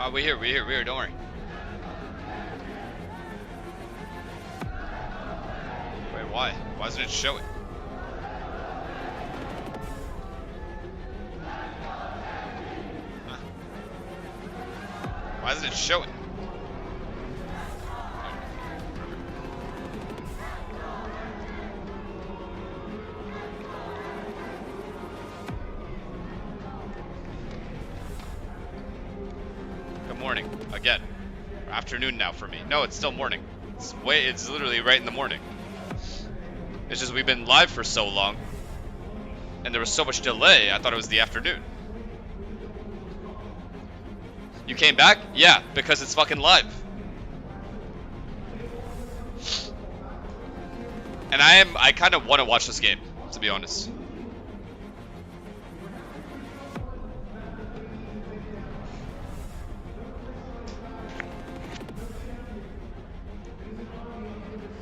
We're here, don't worry. Wait, why? Why isn't it showing? Huh. Why isn't it showing? Morning again. Afternoon now for me. No, it's still morning. It's literally right in the morning. It's just we've been live for so long and there was so much delay, I thought it was the afternoon. You came back? Yeah, because it's fucking live. And I kind of want to watch this game, to be honest.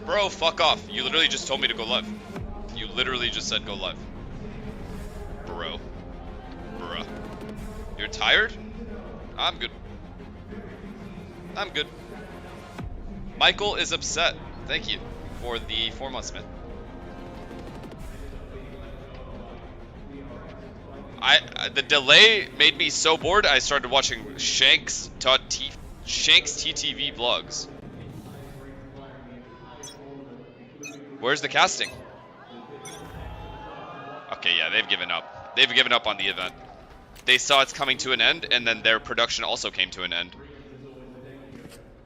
Bro, fuck off. You literally just told me to go live. You literally just said go live. Bro. Bruh. You're tired? I'm good. I'm good. Michael is upset. Thank you for the 4 months, man. The delay made me so bored, I started watching Shanks TTV vlogs. Where's the casting? Okay, yeah, they've given up. They've given up on the event. They saw it's coming to an end, and then their production also came to an end.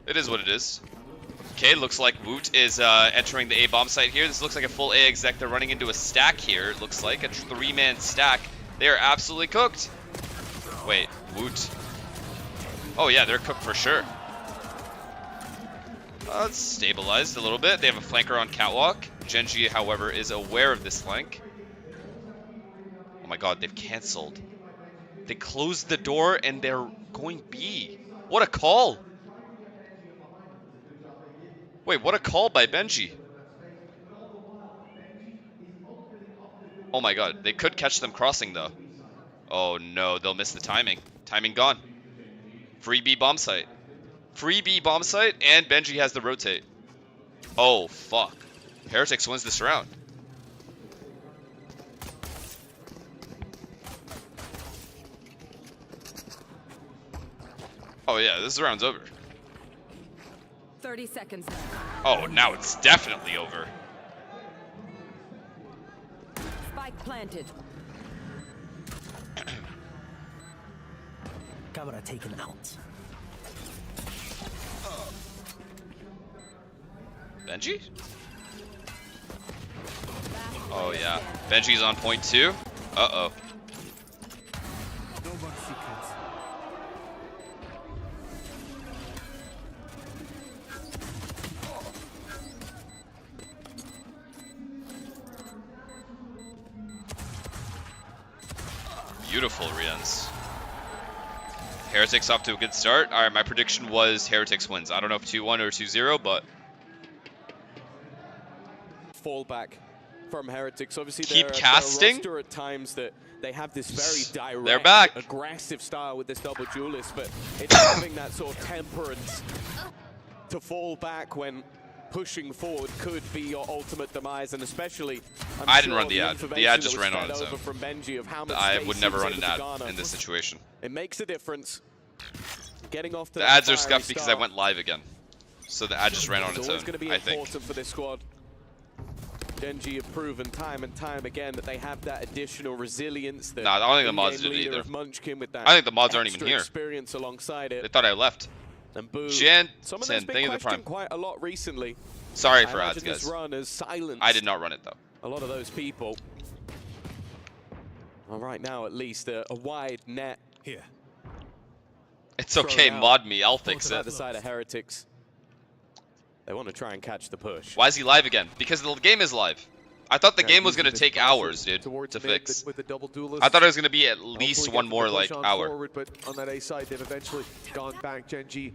It is what it is. Okay, looks like Woot is entering the A-bomb site here. This looks like a full A exec. They're running into a stack here, it looks like. A 3-man stack. They are absolutely cooked. Wait, Woot. Oh yeah, they're cooked for sure. It's stabilized a little bit. They have a flanker on catwalk. Gen.G, however, is aware of this flank. Oh my god, they've cancelled. They closed the door and they're going B. What a call! Wait, what a call by Benji. Oh my god, they could catch them crossing though. Oh no, they'll miss the timing. Timing gone. Free B bomb site. Free B bomb site, and Benji has the rotate. Oh, fuck. Heretics wins this round. Oh yeah, this round's over. 30 seconds now. Oh, now it's definitely over. Spike planted. Camera taken out. Benji? Oh yeah. Benji's on point too. Uh-oh. Beautiful Rians. Heretics off to a good start. Alright, my prediction was Heretics wins. I don't know if 2-1 or 2-0, but fallback from Heretics. Obviously, keep casting. Roster at times that they have this very direct, they're back. Aggressive style with this double duelist, but it's having that sort of temperance to fall back when pushing forward could be your ultimate demise, and especially I didn't run the ad. The ad just ran on its own. From Gen.G of how much I would never run an ad in this situation. It makes a difference. Getting off to the ads are scuffed because I went live again, so the ad just ran on its own. It's going to be important for this squad. Gen.G have proven time and time again that they have that additional resilience. That I don't think the mods did either. With that I think the mods aren't even here. Experience alongside it. They thought I left. And boom. Someone has been questioned quite a lot recently. Sorry for ads, guys. Run has silenced I did not run it though. A lot of those people. Well, right now, at least, a wide net here. It's okay, mod me. I'll fix it. The side of Heretics. They want to try and catch the push. Why is he live again? Because the game is live. I thought the game was going to take hours, dude, to fix. With the double duelist. I thought it was going to be at least one more like hour. Forward, but on that A side, they've eventually gone back. Gen.G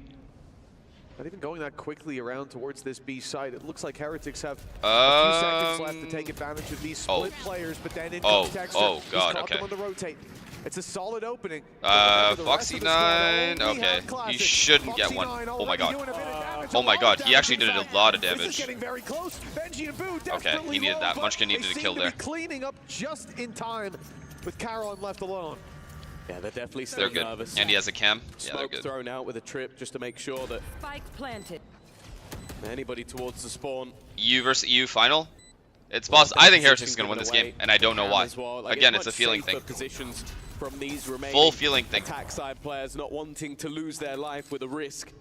not even going that quickly around towards this B side. It looks like Heretics have a few seconds left to take advantage of these split players, but then in comes Dexter. Oh god, He's caught okay. them on the rotate. It's a solid opening. Foxy9. Okay, you shouldn't get one. Oh my god. Oh my god, he actually did a lot of damage. Okay, he needed that. Munchkin needed a kill there. Cleaning up just in time with Caron left alone. Yeah, they're definitely still nervous. And he has a cam. Yeah, they're Smoke good. thrown out with a trip just to make sure that Spike planted. anybody towards the spawn. EU versus EU final. It's possible. I think Heretics is going to win this game, and I don't know why. Again, it's a feeling thing. From these Full feeling thing. Attack side players not wanting to lose their life with a risk.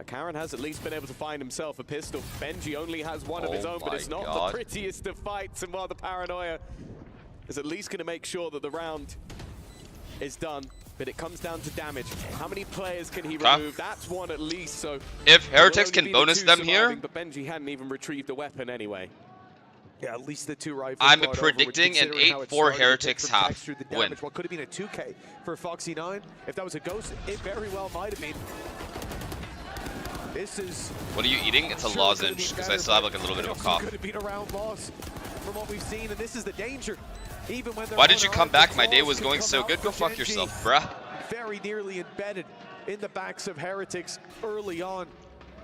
Karen has at least been able to find himself a pistol. Gen.G only has one of his own, but it's not the prettiest of fights. And while the paranoia is at least going to make sure that the round is done, but it comes down to damage. How many players can he remove? That's one at least. So if Heretics can bonus them here, but Gen.G hadn't even retrieved a weapon anyway. Yeah, at least the 2 rifles. I'm predicting an 8-4 Heretics half win. What could have been a 2K for Foxy9. If that was a ghost, it very well might have been. This is. What are you eating? It's a lozenge because I still have like a little bit of a cough. Could have been a round loss from what we've seen, and this is the danger. Even when why did you come back? My day was going so good. Go fuck yourself, bruh. Very nearly embedded in the backs of Heretics early on.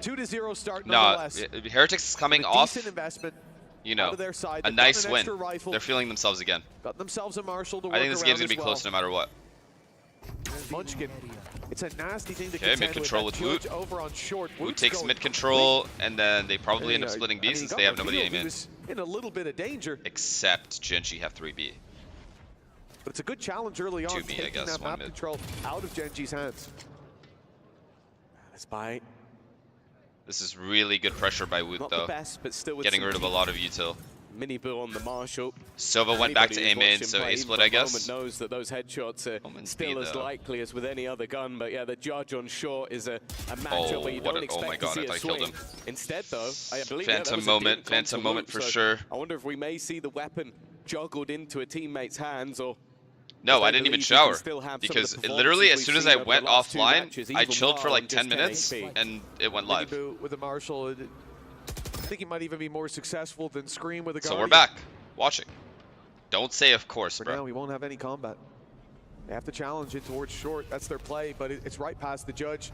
2-0 start. No, Heretics is coming off. Investment. You know, a nice win. They're feeling themselves again. Got themselves a Marshall to I think this game's gonna be close no matter what. Munchkin. It's a nasty thing to okay, mid control with Woot. Woot takes mid control, and then they probably end up splitting B since they have nobody aim in. In a little bit of danger. Except Gen.G have 3B. But it's a good challenge early on. 2B, I guess. That map control out of Gen.G's hands. Despite. This is really good pressure by Woot, though. Best, but still getting rid of a lot of util. Mini bill on the Marshall. Sova went back to aim in, so A split, I guess. Knows that those headshots are still as likely as with any other gun, but yeah, the judge on short is a matchup where you don't expect to see a swing. Instead, though, I believe Phantom moment for sure. I wonder if we may see the weapon juggled into a teammate's hands, or. No, I didn't even shower because literally as soon as I went offline, I chilled for like 10 minutes and it went live. With the Marshall, I think he might even be more successful than Scream with a Guardian. So we're back, watching. Don't say of course, bro. For now, we won't have any combat. They have to challenge it towards short. That's their play, but it's right past the judge.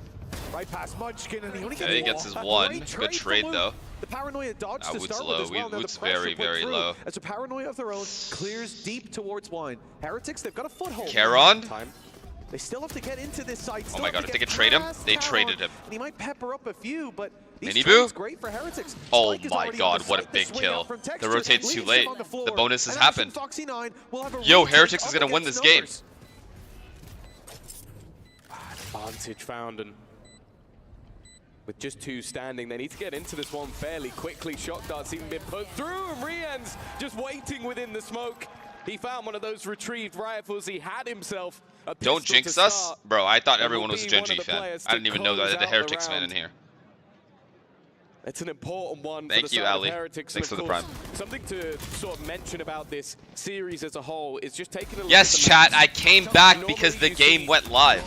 Right past Munchkin, and he only gets his one. Good trade, though. The paranoia dodge to Woot's start low. with as well. Woot's very, very low. As a paranoia of their own clears deep towards wine. Heretics, they've got a foothold. Caron? They still have to get into this site. Oh my god, if they could trade him, they traded him. And he might pepper up a few, but Mini Boo? Great for Heretics. Oh my god, what a big kill. The rotate's too late. The bonus has happened. Yo, Heretics is gonna win this game. Advantage found, and with just 2 standing, they need to get into this one fairly quickly. Shock darts even been put through, and Rian's just waiting within the smoke. He found one of those retrieved rifles. He had himself a pistol. Don't jinx us. Bro, I thought everyone was a Gen.G fan. I didn't even know that I had a Heretics fan in here. It's an important one. Thank you, Ali. Thanks for the prime. Something to sort of mention about this series as a whole is just taking a look yes, at the chat, map. I came back because the game went live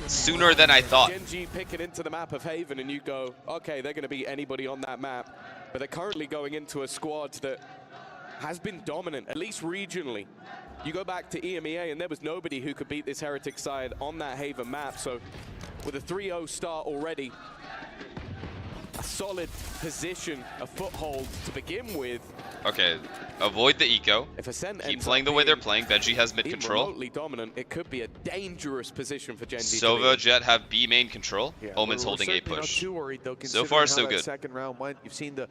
sooner than I thought. Gen.G picking into the map of Haven, and you go, okay, they're going to beat anybody on that map. But they're currently going into a squad that has been dominant, at least regionally. You go back to EMEA, and there was nobody who could beat this Heretic side on that Haven map. So with a 3-0 start already, a solid position, a foothold to begin with. Okay, avoid the eco. If Ascent keep playing the way they're playing. Gen.G has mid control. Remotely dominant, it could be a dangerous position for Gen.G. Sova, Jet have B main control. Yeah, Omen's holding A push. Too worried, though, so far, so good. Second round went. You've seen the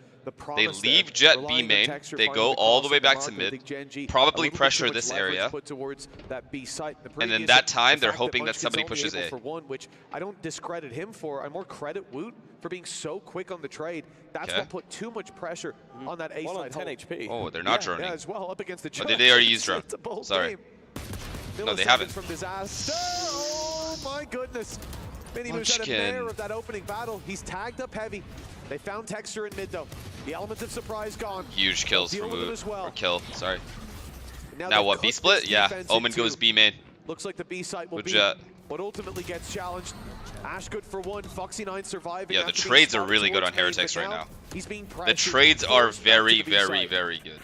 they leave Jet B main. They go all the way back to mid. Probably pressure this area. And then that time, they're hoping that somebody pushes A. For one, which I don't discredit him for. I more credit Woot for being so quick on the trade. That's what put too much pressure on that A side. 10 HP. Oh, they're not droning. Yeah, as well, up against the oh, did they already use drone? Sorry. No, they haven't. From disaster. Oh my goodness. Minimu's at a mare of that opening battle. He's tagged up heavy. They found texture in mid though. The element of surprise gone. Huge kills from Woot. Or kill, sorry. Now what, B split? Yeah, Omen goes B main. Looks like the B site will be Jet. what ultimately gets challenged. Ash good for one, Foxy9 surviving. Yeah, the trades are really good on Heretics right now. He's being the trades are very, very, very good.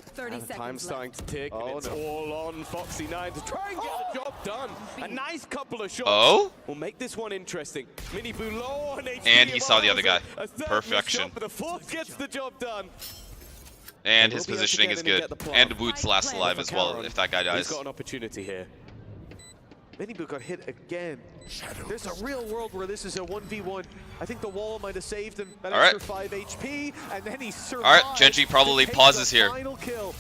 30 And the seconds time's left. starting to tick, and Oh, it's no. all on Foxy9 to try and get the job done. A nice couple of shots Oh? will make this one interesting. Mini Boo low on HP. And he saw the other guy. A third Perfection. shot, but the fourth gets the job done. And He'll his be able to positioning get is in and good. get the plot. And Woot's last alive as well, if that guy He's dies. got an opportunity here. Minibu got hit again. There's a real world where this is a 1v1. I think the wall might have saved him. That All right. extra 5 HP, and then he survived. All right, Gen.G probably to take pauses the here. Final kill.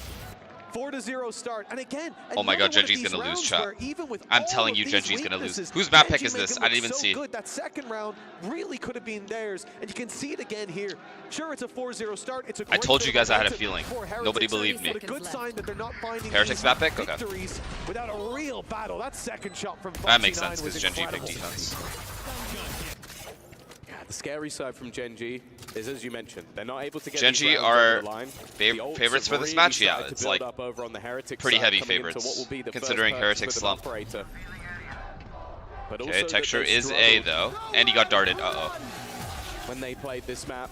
4-0 start, and again. Oh my God, another one of Gen.G's these gonna lose, rounds chat. where even with I'm all telling of you, these Gen.G's gonna lose. weaknesses, Whose map pick Gen.G is make this? him I didn't look even so see. Good. That second round really could have been theirs, and you can see it again here. Sure, it's a 4-0 start. It's a I great told bit you of guys I had a momentum feeling. for Heretics, Nobody believed me. but a good sign that they're not finding Heretics these map pick? Okay. victories without a real battle. That second shot from That makes Foxy9 sense was because Gen.G big incredible. defense. Yeah, the scary side from Gen.G is, as you mentioned, they're not able to get Gen.G these rounds are over the line. fav- The ults favorites have for this really match? Yeah, started to it's build like up over on the Heretics pretty side, heavy coming into favorites, what will be the considering first purchase Heretics with an slump. operator. But Okay, also that Texture they is A struggled though, and he got darted. Uh-oh. when they played this map.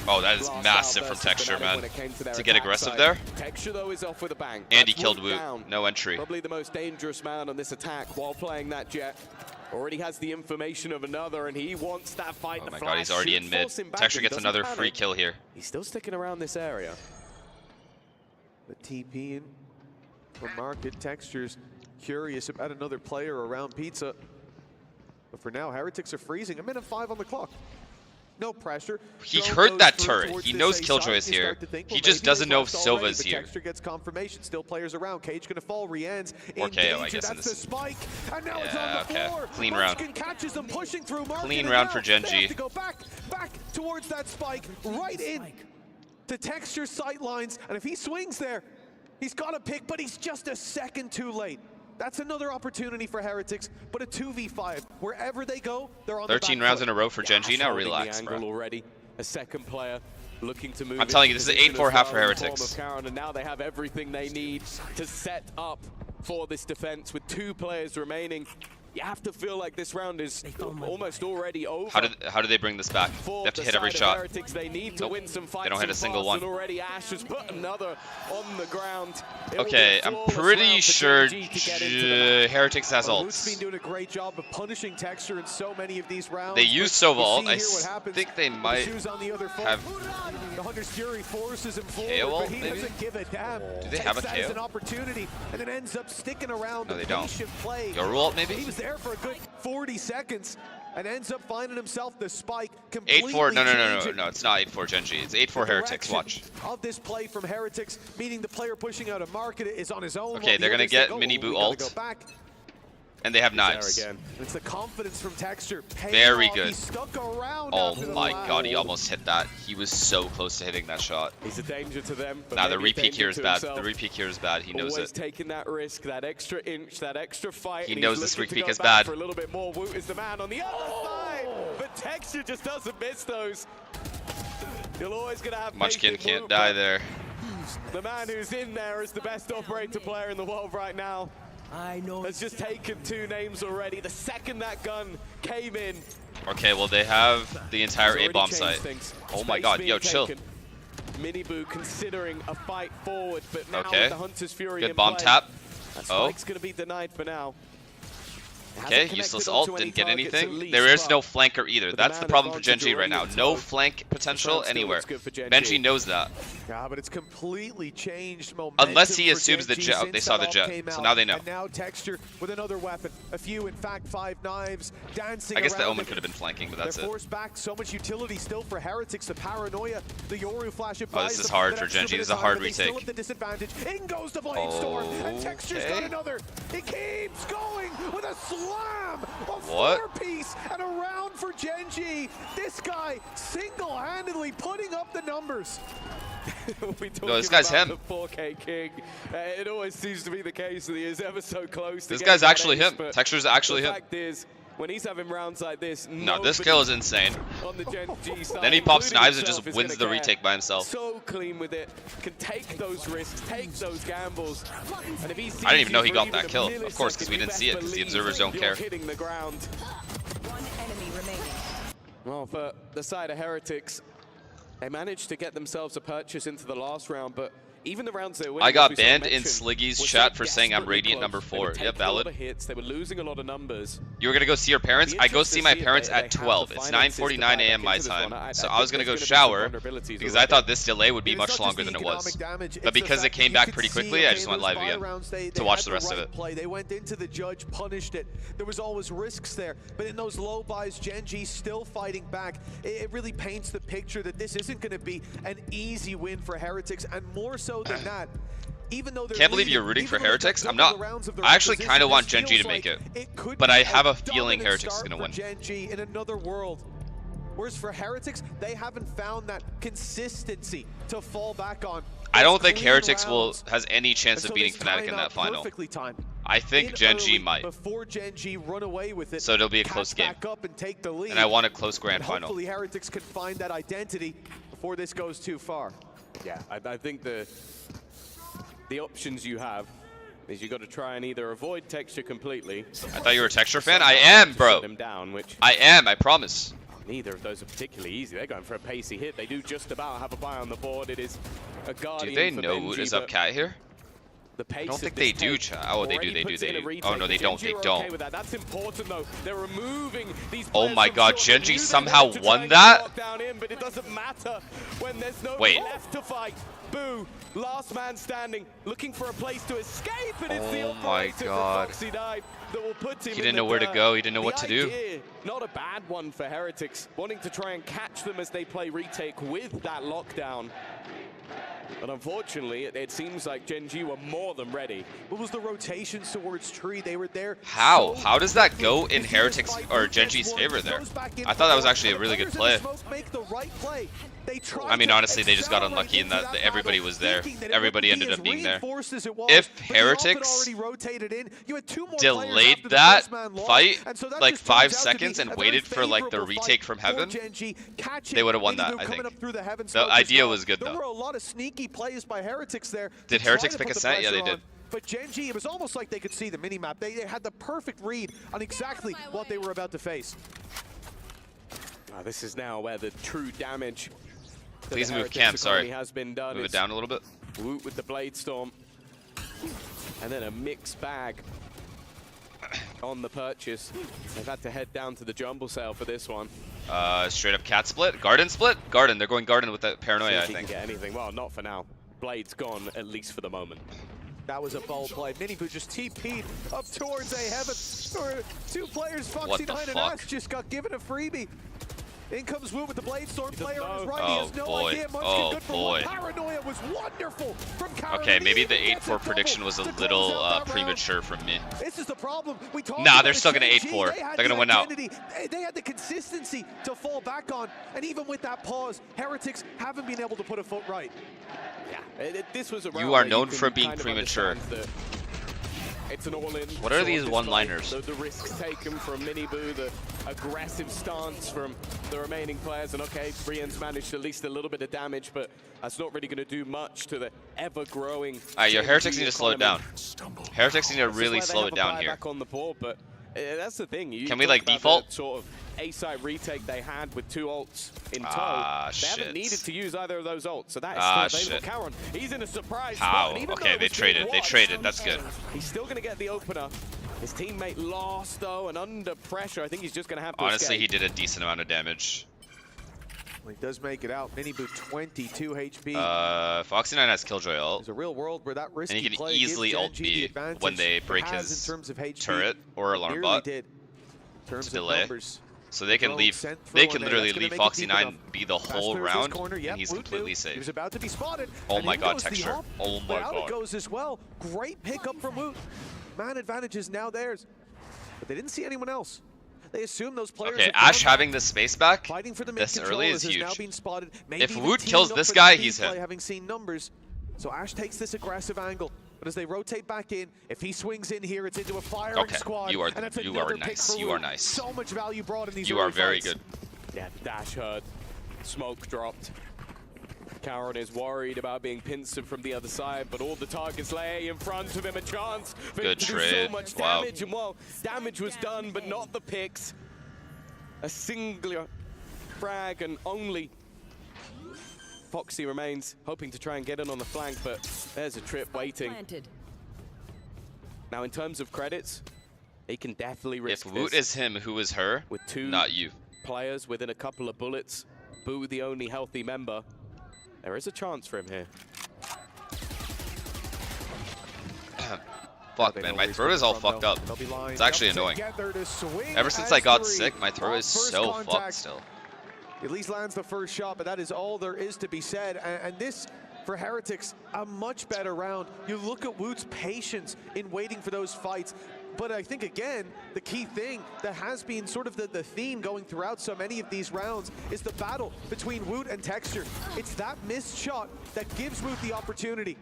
Oh, that is Blast massive out from versus Texture, Fnatic man. when it came to their To get attack aggressive side. there. Texture though is off with a bang. And he That's killed Woot Woot. down. No entry. Probably the most dangerous man on this attack while playing that Jet. Already has the information of another, and he wants that fight. Oh The my flash God, he's already should in mid. force him back, Texture but he gets doesn't another panic. free kill here. He's still sticking around this area. The TP in from Market. Texture's curious about another player around Pizza. But for now, Heretics are freezing. A minute 5 on the clock. No pressure. He Drone heard goes that through turret. towards He this knows A Killjoy's side. You here. start to think, He well, just maybe doesn't they've know left Silva's already, but here. Texture gets confirmation. Still players around. Cage gonna fall. Rian's in Or KO, I danger. guess, in That's the this. spike. And now it's Yeah, on the okay. floor. Clean round. Munchkin catches them pushing through Market. Clean and round now for they Gen.G. have to go back towards that spike. Right in to Texture's sight lines. And if he swings there, he's got a pick, but he's just a second too late. That's another opportunity for Heretics, but a 2v5. Wherever they go, they're on 13 the back rounds foot. in a row for Gen.G. Now Holding the relax, angle bro. already. A second player looking to move. I'm telling you, into this is an position 8-4 as half for well in the Heretics. form of Karen, and now they have everything they need to set up for this defense with 2 players remaining. You have to feel like this round is almost already over. How do they bring this back? They For have to the hit every side of shot. Heretics, they need to Nope. win some fights. They don't hit a single one. And already Ash has put another on the ground. It'll be Okay, a I'm flawless pretty round for sure Gen.G to get into the match. Heretics has Woot's been ults. doing a great job of punishing Texture in so many of these rounds. They but use Sova you ult. see I here what happens think they with the might shoes on the other foot. have. The Hunter's Fury forces him forward, KO ult, but he maybe? doesn't give a damn. Do they have a Takes that as KO? an opportunity, and then ends up sticking around. No, the they don't. patient play. Yoru ult, maybe? He was there for a good 40 seconds, and ends up finding himself the spike. Completely 8-4. No. changing It's not 8-4 Gen.G. It's 8-4 Heretics. direction Watch. of this play from Heretics, meaning the player pushing out a market is on his own. Okay, while the they're gonna others get think, oh, mini we boot gotta ult. go back. And they have There knives. again. It's the confidence from Texture. paying Very off. good. He stuck around Oh after the my flash. God, he almost hit that. He was so close to hitting that shot. He's a danger to them. But Nah, the maybe a repeat danger here is to bad. himself. The repeat here is bad. He knows Always it. taking that risk, that extra inch, that extra fight. He and knows he's this looking repeat to go is back bad. For a little bit more. Woot is the man on the other side, but Texture just doesn't miss those. You're always gonna have Munchkin faith in can't Woot, die but there. The man who's in there is the best operator player in the world right now. I know. Has just taken 2 names already. The second that gun came in, Okay, well they have the entire it's A-bomb already site. changed things. Oh my Space God, being yo, chill. taken. Miniboo considering a fight forward, but now Okay. with the Hunter's Fury Good in bomb play, tap. that Oh. spike's gonna be denied for now. Okay, Hasn't useless connected ult, onto didn't get any targets at anything. least, There is but no flanker either. with the That's the man problem for advantage Gen.G right now. already No at flank potential round still anywhere. looks good for Gen.G. Gen.G knows that. Yeah, but it's completely changed momentum. Unless he for assumes the Gen.G jet- since they saw that the ult jet, came so out. now they know. And now Texture with another weapon. A few, in fact, 5 knives dancing I guess the around Omen it. could have been flanking, but that's They're it. forced back. So much utility still for Heretics. The paranoia, the Yoru flash. Oh, this is hard for Gen.G. This is a hard Still retake. at the disadvantage. In goes the Blade Storm, and Texture's got Okay. another. He keeps going with a slam. A What? 4-piece and a round for Gen.G. This guy single-handedly putting up the numbers. We No, this guy's about him. The 4K King. It always seems to be the case that he is ever so close. to This getting guy's that actually ace, him. but Texture's actually the him. fact is, when he's having rounds like this, No, this kill is insane. on the Gen.G side, Then he pops including knives and himself, just is wins gonna the care. retake by himself. So clean with it, can take those risks, take those gambles. And if he sees I didn't even know he you got for that even a kill. Of course, 'cause we millisecond, didn't see it, 'cause the you best observers don't believe you're care. hitting the ground. One enemy remaining. Well, for the side of Heretics, they managed to get themselves a purchase into the last round, but even the rounds they were I winning, got as we sort of banned in mentioned, Sliggy's were chat so for saying I'm desperately Radiant close. number They were 4. taking Yep, a lot valid. of hits. They were losing a lot of numbers. You were gonna go see your parents? Be I go interested see to my see if parents they at have 12. the It's finances to 9:49 dive a.m. back my into this time. one. So I I was think gonna go there's gonna be some shower vulnerabilities because I already. thought this delay would be It's much not just longer the than it economic was. damage, it's But the because it fact that came you back could pretty see, quickly, I okay, just went those live again rounds, they to watch had the rest of right it. play. They went into the judge, punished it. There was always risks there, but in those low buys, Gen.G still fighting back. It really paints the picture that this isn't going to be an easy win for Heretics, and more so than that, even though they're Can't believe leading, you're rooting even for though they've Heretics. got I'm double not. the rounds of their I actually opposition, kind of want this Gen.G to feels make like it. could But be I have a feeling dominant Heretics is start gonna for win. Gen.G in another world. Whereas for Heretics, they haven't found that consistency to fall back on. I Those don't think clean Heretics rounds. has any chance And of so beating this Fnatic in timeout that final. perfectly timed. I think In Gen.G early, might. Before Gen.G run away with it, So it'll be a catch close game. back up and take the lead. And I want a close grand And final. hopefully Heretics can find that identity before this goes too far. Yeah, I think the options you have is you got to try and either avoid texture completely. I thought you were a texture fan. I am, bro. Shut him down, which I am. I promise. neither of those are particularly easy. They're going for a pacey hit. They do just about have a buy on the board. It is a guardian. Do they for know Gen.G, Woot is but up cat here? the pace I don't of think this they do, take chat. Oh, they do. already They do. puts it in a They do. Oh retake. no, they don't. Gen.G They are don't. Okay with that. That's important though. They're removing these Oh players my from God, short. Gen.G They knew they somehow wanted to try won and that? get locked down in, but it doesn't matter when there's no Wait. left to fight. Boo, last man standing, looking for a place to escape, and it's the Oh my operator God. from Foxy Dive that will put him He in didn't the know where to dirt. go. He didn't know The what to do. idea, not a bad one for Heretics, wanting to try and catch them as they play retake with that lockdown. But unfortunately, it seems like Gen.G were more than ready. What was the rotations towards Tree? They were there. How? so How does that go in quickly. Heretics This or fight Gen.G's gets favor one, there? goes back in I for thought that was one, actually a but really the good players in play. the smoke make the right play. They tried I mean, to honestly, they just got accelerate unlucky in into that battle, everybody was there. thinking that it Everybody wouldn't ended be up as being there. reinforced as it was, If but the ult had Heretics already rotated in. You had two more delayed players after the that first man lost, fight and so that like just 5 turns out to be seconds and a very waited for like the favorable retake fight from for heaven, Gen.G, catching they would have won that, Minibu I coming think. up through the heaven The smoke as idea well. was good, There though. were a lot of sneaky plays by Heretics there. Did to try Heretics to pick put a the scent? Yeah, they pressure did. on. But Gen.G, it was almost like they could see the minimap. They had the perfect read on exactly what they were about to face. This is now where the true damage to Please the move Heretics camp, sorry. economy has been done. Move it It's down a little bit. Woot with the Blade Storm. And then a mixed bag on the purchase. They've had to head down to the jumble sale for this one. Straight up cat split. Garden split? Garden. They're going garden with that See paranoia, if I he think. can get anything. Well, not for now. Blade's gone, at least for the moment. That was a bold play. Minibu just TP'd up towards a heaven. Two players, What the Foxy9 and fuck? Ash, just got given a freebie. In comes Woot with the Blade Storm player on his know. right. He has Oh, no boy. idea. Munchkin Oh, good for boy. one. Paranoia was wonderful from Karen. Okay, and maybe he the even gets a 8-4 double prediction was a to close little out that round. premature from me. This is the problem. We talked Nah, about they're still gonna Gen.G. 8-4. They had They're gonna the win out. identity. They had the consistency to fall back on. And even with that pause, Heretics haven't been able to put a foot right. Yeah, this was a round You are where known can for being kind of premature. understand that it's an all-in. What are sort these of one-liners? display. The risks taken from Minibu, the aggressive stance from the remaining players, and okay, Brienne's managed at least a little bit of damage, but that's not really going to do much to the ever-growing. Alright, your Gen.G Heretics need to slow it down. economy. Heretics need to This is really where they slow have it a down buy here. back on the board, but that's the thing. You Can we, talk like, about default? the sort of A-side retake they had with 2 ults in tow. Ah, they haven't shit. needed to use either of those ults, so that is Ah, still shit. available. Caron, he's in a surprise How? spot, and even though Okay, it they was being traded. They watched, traded. That's good. He's still going to get the opener. His teammate lost, though, and under pressure, I think he's just going to have to Honestly, he escape. did a decent amount of damage. Well, he does make it out. Minibu 22 HP. Foxy9 has Killjoy ult. There's a real world where that risky And he can play easily gives ult Gen.G the B advantage when they it break has his in terms of HP. turret or alarm Nearly bot did. In terms to of delay. numbers. So they can Drone leave. sent They through can on literally that's gonna leave make it deep Foxy9 enough. be the Pass whole through his round, corner. Yep, and he's Woot completely knew. He safe. was about to be spotted. Oh and my in God, goes the texture. ult, Oh but my out God. it goes as well. Great pickup from Woot. Man advantage is now theirs. But they didn't see anyone else. They assume those players Okay, have Ash gone having the space back fighting for the mid this control early is has now huge. been spotted. Maybe If even Woot teaming kills up this for guy, that he's B play, hit. having seen numbers. So Ash takes this aggressive angle. But as they rotate back in, if he swings in here, it's into a firing Okay, squad. you are- and that's you another are pick nice, for you Woot. are nice. So much value brought in these You early are very fights. good. Yeah, dash heard. Smoke dropped. Caron is worried about being pincered from the other side, but all the targets lay in front of him. A chance for him Good to do trade. so much Wow. damage. And well, damage was done, but not the picks. A singular frag and only Foxy remains, hoping to try and get in on the flank, but There's a trip waiting. Planted. Now, in terms of credits, he can definitely risk If Woot this is him, who is her? with two Not you. players within a couple of bullets. Boo, the only healthy member. There is a chance for him here. Fuck, man, my throat is all fucked up. It's actually annoying. Ever since I got sick, my throat is so fucked still. At least lands the first shot, but that is all there is to be said. And this, for Heretics, a much better round. You look at Woot's patience in waiting for those fights. But I think, again, the key thing that has been sort of the theme going throughout so many of these rounds is the battle between Woot and Texture. It's that missed shot that gives Woot the opportunity.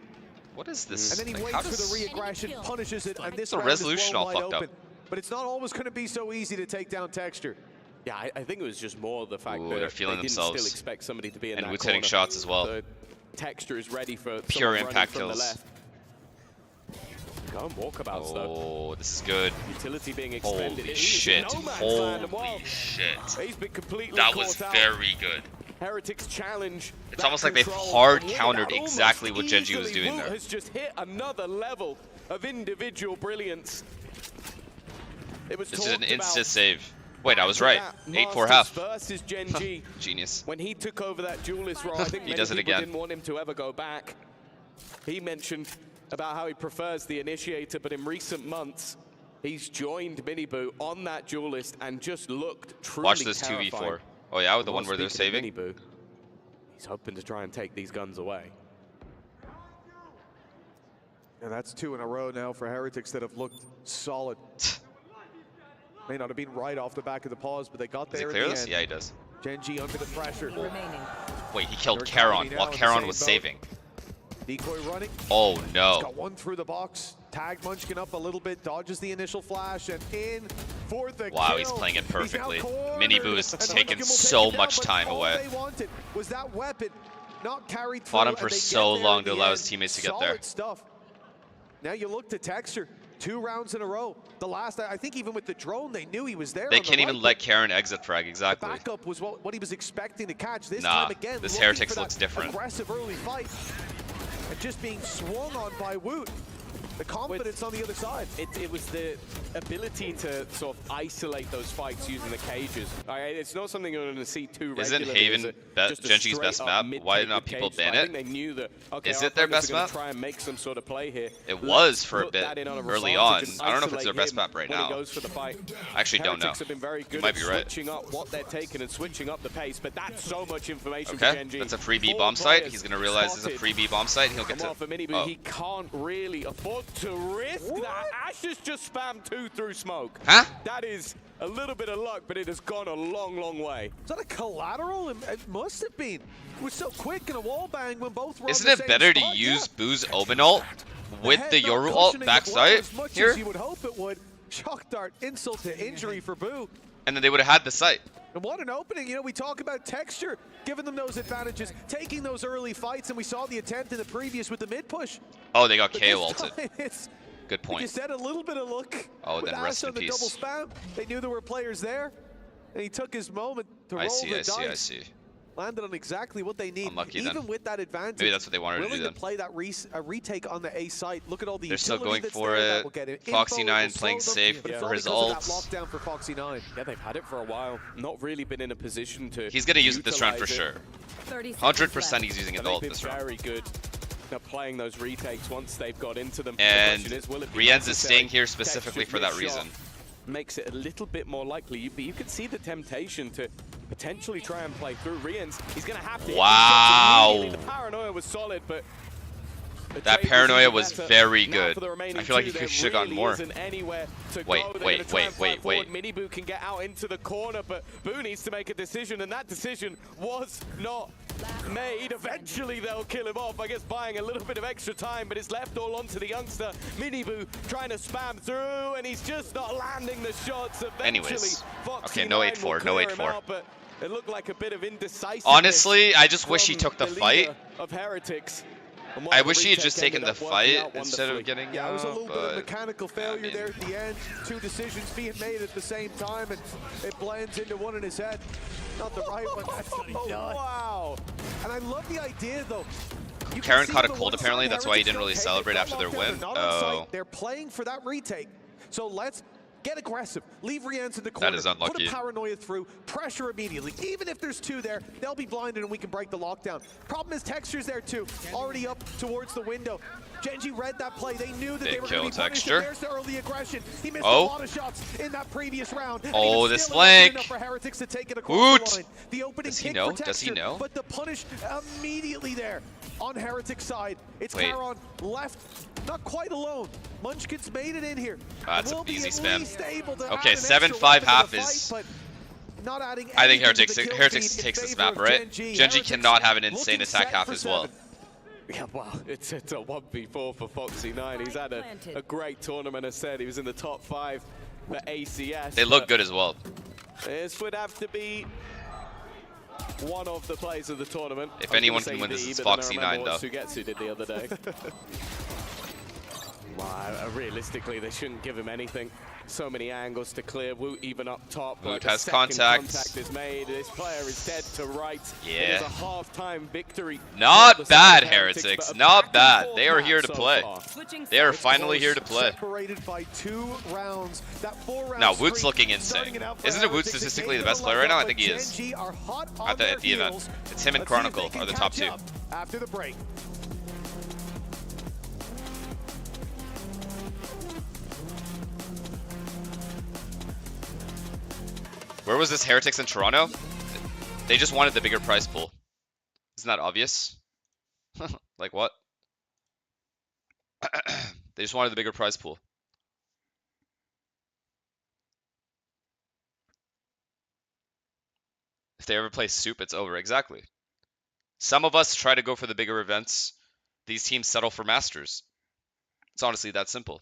What is this? And then he Like, waits how for does... the re-aggression, punishes it, and this The round is resolution well all wide fucked up. open. But it's not always going to be so easy to take down Texture. Yeah, I think it was just more the fact Ooh, that they're feeling they didn't themselves. still expect somebody to be in And that Woot's corner. hitting shots as well. The Texture is ready for Pure someone impact running from kills. the left. Go on walkabouts though. Oh, this is good. Utility being expended. Holy He is shit. no man's land, and Holy well, shit. he's been completely That was caught out. very good. Heretics challenge. It's that almost like they've control, hard and countered almost exactly what Gen.G was easily, doing Woot there. has just hit another level of individual brilliance. It was This is an talked instant about save. Wait, I was after right. that 8-4 Masters half. versus Gen.G. Genius. When he took over that duelist role, I think He many does it people again. didn't want him to ever go back. He mentioned about how he prefers the initiator, but in recent months, he's joined Miniboo on that duelist and just looked truly Watch this terrifying. 2v4. Oh yeah, with the Well, one where they're speaking of saving. Miniboo, he's hoping to try and take these guns away. And that's 2 in a row now for Heretics that have looked solid. May not have been right off the back of the pause, but they got Does he there clear in the this? end. Yeah, he does. Gen.G under the pressure. Remaining. Wait, he killed They're Charon counting while now in the Charon same was boat. saving. Decoy running. Oh He's no. got one through the box. Tag Munchkin up a little bit, dodges the initial flash, and in for the Wow, kill. he's playing it He's now perfectly. cornered, Miniboo has and taken Munchkin will take so it down, much but time all away. they wanted was that weapon not carried through. Fought him and for they get so there long in to the allow end. his teammates to get Solid there. Stuff. Now you look to Texture. 2 rounds in a row. The last, I think even with the drone, they knew he was there. They on the can't even right, let but Karen exit frag, the exactly. backup was what he was expecting to catch. This Nah, time again, this looking Heretics for that looks different. aggressive early fight. And just being swung on by Woot. The confidence on the other side. It was the ability to sort of isolate those fights using the cages. It's not something you're going to see too Isn't regularly. Haven Just a Gen.G's best straight-up map? Why mid-take not with people cage ban fight. I it? think they knew that, okay, Is our it their opponents best are gonna map? try and make some sort of play here. It Let's was for a put bit that in on a early advantage on. and I don't know if it's their isolate best him map right when he now. goes for the fight. I actually don't know. Heretics have been very good might at be right. switching up what they're taking and switching up the pace, but that's so much information for Okay, Gen.G. that's a free B 4 bomb site. players He's going to realize it's a spotted. free B bomb site. He'll get And to... well, for Miniboo, Oh. he can't really afford to risk that. Ash has just spammed 2 through smoke. Huh? That is a little bit of luck, but it has gone a long, long way. Is that a collateral? It must have been. It was so quick in a wall bang when both were Isn't on it the same better to spot. use Yeah. Boo's Omen ult with head the not Yoru ult cushioning back it well site as much here? as you would hope it would. Shock dart, insult to injury for Boo. And then they would have had the site. And what an opening. You know, we talk about Texture, giving them those advantages, taking those early fights, and we saw the attempt in the previous with the mid push. Oh, they got But KO this ulted. time, it's, Good like you point. said, a little bit of luck. Oh, with then Ash rest in on the peace. double spam. They knew there were players there, and he took his moment to roll I see, the I see, I dice. see. Landed on exactly what they need. Unlucky Even then. with that advantage, Maybe that's what they wanted to willing do then. play that retake on the A site. Look at all the They're still utility going that's for there. That it. will get info, Foxy it 9 will slow playing them, safe but it's for all his because of ults. that lockdown for Foxy 9. Yeah, they've had it for a while. Not really been in a position to He's going to use it this round for utilize sure. it. 30 seconds 100% left. he's using But it they've ult been this round. very good at playing those retakes once they've got into them. The And question is, will it be Rienz is necessary? staying here specifically Texture's for that missed shot reason. Makes it a little bit more likely, but you could see the temptation to potentially try and play through Rienz. He's going to have to. Wow. Immediately. The paranoia was solid, but the That trade paranoia even was better. very Now good. for the remaining I feel like two, he there should have gotten really more. isn't anywhere to Wait, go. They're wait, gonna try and wait, fight wait, forward. Miniboo can get out into the corner, but Boo needs to make a decision, and that decision was not made. Eventually they'll kill him off, I guess buying a little bit of extra time, but it's left all onto the youngster. Miniboo trying to spam through, and he's just not landing the shots. Eventually, Anyways. Foxy Okay, no 9 8-4, will no clear him 8-4. out, but it looked like a bit of indecisiveness. Honestly, I just wish he from took the leader fight. of Heretics. And I while the wish he had retake just taken ended the up working fight out instead of wonderfully. getting Yeah, it was a little bit of but, mechanical failure mean- there at the end. 2 decisions being made at the same time, and it blends into one in his head. Not the right one. That's what he does. Wow. And I love the idea, though. You Karen can see caught a on the cold one apparently, side, that's why he Heretics didn't really okay, celebrate they've after got their lockdown, win. they're not on site, they're playing for that retake. So let's get aggressive. Leave Rian's in the corner. That is unlucky. Put a paranoia through. Pressure immediately. Even if there's two there, they'll be blinded and we can break the lockdown. Problem is Texture's there too. Already up towards the window. Gen.G read that play. They knew that Big they were kill, going to be punished. Texture. There's the early aggression. He missed Oh. a lot of shots in that previous round. And Oh, even this still, it wasn't flank. enough for Heretics to take it across Woot. the line. The opening Does he kick know? for Does he Texture, know? but the punish immediately there on Heretics' side. It's Wait. Caron left, not quite alone. Munchkin's made it in here. That's Will an be easy at spam. least able to Okay, add an 7-5 extra half weapon to the is- fight, but not adding I think anything to the Heretics kill feed takes in this favor map, of right? Gen.G. Gen.G Heretics cannot have an insane looking attack set half for as well. 7. Yeah, well, it's a 1v4 for Foxy9. He's had a great tournament, as said. He was in the top 5 for ACS. They look but good as well. This would have to be one of the plays of the tournament. If I was anyone gonna can win say this, the, it's but then I Foxy9 remember what though. Sugetsu did the other day. Well, realistically, they shouldn't give him anything. So many angles to clear. Woot even up top. Woot but the has second contact. Contact is made. This player is dead to right. Yeah. It is a half-time victory. Not for the bad, Southern Heretics. but a Not back and bad. forth They are map here to so play. far. Switching They are sides. finally here to play. Separated by 2 rounds. That 4-round Now, Woot's streak looking insane. starting it out for Isn't it Woot Heretics. statistically They the best gave player right it a now? I leg think he up, is. but Gen.G are hot on At the their event. heels. It's him and Let's see if they Chronicle can are the top catch 2. up after the break. Where was this Heretics in Toronto? They just wanted the bigger prize pool. Isn't that obvious? Like what? They just wanted the bigger prize pool. If they ever play Soup, it's over. Exactly. Some of us try to go for the bigger events. These teams settle for Masters. It's honestly that simple.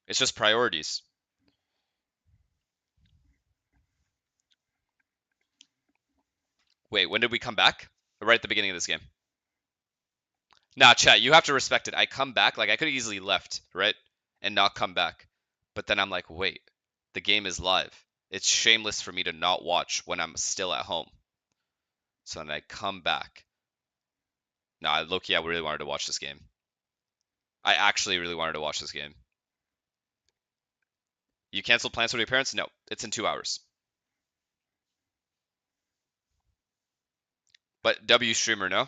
It's just priorities. Wait, when did we come back? Right at the beginning of this game. Nah, chat, you have to respect it. I come back, like I could have easily left, right? And not come back. But then I'm like, wait, the game is live. It's shameless for me to not watch when I'm still at home. So then I come back. Nah, low-key, I really wanted to watch this game. I actually really wanted to watch this game. You canceled plans for your parents? No, it's in 2 hours. But W streamer, no?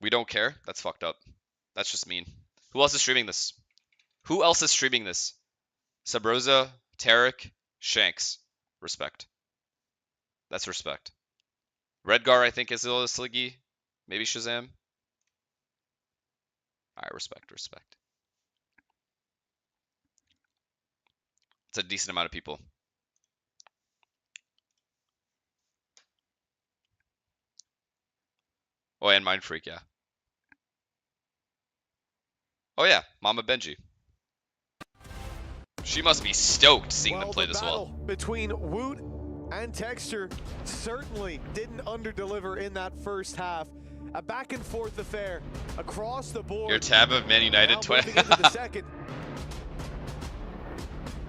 We don't care? That's fucked up. That's just mean. Who else is streaming this? Who else is streaming this? Sabrosa, Tarek, Shanks. Respect. That's respect. Redgar, I think, is a little Sliggy. Maybe Shazam. Alright, respect, respect. It's a decent amount of people. Oh, and Mind Freak, yeah. Oh yeah, Mama Benji. She must be stoked seeing them play this well. Between Woot and Texture certainly didn't underdeliver in that first half. A back and forth affair across the board. Your tab of Man United Now 20. moving into the second.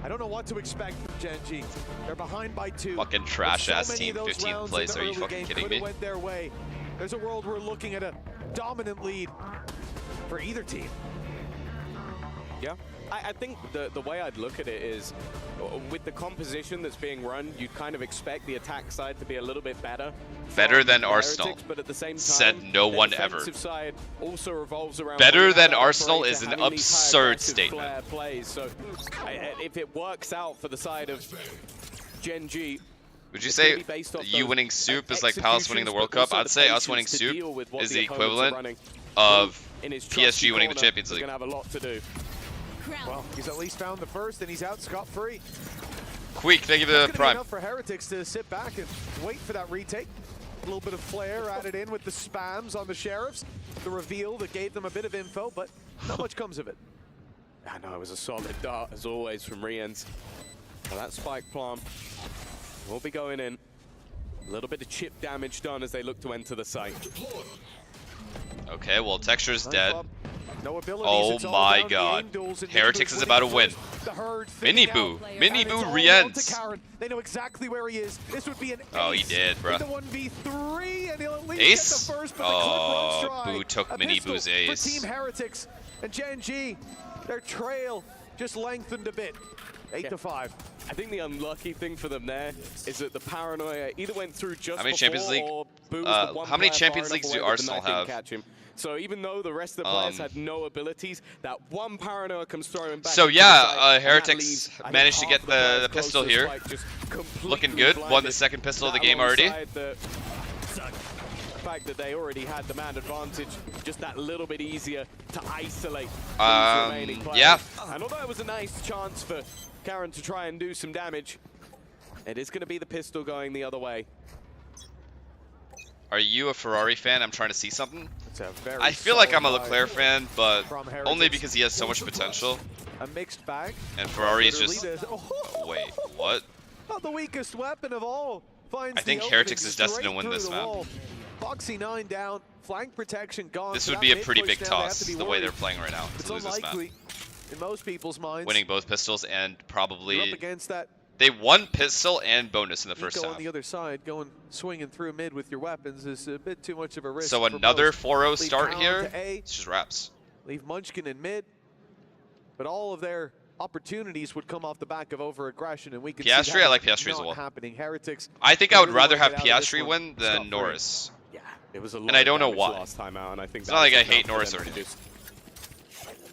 I don't know what to expect from Gen.G. They're behind by 2. Fucking But trash so ass many team, of those 15th rounds place. in the Are you early fucking game kidding coulda me? went their way. There's a world we're looking at a dominant lead for either team. Yeah, I think the way I'd look at it is, with the composition that's being run, you'd kind of expect the attack side to be a little bit better. Better than the Arsenal. Heretics, but at the same time, Said no the one defensive ever. Side also revolves around Better winning than that Arsenal operator, is an having these high absurd aggressive statement. flair plays. So if it works out for the side of Gen.G, Would you it's say gonna be based off you those winning Soup is like Palace winning the World Cup? executions, but I'd say also us the winning patience to Soup deal with what is the the opponents are equivalent running. of In his PSG trusty winning the corner, Champions he's League. gonna have a lot to do. Well, he's at least found the first, and he's out scot-free. Queek, thank you for That's the gonna be prime. enough for Heretics to sit back and wait for that retake. A little bit of flair added in with the spams on the Sheriffs. The reveal that gave them a bit of info, but not much comes of it. I know, it was a solid dart, as always, from Rians. Well, that spike plant will be going in. A little bit of chip damage done as they look to enter the site. Okay, well, Texture's dead. No abilities, Oh it's all my down to the god. aim duels, and Heretics Minibu's is about to winning win. first. The herd Mini thinning Boo. out, Mini and Boo it's all re-ends. down to Karen. They know exactly where he is. This would be an Oh, he ace did, bruh. in the 1v3, and he'll at least Ace? get the first, but the Oh, clip runs dry. Boo took A Mini pistol Boo's ace. for Team Heretics, and Gen.G, their trail just lengthened a bit. 8-5. I think the unlucky thing for them there is that the paranoia either went through just How many before Champions League- or Boo was the one how many player Champions far enough Leagues do away that the Arsenal knife didn't have? catch him. So even though the rest of the players had no abilities, that one paranoia comes throwing back. So into the yeah, site, and that Heretics leaves, I think, managed to half get the players the pistol close to here. Spike just completely Looking good. Won the blinded. second pistol of the That game already. alongside the fact that they already had the man advantage, just that little bit easier to isolate these remaining players. Yeah. And although it was a nice chance for Karen to try and do some damage, it is going to be the pistol going the other way. Are you a Ferrari fan? I'm trying to see something. It's a very I feel like I'm a solid Leclerc fan, but from only Heretics. because he has so much potential. A mixed bag. And Ferrari is Literally just... there's- Wait, what? Not the weakest weapon of all. Finds I think the Heretics opening is destined to straight win through this the map. wall. Boxy 9 down, flank protection gone. This so would that be a mid pretty push big now, they have toss, to be the way worried. they're playing right now, It's to lose this map. unlikely in most people's minds. Winning both pistols and You're up probably... against that They won pistol and bonus in the first Eco half. on the other side, going swinging through mid with your weapons is a bit too much of a risk. So for another most. 4-0 Leave start Talon here. to A, It's just wraps. leave Munchkin in mid, but all of their opportunities would come off the back of over-aggression, and we can see Piastri, that I like is Piastri as not well. happening. Heretics. I think they I would really rather wanna have get out of this Piastri one win than scot-free. Norris. Yeah, it was a lot And I of don't know damage why. last time out, and I think It's not like I that was hate enough Norris for or them to anything.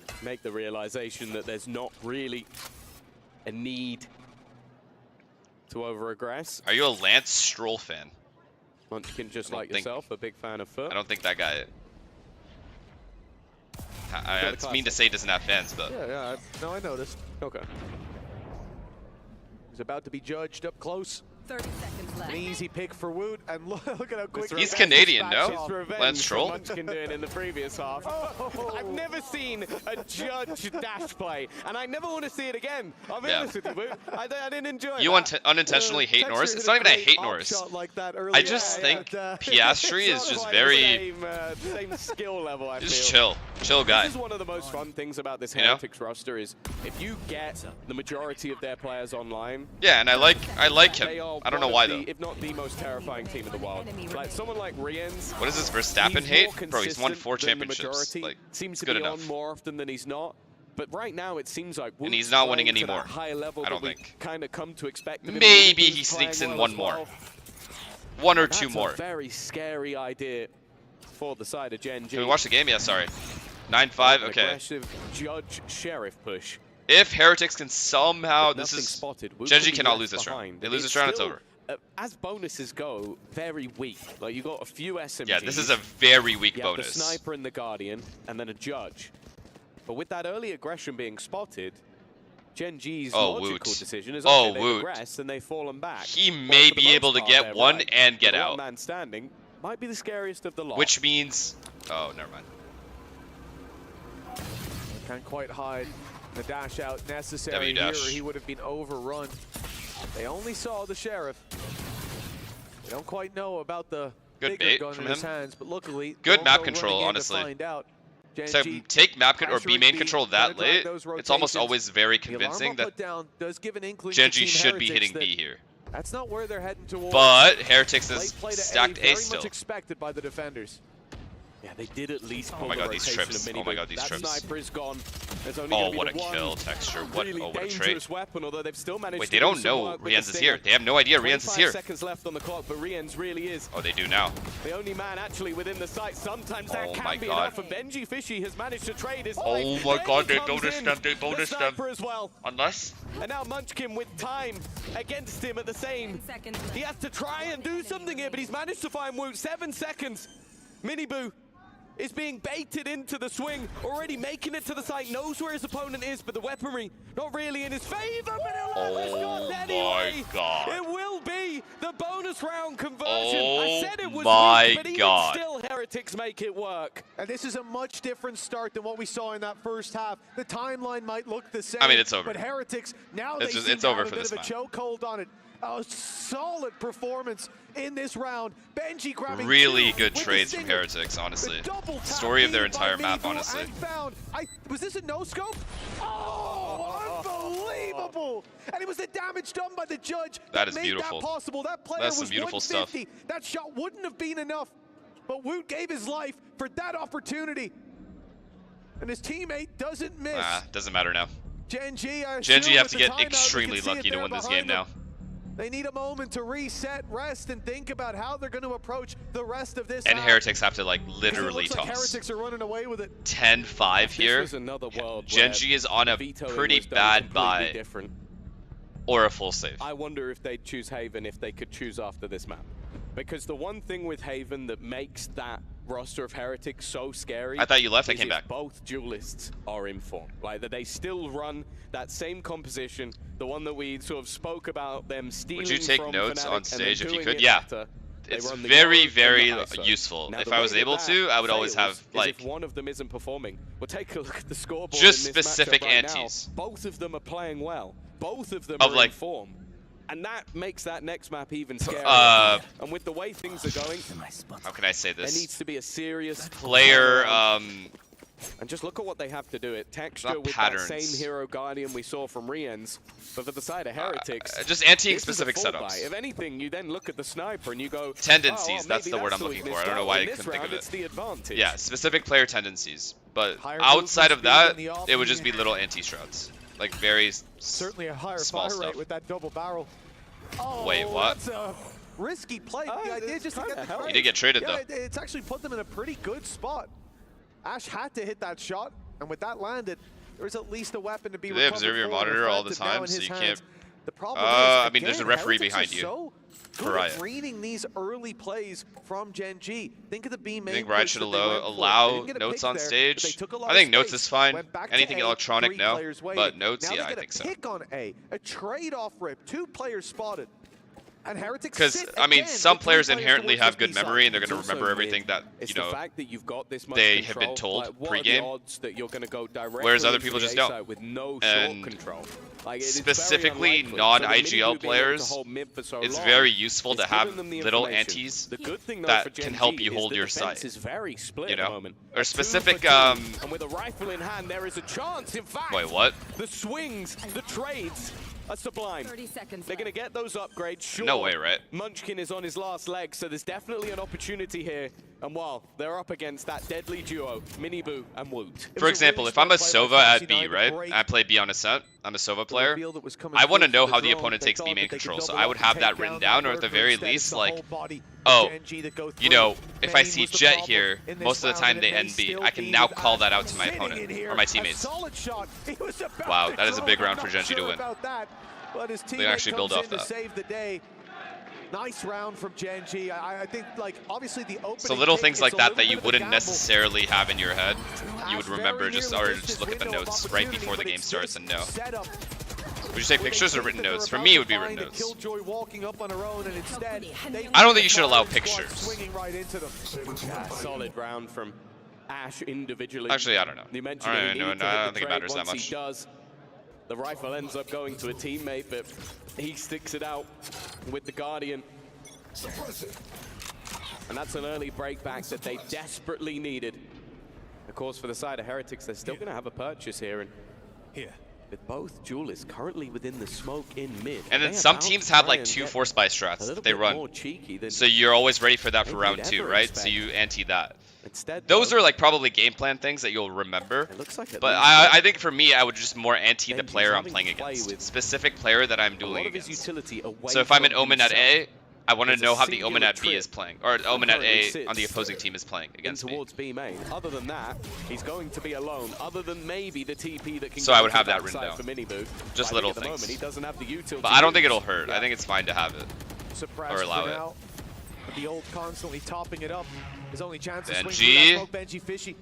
just make the realization that there's not really a need to over-aggress. Are you a Lance Stroll fan? Munchkin, just I don't like think- yourself, a big fan of foot. I don't think that guy... the it's mean to say he doesn't have fans, but... Yeah, no, I noticed. Okay. He's about to be judged up close. 30 seconds left. An easy pick for Woot, and look at how quick He's he Canadian, dispatched no? off. Revenge Lance for Stroll? Munchkin doing in the previous half. I've never seen a judge dash play, and I never want to see it again. I'll be Yeah. honest with you, Boot. I didn't enjoy You that. unintentionally hate Texture Norris? hit It's not even I great hate op Norris. shot like that I earlier. just Yeah, think but, Piastri It's is not just quite very... the same skill level, I Just feel. chill guy. This is one of the most fun things about this You know? Heretics roster is if you get the majority of their players online, Yeah, and I like they him. are I don't know one why of though. the, if not the most terrifying team in the world. Like someone like Rien's. What is this Verstappen he's hate? more Bro, he's won consistent 4 than the championships. majority. Like, seems it's to good be enough. on more often than he's not. But right now it seems like And he's not winning playing to that anymore. high level I don't that we think. kind of come to expect. him. Maybe He's he sneaks playing in well one as more. well. One or That's two more. a very scary idea for the side of Gen.G. Can we watch the game? Yeah, sorry. 9-5, An okay. aggressive judge sheriff push. If Heretics can somehow... But This nothing is... spotted. Wu Gen.G can be cannot left lose this round. behind. They lose It's this round, it's still, over. As bonuses go, very weak. Like you got a few SMGs. Yeah, this is a very weak you have bonus. the sniper and the guardian, and then a judge. But with that early aggression being spotted, Gen.G's logical Woot. decision is Oh, okay, they Woot. aggress and they've fallen back. He Well, may for the be most able to part, get they're one right. and get The out. One man standing might be the scariest of the lot. Which means... Oh, never mind. Can't quite hide the dash out necessary W here, dash. or he would have been overrun. They only saw the sheriff. They don't quite know about the Good bigger bait gun from in his him. hands, but luckily, Good they map won't go control, running in to honestly. find out. So Gen.G take map or be pressuring main B, control gonna that drive late, those it's almost rotations. always very The alarm convincing I'll that put down does give an inkling to Gen.G Team should be Heretics hitting B here. That's not where they're heading towards. But Heretics is Late play to stacked very A still. much expected by the defenders. Yeah, they did at least pull my the God, these rotation trips. of Mini Oh my Boot. God, these that trips. sniper is gone. There's only Oh, gonna be what a the one kill, Texture. What really a trait. dangerous weapon, although they've still managed Wait, to they do don't some know work with Rienz the is here. stinger. They have no idea Rienz is 25 here. seconds left on the clock, but Rienz really is Oh, they do now. the only man actually within the site. Sometimes that Oh can my be God. enough, and Benji Fishy has managed to trade his Oh life. my Then God, he they comes bonus in, them, they the bonus them. sniper as well. Unless... And now Munchkin with time against him at the same. 10 seconds left. He has to try and do something here, but he's managed to find Woot. 7 seconds. Miniboo is being baited into the swing, already making it to the site, knows where his opponent is, but the weaponry not really in his favor, but he'll have a Oh shot anyway. my God. It will be the bonus round conversion. Oh I said it was my weak, but even God. still, Heretics make it work. And this is a much different start than what we saw in that first half. The timeline might look the same. I mean, it's over. But Heretics, now It's they just- seem it's to over have a for bit this of a map. chokehold on it. A solid performance in this round. Gen.G grabbing Really two good with the trades from single. Heretics, honestly. The double tap Story of their lead by entire map, Minibu honestly. and found. Was this a no-scope? Oh, unbelievable! And it was the damage done by the judge That is made beautiful. that possible. That player That's some was beautiful stuff. 150. That shot wouldn't have been enough, but Woot gave his life for that opportunity. And his teammate doesn't miss. Doesn't matter now. Gen.G, Gen.G have to with the get timeout, we extremely can see it lucky to there win this behind game them. now. They need a moment to reset, rest, and think about how they're going to approach the rest of this. And half. Heretics have to like It literally looks like toss. Heretics are running away with it. 10-5 here. This was another world Gen.G is on a where vetoing pretty was done bad completely buy different. or a full save. I wonder if they'd choose Haven if they could choose after this map. Because the one thing with Haven that makes that roster of Heretics so scary. I thought you left, I is came if back. Both duelists are in form. Like that they still run that same composition, the one that we sort of spoke about them stealing. Would you take from notes Fnatic on and then stage if you doing could? it Yeah. better. They It's run the very, Yoro and the very ISO. useful. Now, If the I way was that able that to, I would always fails have is like if one of them isn't performing. Well, take a look at the scoreboard. just in this specific matchup right antis. now. Both of them are playing well. Both of them Of, are like- in form. And that makes that next map even scarier. And with the way things are going, how can I say there this? needs to be a serious Player, and just look at what they have to do. It texture not with patterns. that same hero guardian we saw from Rien's, but for the side of Heretics, just antiing this is a specific full setups. buy. If anything, you then look at the sniper and you go, Tendencies, oh, well, that's maybe the word I'm the looking for. weakness. I don't know Well, why I in this couldn't think of round, it. It's the advantage. Yeah, specific player tendencies. But Higher outside of movement that, speed than the it would just be offense. little anti-shrouds. Like very Certainly a higher small fire stuff. rate with that double barrel. Oh, Wait, what? That's a risky play. Oh, The idea it's just to kinda get the helped. trade. He did get traded, Yeah, though. it's actually put them in a pretty good spot. Ash had to hit that shot, and with that landed, there's at least a weapon to be Do they recovered observe your for, monitor and all the Fred is now time, in so his you hands. can't- The problem is, I mean, there's a again, referee Heretics behind are you. So good Pariah. at reading these early plays from Gen.G. Think of the B main. I think Riot push should that they went for. They allow didn't get a notes pick on there, stage. but they took a lot I think of notes space, is fine. went back to Anything A, electronic, 3 no. players waiting. But notes, Now yeah, they I get think a so. pick on A, a trade-off rip, 2 players spotted. And Heretics Because, sit I mean, again some with 3 players players inherently towards have this good B side. memory and they're going to It's also remember everything mid. that, It's you the know, fact that you've got this much they control. have been told Like, what pre-game. are the odds that you're going to go directly Whereas other into people the just A don't. side with no And short control? Like, it is very specifically unlikely. non-IGL So the Minibu being able to players, hold mid for so it's long very useful is to have giving them the little information. antis The good thing, though, that for can Gen.G help you is hold the your defense side. is very split You at the know? moment. Or 2 specific, for 2. And with a rifle in hand, there is a chance. In fact, Wait, what? the swings, the trades are sublime. 30 seconds They're going to left. get those upgrades. Sure, No way, right? Munchkin is on his last leg, so there's definitely an opportunity here. And while they're up against that deadly duo, Minibu and Woot. For example, if I'm a Sova at B, right? And I play B on Ascent, I'm a Sova player. I want to know how the opponent takes B main control, so I would have that written down, or at the very least, like, oh, you know, if I see Jet here, most of the time they end B. I can now call that out to my opponent, or my teammates. Wow, that is a big round for Gen.G to win. They actually build off that. To save the day. Nice round from Gen.G. I think, like, obviously the opening. So little pick, things it's like a that little that you bit of a wouldn't gamble. necessarily have in your head, you would Ash very remember just, nearly or missed just his look at the window of notes right opportunity, before the but game it's starts this and know. setup Would you say pictures or written notes? For me, it would be written notes. Killjoy walking up on her own, and instead, I don't think you should allow pictures. Swinging right into them. Yeah, solid round from Ash individually. Actually, I don't know. You mentioned I that don't he know, needed to I hit don't the think it trade. matters that Once much. he does, the rifle ends up going to a teammate, but he sticks it out with the Guardian. And that's an early breakback that they desperately needed. Of course, for the side of Heretics, they're still going to have a purchase here. And with both duelists currently within the smoke in mid. And then they some about to teams have try like and 2 get force buy a strats little that they bit run. more cheeky than So you're always ready for that for maybe round we'd 2, ever right? expect. So you anti that. Instead, Those though, are like probably game plan things that you'll remember. it looks like at But least I think for me, I would just more anti the Gen.G's player I'm having playing to play against. with Specific player that I'm a dueling lot of his against. utility away So if I'm an from Omen at himself. A, I want to There's a know how the Omen singular at B is trip playing. Or Omen at currently A sits on the opposing team is playing against me. towards B main. Other than that, he's going to be alone. Other than maybe the TP that can So go I would to have the that written backside down. for Minibu. Just But I little think at the moment, things. he doesn't have the utility. But I don't think to it'll use. hurt. I think it's fine to have it. Suppressed Or allow for it. now. But the ult constantly topping it up. His only chance to swing Gen.G. through that smoke. Gen.G fishy.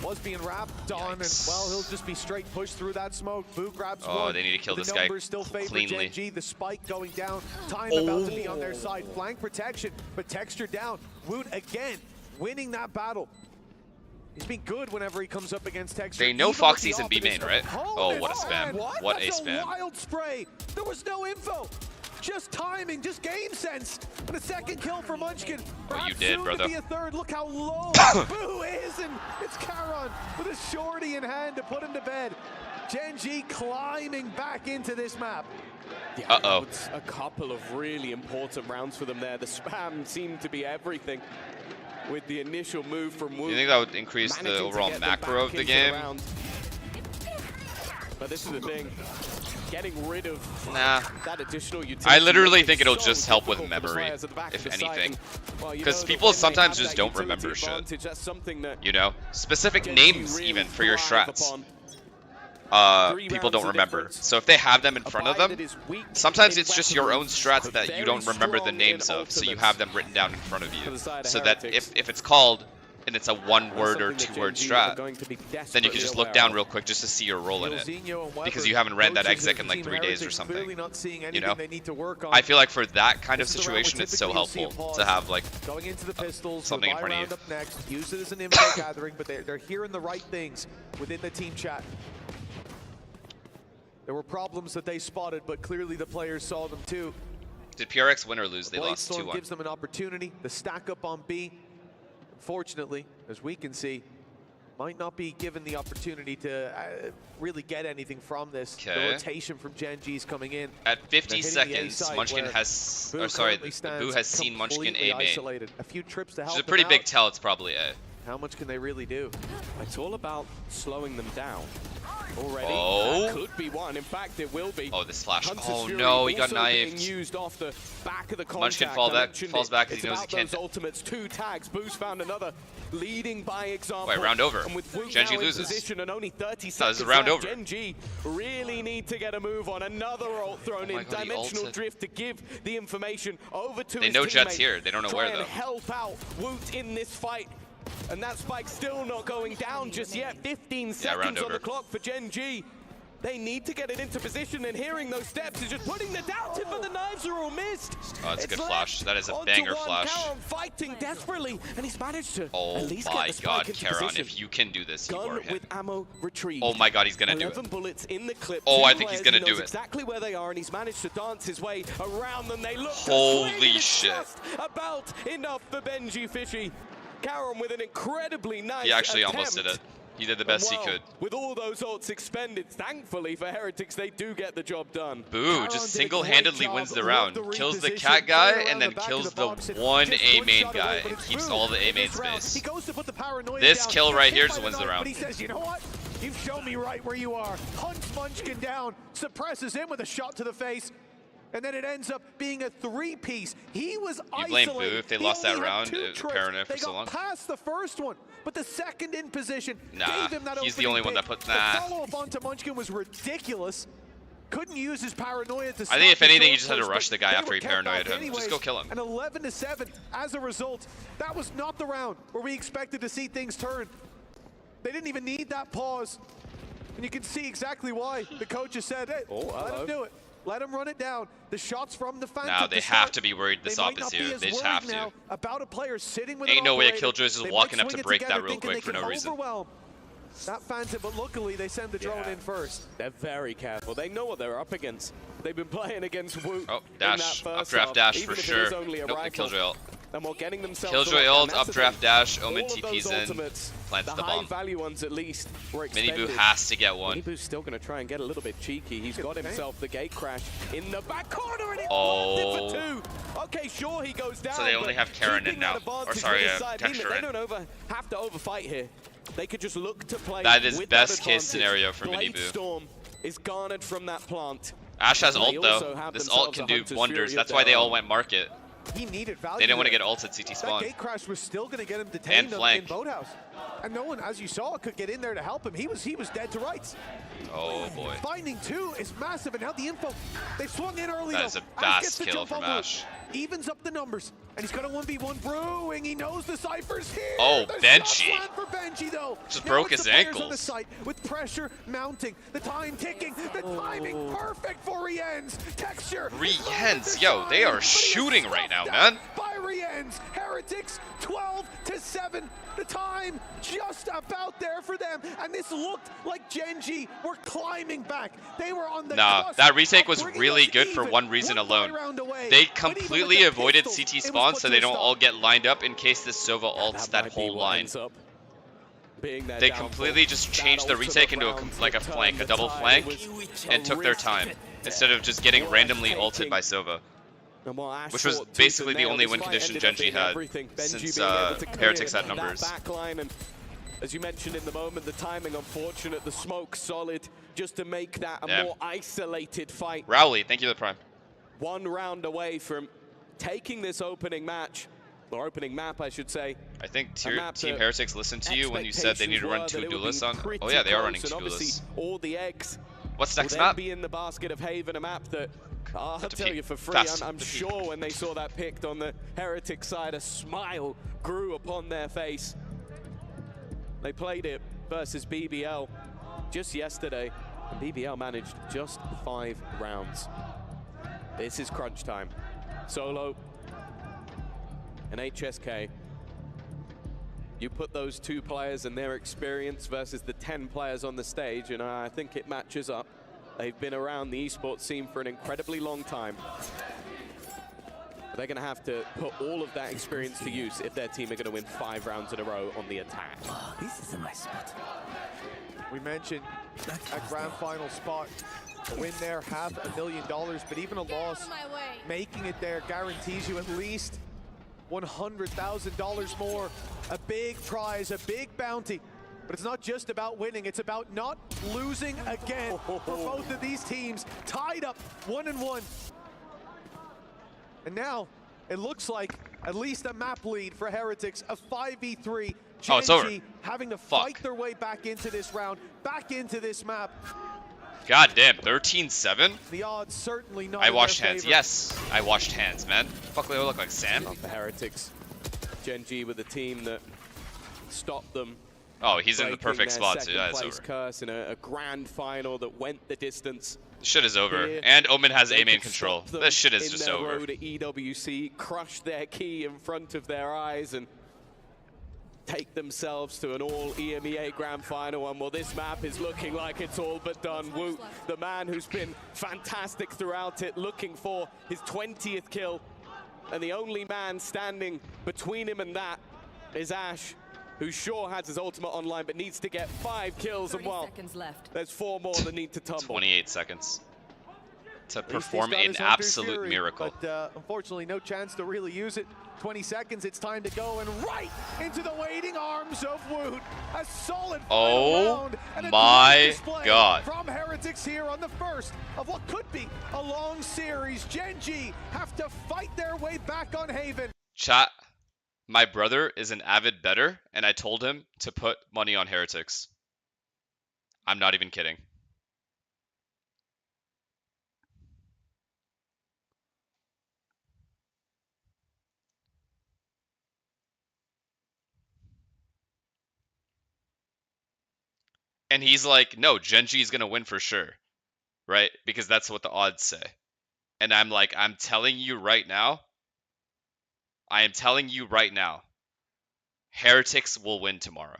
Was being wrapped on, and Yikes. well, he'll just be straight pushed through that smoke. Boo grabs Oh, one. they need to kill The this guy numbers still favor cleanly. Gen.G. The spike going down. Time about to be on their side. Flank protection, but texture down. Woot again, winning that battle. He's been good whenever he comes up against texture. They know even with Foxy's the in B main, offense. right? Oh, what a man. spam. What a That's spam. wild spray. There was no info. Just timing, just game sense. And a second kill for Munchkin. What you Perhaps did, soon brother. to be a third. Look how low Boo is, and it's Charon with a shorty in hand to put him to bed. Gen.G climbing back into this map. Uh-oh. It's a couple of really important rounds for them there. The spam seemed to be everything with the initial move from Wu. Do you think that would increase the overall macro of the game? But this is the thing. Getting rid of Nah. that additional utility. I literally think makes it'll so just help with difficult for the memory, players at the back if of the site. anything. Well, you 'Cause know that people when they sometimes have just that don't utility remember shit. advantage, that's something that You know? Specific Gen.G names really even for your thrive strats. upon. People don't remember. So if they have them in front of them, sometimes it's just your own strats that you don't remember the names of, so you have them written down in front of you. So that if it's called, and it's a one-word or two-word strat, then you can just look down real quick just to see your role in it. Because you haven't ran that exec in like 3 days or something. You know? I feel like for that kind of situation, it's so helpful to have like going into the pistols, something in buy front of round you. up next, use it as an info gathering, but they're hearing the right things within the team chat. There were problems that they spotted, but clearly the players saw them too. Did PRX win or lose? They lost Bladestorm 2-1. gives them an opportunity. The stack up on B, unfortunately, as we can see, might not be given the opportunity to really get anything from this. The Okay. rotation from Gen.G is coming in. At 50 They're hitting the A seconds, site Munchkin where has, Boo or sorry, currently Boo stands has seen Munchkin completely A main. isolated. A few trips to help Which is a them pretty big out. tell, it's probably A. How much can they really do? It's all about slowing them down. Already, Oh. that could be one. In fact, it will be. Oh, this flash. Hunter's Oh Fury no, he got also being knifed. used off the back of the Munchkin contact. falls I back- mentioned falls it. back 'cause It's he knows he about can't- those ultimates. 2 tags. Boo's found another, leading by example. Wait, round over. And with Wu Gen.G now in loses. position and only 30 No, seconds this is round left, over. Gen.G really need to get a move on. Another ult thrown Oh my in. God, he Dimensional ulted. drift to give the information over to They his know Jet's teammate. here. They don't know Try where, and though. help out Woot in this fight. And that spike's still not going down just yet. 15 round seconds on over. the clock for Gen.G. They need to get it into position, and hearing those steps is just putting the doubt in, but the knives are all missed. Oh, that's a good left flash. That is a onto banger one. flash. Charon fighting desperately, and he's managed to Oh at least my get the god, spike into Charon, position. if you can do this, you Gun are him. with ammo retrieved. Oh my god, he's gonna do 11 it. bullets in the clip. Oh, Two I think he's players, gonna he knows do it. exactly where they are, and he's managed to dance his way around them. They look to Holy swing. It's shit. just about enough for Benji Fishy. Charon with an incredibly nice He actually almost did attempt. it. He did the best he And could. with all those ults expended, thankfully for Heretics, they do get the job done. Boo Charon just did a single-handedly great wins job. the Love round. the Kills the reposition, cat guy, play and around then the back kills of the box. one Just A one main shot guy away, but and it's keeps Boo all the A in this main round. space. He goes to put the paranoia This down. kill Gets right hit here by the wins the knife, round. But he says, you know what? You've shown me right where you are. Hunts Munchkin down, suppresses him with a shot to the face. And then it ends up being a 3-piece. He was You blame isolated. Boo if they He lost that only had round, 2 trips. paranoia for They so got long. past the first one, but the second in position Nah, gave him that he's the opening only one pick. that put- The nah. follow-up onto Munchkin was ridiculous. Couldn't use his paranoia to stop I think if the anything, short you just had to push, rush but the guy they after were he kept paranoid back him. anyways. Just go kill him. And 11-7 as a result. That was not the round where we expected to see things turn. They didn't even need that pause. And you can see exactly why. The coach has said, hey, let him do it. Let him run it down. The shots from the Phantom. Now they to have start, to be worried this they might op is not be here. as They just worried have to. now about a player sitting with Ain't an no way a operator. Killjoy's just They walking might up to swing it break that together real thinking quick they for can no reason. overwhelm that Phantom, but luckily they send the drone in first. They're very careful. They know what they're up against. They've been playing against Woot Oh, in that dash. first Updraft half, dash even for if it sure. is only a Nope, the rifle. Killjoy ult. And while getting themselves Killjoy to ult, lockdown, that's the updraft thing. dash, All Omen of those TP's in, ultimates, plants the high bomb. value ones at least were expended. Miniboo has to get one. Miniboo's still going to try and get a little bit cheeky. He's got himself the gate crash in the back corner, and it Oh. for 2. Okay, sure, he goes down. So they only but have Karen in keeping now. that Or advantage sorry, with his side, meaning Texture they in. don't have to overfight here. They could just look to play. That is with best that case advantage. scenario for Blade Miniboo. Storm is garnered from that plant. Ash has And they ult also though. have This themselves ult can a do Hunter's wonders. Fury That's of why they their all own. went market. He needed value. They didn't want to there. get ult at CT That spawn. gate crash was still going to get him And detained in flank. Boathouse. And no one, as you saw, could get in there to help him. He was dead to rights. Oh boy. Finding 2 is massive, and now the info. They swung in early, That though. is a Ash fast gets the kill jump from on Woot. Ash. Evens up the numbers, and he's got a 1v1 brewing. He knows the Cypher's here. Oh, The Benji. shots land for Benji, though. Just Now broke it's his the players on the ankles. site with pressure mounting, the time ticking, the timing perfect for Rienz. Texture. Rienz, yo, they are shooting right now, man. Victory ends. Heretics 12-7. The time just about there for them. And this looked like Gen.G were climbing back. They were on the cusp that retake was of bringing really us good for even. one reason alone. Round away. They But even with completely the avoided pistols, CT it was spawn put so to they a don't stop. all get lined up in case the Sova ults that might be whole what line. ends up being their They downfall. completely just That changed the ultimate retake into round like a that flank, a turned the double tide. flank, It was and took their risk time instead of just getting worth randomly ulted taking. by Sova, And while Ash which was fought tooth basically and the nail, only this win fight condition ended up Gen.G being had everything. Gen.G since being able to clear Heretics had that numbers. backline, and as you mentioned in the moment, the timing unfortunate, the smoke solid, just to make that a more isolated fight. Rowley, thank you for the prime. One round away from taking this opening match, or opening map, I should say. I think map Team that Heretics listened to you when you said they need to run two duelists on. Oh yeah, they are running two duelists. All the eggs What's will next then map? be in the basket of Haven, a map that I'll tell you for free. Fast. I'm sure when they saw that picked on the Heretic side, a smile grew upon their face. They played it versus BBL just yesterday, and BBL managed just 5 rounds. This is crunch time. Solo and HSK. You put those 2 players and their experience versus the 10 players on the stage, and I think it matches up. They've been around the esports scene for an incredibly long time. They're going to have to put all of that experience to use if their team are going to win 5 rounds in a row on the attack. Oh, this is a nice spot. We mentioned a grand final spot. A win there, $500,000, but even a loss, making it there guarantees you at least $100,000 more. A big prize, a big bounty. But it's not just about winning, it's about not losing again for both of these teams. Tied up 1-1. And now, it looks like at least a map lead for Heretics, a 5v3. Oh, it's over. Gen.G having to fight their way back into this round, back into this map. God damn, 13-7? The odds certainly not I in washed their hands. favor. Yes, I washed hands, man. Fuck, they look like Sam. Not the Heretics. Gen.G with a team that stopped them. Oh, he's in the perfect spot, so yeah, it's over. Curse in a grand final that went the distance. Shit is over. Here, And Omen has they A main could control. stop them This shit is in just their over. road to EWC, crush their key in front of their eyes, and take themselves to an all EMEA grand final. And well, this map is looking like it's all but done. Woot, the man who's been fantastic throughout it, looking for his 20th kill. And the only man standing between him and that is Ash, who sure has his ultimate online, but needs to get 5 kills. And well, seconds left. there's 4 more that need to tumble. 28 seconds to At least he's perform got an his Hunter's absolute Fury, miracle. But unfortunately, no chance to really use it. 20 seconds, it's time to go, and right into the waiting arms of Woot. A solid final round, and a my great display God. from Heretics here on the first of what could be a long series. Gen.G have to fight their way back on Haven. Chat, my brother is an avid bettor, and I told him to put money on Heretics. I'm not even kidding. And he's like, no, Gen.G is going to win for sure, right? Because that's what the odds say. And I'm like, I'm telling you right now, Heretics will win tomorrow.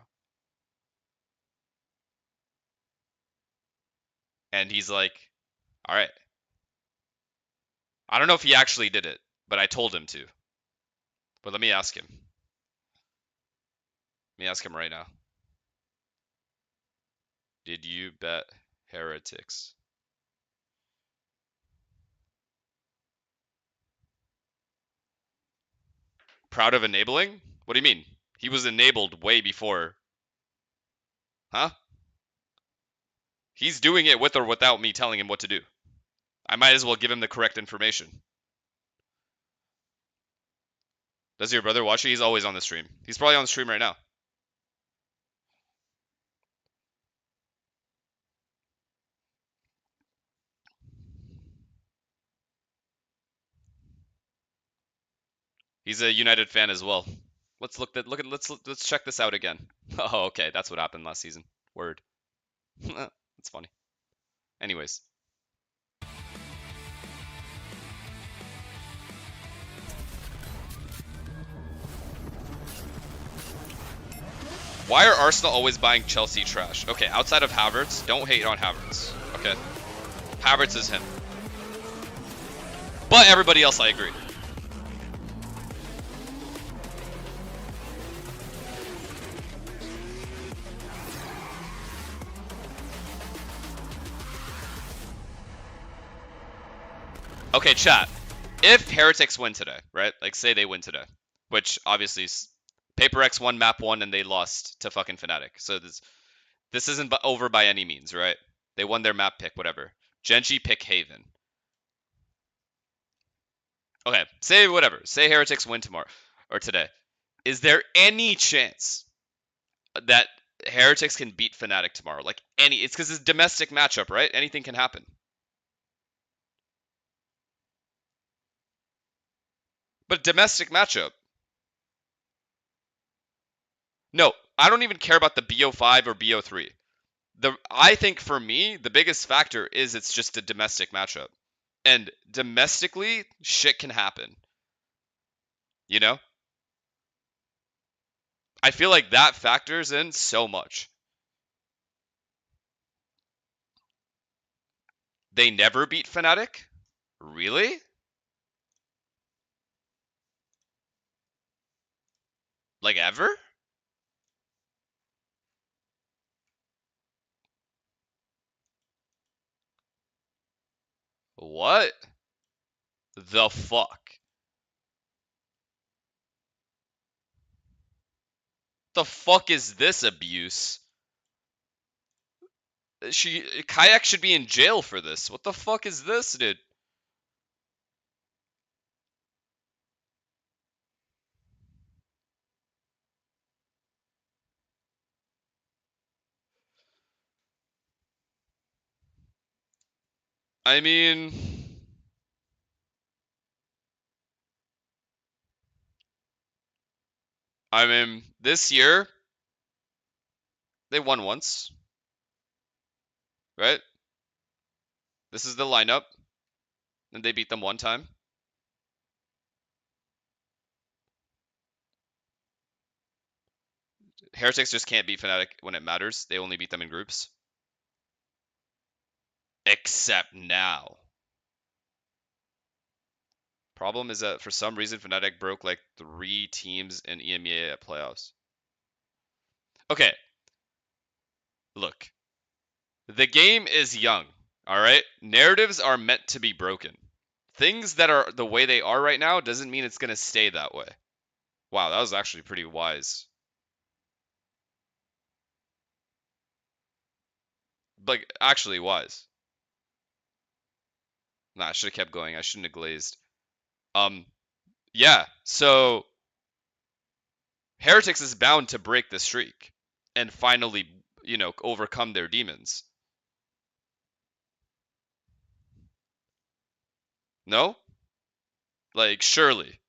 And he's like, all right. I don't know if he actually did it, but I told him to. But let me ask him. Let me ask him right now. Did you bet Heretics? Proud of enabling? What do you mean? He was enabled way before. Huh? He's doing it with or without me telling him what to do. I might as well give him the correct information. Does your brother watch it? He's always on the stream. He's probably on the stream right now. He's a United fan as well. Let's let's check this out again. Oh, okay, that's what happened last season. Word. That's funny. Anyways. Why are Arsenal always buying Chelsea trash? Okay, outside of Havertz, don't hate on Havertz. Okay, Havertz is him. But everybody else, I agree. Okay, chat. If Heretics win today, right? Like, say they win today, which obviously PRX won map 1 and they lost to fucking Fnatic. So this isn't over by any means, right? They won their map pick, whatever. Gen.G pick Haven. Okay, say whatever. Say Heretics win tomorrow or today. Is there any chance that Heretics can beat Fnatic tomorrow? Like any? It's because it's a domestic matchup, right? Anything can happen. But domestic matchup. No, I don't even care about the BO5 or BO3. I think for me, the biggest factor is it's just a domestic matchup. And domestically, shit can happen. You know? I feel like that factors in so much. They never beat Fnatic? Really? Like ever? What the fuck? The fuck is this abuse? Kayak should be in jail for this. What the fuck is this, dude? I mean, this year they won once, right? This is the lineup, and they beat them one time. Heretics just can't beat Fnatic when it matters. They only beat them in groups. Except now. Problem is that for some reason Fnatic broke like 3 teams in EMEA at playoffs. Okay. Look. The game is young, all right? Narratives are meant to be broken. Things that are the way they are right now doesn't mean it's going to stay that way. Wow, that was actually pretty wise. Like, actually wise. Nah, I should have kept going. I shouldn't have glazed. Yeah, so Heretics is bound to break the streak and finally, overcome their demons. No? Like, surely.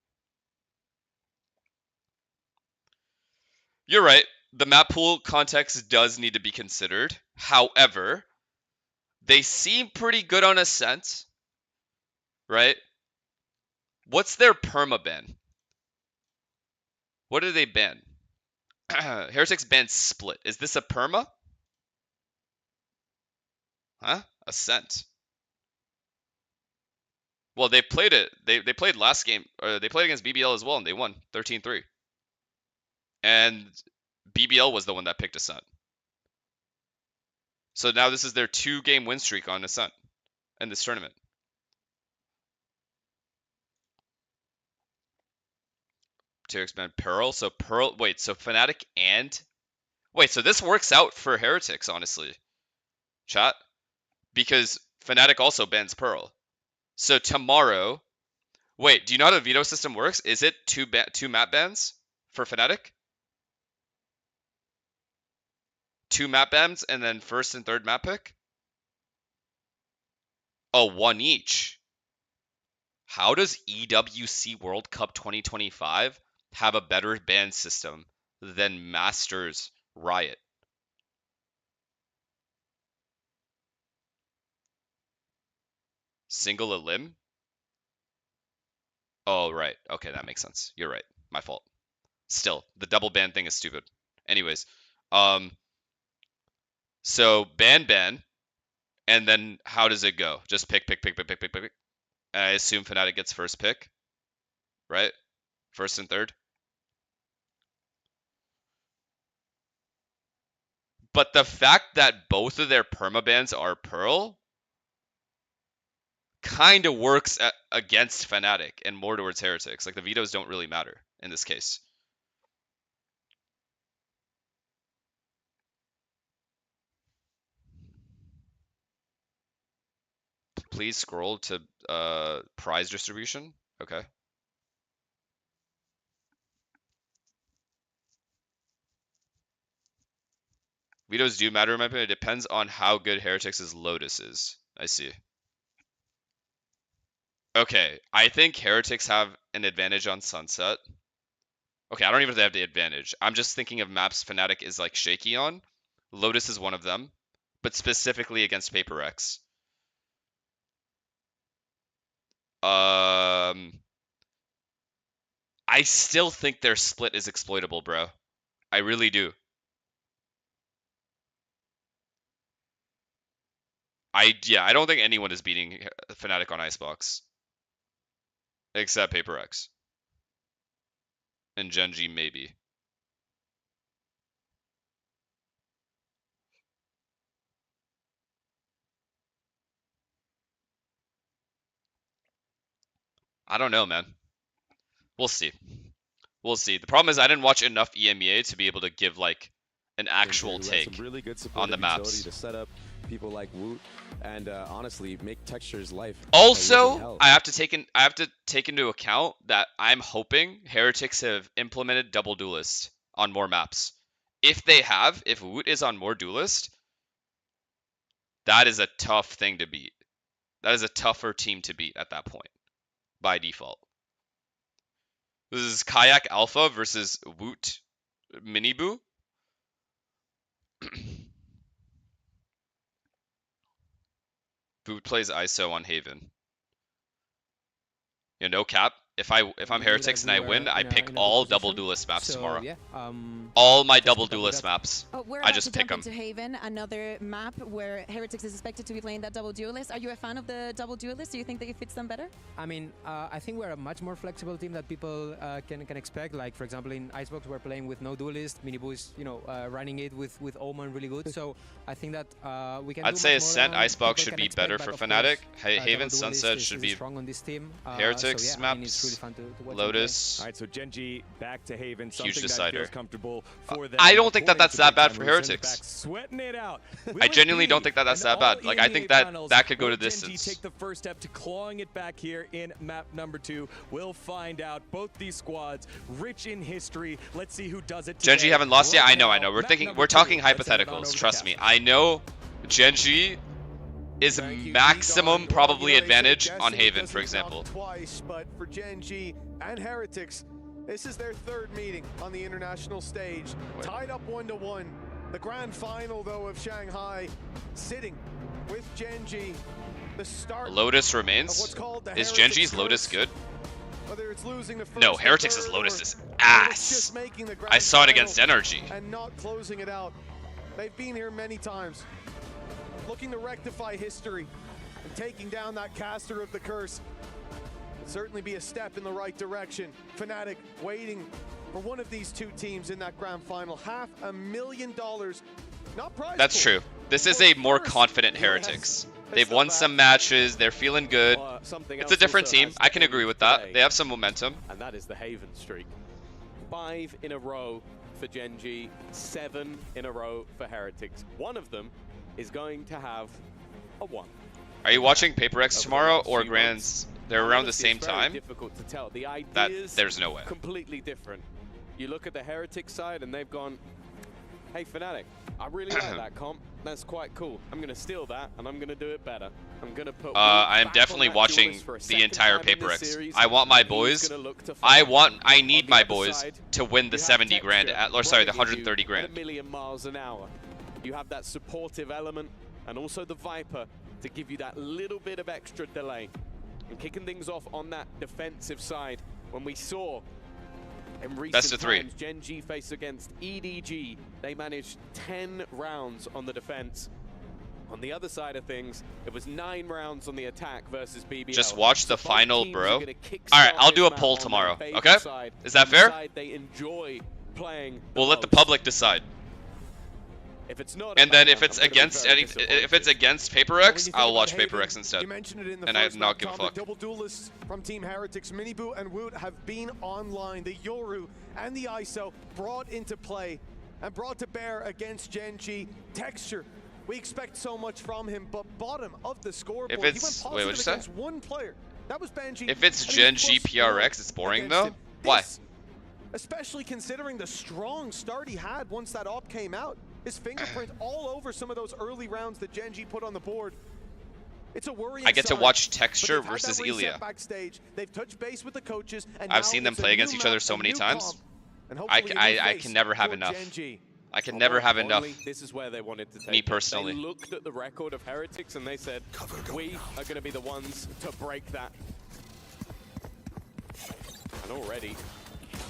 You're right. The map pool context does need to be considered. However, they seem pretty good on Ascent, right? What's their perma ban? What did they ban? Heretics banned Split. Is this a perma? Huh? Ascent. Well, they played it. They played last game, or they played against BBL as well, and they won 13-3. And BBL was the one that picked Ascent. So now this is their 2-game win streak on Ascent in this tournament. To expand Pearl. So Pearl. Wait. So Fnatic and. Wait. So this works out for Heretics, honestly. Chat, because Fnatic also bans Pearl. So tomorrow. Wait. Do you know how the veto system works? Is it two map bans for Fnatic? 2 map bans and then first and third map pick? Oh, 1 each. How does EWC World Cup 2025 have a better ban system than Masters Riot? Single elim? Oh, right. Okay, that makes sense. You're right. My fault. Still, the double ban thing is stupid. Anyways, So ban, and then how does it go? Just pick. And I assume Fnatic gets first pick, right? First and third. But the fact that both of their permabans are Pearl kind of works against Fnatic and more towards Heretics. Like, the vetoes don't really matter in this case. Please scroll to prize distribution. Okay. Vetoes do matter in my opinion. It depends on how good Heretics' Lotus is. I see. Okay, I think Heretics have an advantage on Sunset. Okay, I don't even have the advantage. I'm just thinking of maps Fnatic is like shaky on. Lotus is one of them, but specifically against PRX. I still think their split is exploitable, bro. I really do. I don't think anyone is beating Fnatic on Icebox. Except PRX. And Gen.G maybe. I don't know, man. We'll see. We'll see. The problem is I didn't watch enough EMEA to be able to give like an actual take really good on the maps. To set up people like Woot and honestly make Texture's life. Also, I have to take into account that I'm hoping Heretics have implemented double duelist on more maps. If they have, if Woot is on more duelist, that is a tough thing to beat. That is a tougher team to beat at that point, by default. This is Kayak Alpha versus Woot Miniboo. Woot plays ISO on Haven. You know, no cap. If I'm Heretics and I win, I pick all double duelist maps tomorrow. Yeah, all my double duelist maps. We're I just pick them. To Haven, another map where Heretics is expected to be playing that double duelist. Are you a fan of the double duelist? Do you think that it fits them better? I mean, I think we're a much more flexible team that people can expect. Like, for example, in Icebox, we're playing with no duelist. Miniboo is, running it with Omen really good. So I think that we can. I'd say Ascent Icebox should be better for Fnatic. Haven Sunset should be strong on this team. Heretics so yeah, maps. I mean, it's really fun to watch. Lotus. All right, so Gen.G back to Haven. Huge Something decider. That feels comfortable for them. I don't think that that's that bad for Back, Heretics. sweating it out. I genuinely don't think that that's that bad. Like, I think that that could go to distance. Gen.G take the first step to clawing it back here in map number 2. We'll find out. Both these squads rich in history. Let's see who does it. Gen.G haven't lost yet. I know. We're talking hypotheticals. Trust me. I know Gen.G is maximum probably advantage on Haven, for example. Twice, but for Gen.G and Heretics, this is their third meeting on the international stage. Tied up 1-1. The grand final, though, of Shanghai sitting with Gen.G. The start. Lotus remains. Is Gen.G's Lotus good? Whether it's losing the first No, Heretics' Lotus is ass. I saw it against Energy. And not closing it out. They've been here many times, looking to rectify history and taking down that caster of the curse. It'd certainly be a step in the right direction. Fnatic waiting for one of these two teams in that grand final. $500,000, not prize. That's true. This is a more confident Heretics. They've won some matches. They're feeling good. It's a different team. I can agree with that. They have some momentum. And that is the Haven streak. 5 in a row for Gen.G, 7 in a row for Heretics. One of them is going to have a 1. Are you watching PRX tomorrow or Grands? They're around the same time. Difficult to tell. The ideas there's no way. Completely different. You look at the Heretics side and they've gone, hey Fnatic, I really like that comp. That's quite cool. I'm gonna steal that and I'm gonna do it better. I'm gonna put. I am definitely watching the entire PRX. I want my boys. I need my boys to win the 70 grand, or sorry, the 130 grand. 1,000,000 miles an hour. You have that supportive element and also the Viper to give you that little bit of extra delay. And kicking things off on that defensive side, when we saw In recent Best of 3. times, Gen.G faced against EDG. They managed 10 rounds on the defense. On the other side of things, it was 9 rounds on the attack versus BBL. Just watch the So both final, teams bro. are gonna kickstart Alright, I'll this do a map poll on their tomorrow, favorite okay? side, Is that and the fair? side they enjoy playing We'll let the most. public decide. If it's not And a then bad if one, it's I'm gonna be against very any, if it's disappointed. against When you PRX, think I'll about watch Haven, PRX instead. You mentioned it in the And I first not map, give a Tom, fuck. the double duelists from Team Heretics, Minibu and Woot have been online. The Yoru and the ISO brought into play and brought to bear against Gen.G. Texture, we expect so much from him, but bottom of the scoreboard, If he went it's- positive wait, what'd you say? against one player. That was Benji. If it's and he's Gen.G +1 PRX, it's boring against though? him. Why? This, especially considering the strong start he had once that op came out. His fingerprint all over some of those early rounds that Gen.G put on the board. It's a worrying I get to sign, watch but Texture they've had versus that reset Ilya. backstage. They've touched base with the coaches, and I've now seen them it's a play new against each other map, so a many new times. comp, and hopefully a new I face can never have for enough. Gen.G. I can never have enough. Only this is where they wanted to take Me it. personally. They looked at the record of Heretics and they said, we are going to be the ones to break that. And already,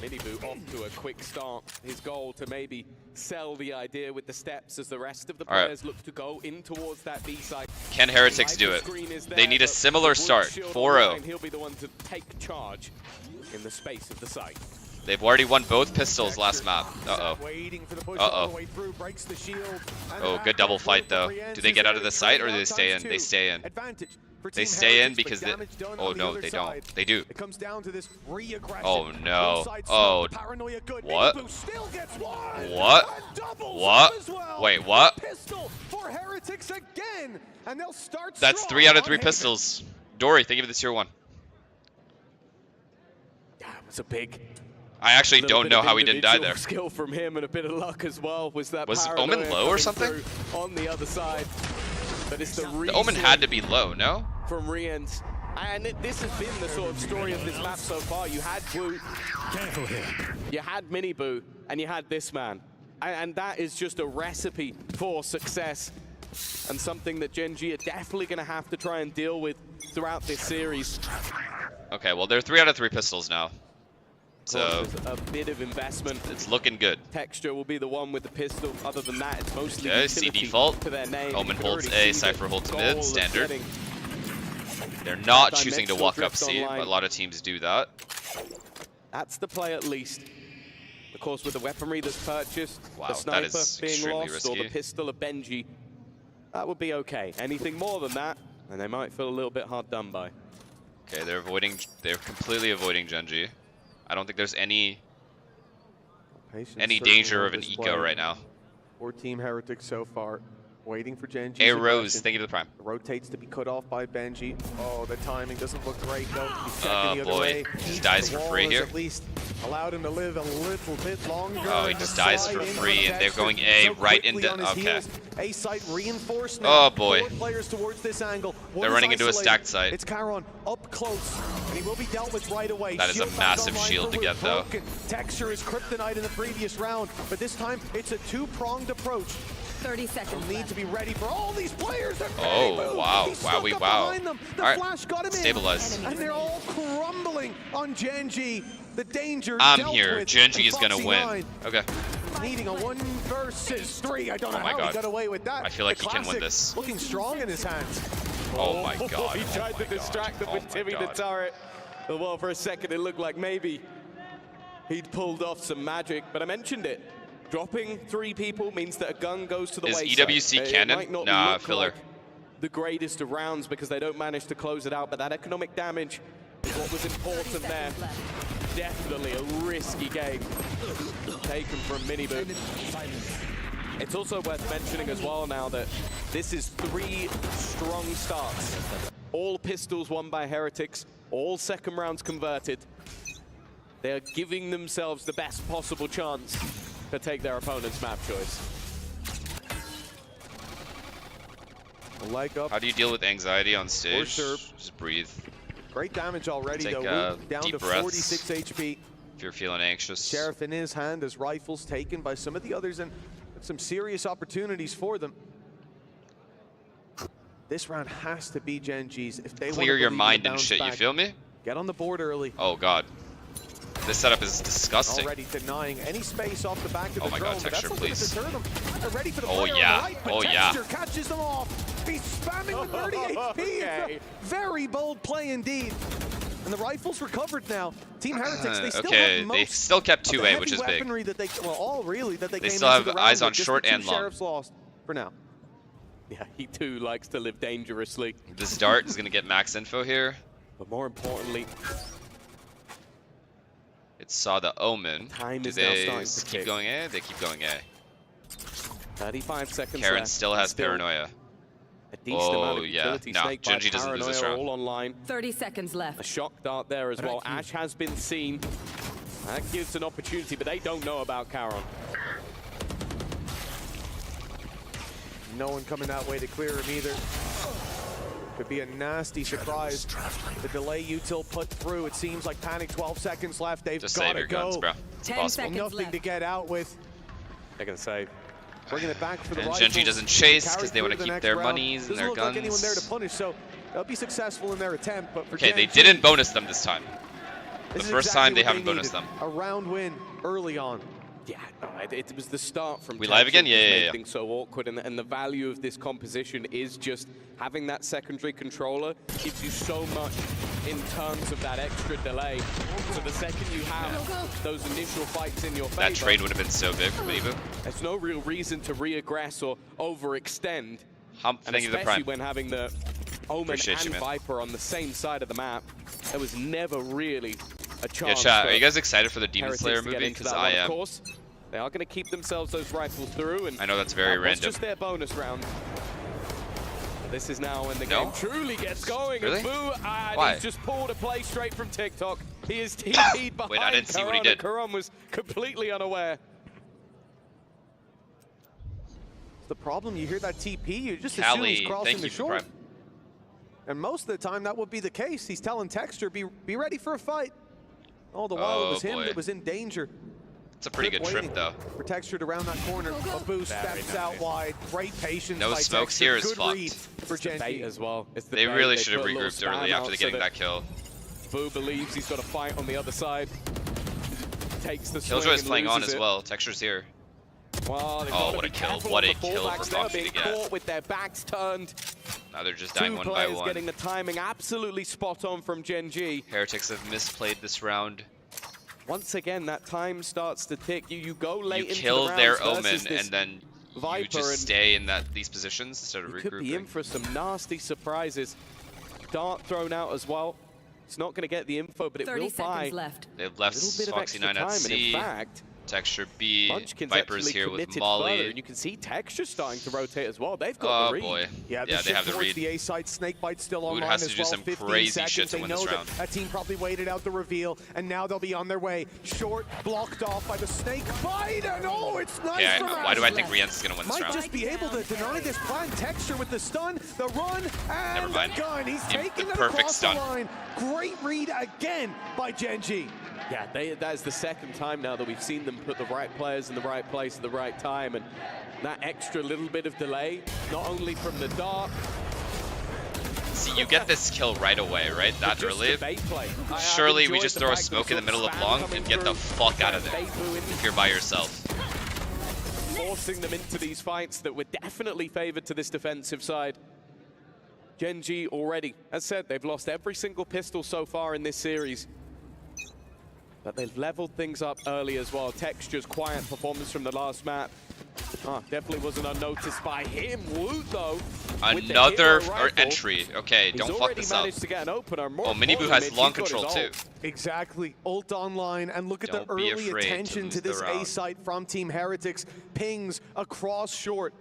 Minibu off to a quick start. His goal to maybe sell the idea with the steps as the rest of the All right. players look to go in towards that B side. Can Heretics do it? They need a similar start. 4-0. He'll be the one to take charge in the space of the site. They've already won both pistols last map. Uh-oh. Waiting for the push Uh-oh. all the way through, breaks the shield, and Oh, the good double backdoor fight, throw though. for Brienne's Do they get out of the is site, or do there, they stay in? ×2. They stay in. Advantage for They Team stay in Heretics, but because they... damage done Oh, on the no, other they side. don't. They do. It comes down to this re-aggression. Oh, no. Inside Oh. smoke, the paranoia good. What? Minibu still gets one. What? And doubles What? up as well. Wait, what? Pistol for Heretics again, and they'll start That's strong 3 out of on 3 Haven. pistols. Dory, thank you for the tier 1. Yeah, it was a big... I actually Little don't bit know of how he didn't die individual there. Skill from him and a bit of luck as well. Was that Was paranoia Omen low or coming something? through on the other side? But it's the The Omen had to be low, no? from Rien's. And this has been the sort of story of this map so far. You had Woot, Careful here. you had Minibu, and you had this man. And that is just a recipe for success. And something that Gen.G are definitely going to have to try and deal with throughout this series. Okay, well, they're 3 out of 3 pistols now. So, There's a bit of investment. it's looking good. Texture will be the one with the pistol. Other than that, it's mostly Okay, C utility default. to their name. Omen You can holds already A, see Cypher the holds goal mid, of standard. getting They're not that choosing to dimensional walk up drift C, online. but a lot of teams do that. That's the play at least. Of course, with the weaponry that's purchased, Wow, the that sniper is being extremely lost, or the risky. pistol of Benji, that would be okay. Anything more than that, and they might feel a little bit hard done by. Okay, they're completely avoiding Gen.G. I don't think there's any danger of an eco right now. For Team Heretics so far, waiting for Gen.G's Hey, Rose, aggression. thank you for the prime. Rotates to be cut off by Benji. Oh, the timing doesn't look great though. He's checking Oh, the other boy. way. He just dies The for wall free has here. At least allowed him to live a little bit longer. Oh, he and just the dies slide for in free, from and they're Texture going A so right quickly into... on his Okay. heels. A site reinforced now. Oh, boy. 4 players towards this angle. One They're is running into a isolated. stacked site. It's Caron up close, and he will be dealt with right away. That is a Shield back massive online shield for to Wood. get, though. Broken. Texture is kryptonite in the previous round, but this time it's a 2-pronged approach. 30 seconds Need left. to be ready for all these players. They're Oh, ready. wow. He snuck Wowie, up wow. behind them. The All right. flash got him Stabilize. in. And they're all crumbling on Gen.G. The danger I'm dealt here. with, Gen.G and is going to Foxy win. 9 Okay. needing a 1 versus 3. I don't know Oh my how God. he got away with that. I feel like The he can win classic this. Looking strong in his hands. Oh, my God. He tried to distract them with Timmy the turret. Well, for a second, it looked like maybe he'd pulled off some magic, but I mentioned it. Dropping 3 people means that a gun goes to the Is wayside. EWC It canon? might not Nah, look filler. like the greatest of rounds because they don't manage to close it out, but that economic damage is what was important there. Definitely a risky game taken from Minibu. It's also worth mentioning as well now that this is 3 strong starts. All pistols won by Heretics, all second rounds converted. They are giving themselves the best possible chance to take their opponent's map choice. A leg up. How do you deal with anxiety on stage? sure. Just breathe. Great damage already Take, though. Woot down deep to breaths. 46 HP. If you're feeling anxious. Sheriff in his hand as rifles taken by some of the others, and some serious opportunities for them. This round has to be Gen.G's if they Clear want your to mind and bounce shit, you back. feel me? Get on the board early. Oh, God. This setup is disgusting. Already denying any space off the back of the Oh my drone, god, but that's Texture, not gonna please. deter them. They're ready for the Oh fire on yeah, the right, but oh yeah. Texture catches them off. He's spamming with 30 HP. Okay. It's a very bold play indeed. And the rifle's recovered now. Team Heretics, they still Okay, have most they still kept of the 2A, heavy which is big. weaponry that they, well, all really that they came still into have the round eyes on with. Just short the two and long. Sheriffs lost for now. Yeah, he too likes to live dangerously. This dart is gonna get max info here. But more importantly, It saw the omen. Time Do is now they starting to keep tick. going A? They keep going A. 35 seconds Karen left. still has Still paranoia. A decent amount Oh, of yeah. utility. Nah, Snake by Gen.G doesn't lose this Paranoia round. all online. 30 seconds A left. shock dart there as well. Ash has been seen. That gives an opportunity, but they don't know about Caron. No one coming that way to clear him either. Could be a nasty surprise. The delay util put through. It seems like panic. 12 seconds left. They've Just got save to your go. guns, bro. It's 10 possible. seconds. Nothing left. to get out with. They're going to save. Bringing it back for the And rifles. Gen.G doesn't chase Carry because they want to through the keep next their round. monies and Doesn't their look guns. like anyone there to punish, so they'll be successful in their attempt. But for Okay, they Gen.G, didn't bonus them this time. this The is first exactly time they what haven't bonused needed. them. A round win early on. Yeah, no, it was the start from We live again? Texas Yeah, that yeah, made yeah. things so awkward, and the value of this composition is just having that secondary controller gives you so much in terms of that extra delay. So the second you have those initial fights in your favor, That trade would have been so big for Minibu. there's no real reason to re-aggress or overextend. Hump, And thank you the especially prime. when having the Omen Appreciate and you, man. Viper on the same side of the map, there was never really a Yeah, chance. chat, for are you guys excited for the Demon Heretics Slayer to get movie? into Because that I one. Of am. course, they are going to keep themselves those rifles through, and I know that's very that was random. just their bonus round. This is now when the No? game truly gets going. Really? And Boo, and Why? he's just pulled a play straight from TikTok. He is TP'd behind Wait, I didn't see what he Karan, did. and Karan was completely unaware. The problem, you hear that TP, you just assume Callie, he's crossing thank the you for short. prime. And most of the time, that would be the case. He's telling Texture, be ready for a fight. All the while, it was him boy. that was in danger. It's a pretty good trip, waiting though. for Texture to round that corner. A boost steps out wide. Great patience No by smokes Texture. here is Good fucked. read for It's the bait Gen.G. as well. It's the They bait. really should have put a little regrouped early spam after out getting so that kill. Boo believes he's got a fight on the other side. Takes the swing Killjoy's and playing on loses as it. well. Texture's here. Well, they've Oh, got to what be a kill. careful What on a the kill for fallbacks. Foxy They're to being get. caught with their backs turned. Now they're just dying Two one by players one. getting the timing absolutely spot on from Gen.G. Heretics have misplayed this round. Once again, that time starts to tick. You go late You into kill the their rounds Omen versus this and then Viper, you just and stay in these positions instead of you could be in regrouping. for some nasty surprises. Dart thrown out as well. It's not going to get the info, but it 30 will buy seconds left. They've a left little bit of Foxy extra 9 at time. And in C. fact, Texture B. Munchkin's Viper's actually here with committed Molly. further, and you can see Texture starting to rotate as well. They've got Oh the read. boy. Yeah, they shift have the towards read. the A side. Snakebite still Wood online has to as do well. some 15 crazy seconds. shit to They win know this that round. that team probably waited out the reveal, and now they'll be on their way. Short, blocked off by the Snakebite, and oh, it's nice Okay, from why do I Ash. think Rienz is going to win this Might round? just be able to deny this plan. Texture with the stun, the run, and Never mind. the gun. He's The taking it perfect across stun. the line. Great read again by Gen.G. Yeah, that is the second time now that we've seen them put the right players in the right place at the right time, and that extra little bit of delay, not only from the dart, See, you get this kill right away, right? but That just early. the bait play. I've Surely we enjoyed just the throw a fact that smoke in the we've middle got of spam long coming and get the through, fuck out of there bait blue in, if you're by yourself. forcing them into these fights that were definitely favored to this defensive side. Gen.G already, as said, they've lost every single pistol so far in this series. But they've leveled things up early as well. Texture's quiet performance from the last map. Definitely wasn't unnoticed by him. Woot, though. with the Another hero rifle. entry. Okay, He's don't fuck already this up. managed to get an opener. More Oh, Minibu importantly, has Mitch, long he's got his control too. ult. Exactly. Ult online, and look at Don't the be early afraid to attention lose to the this A round. site from Team Heretics. Pings across short.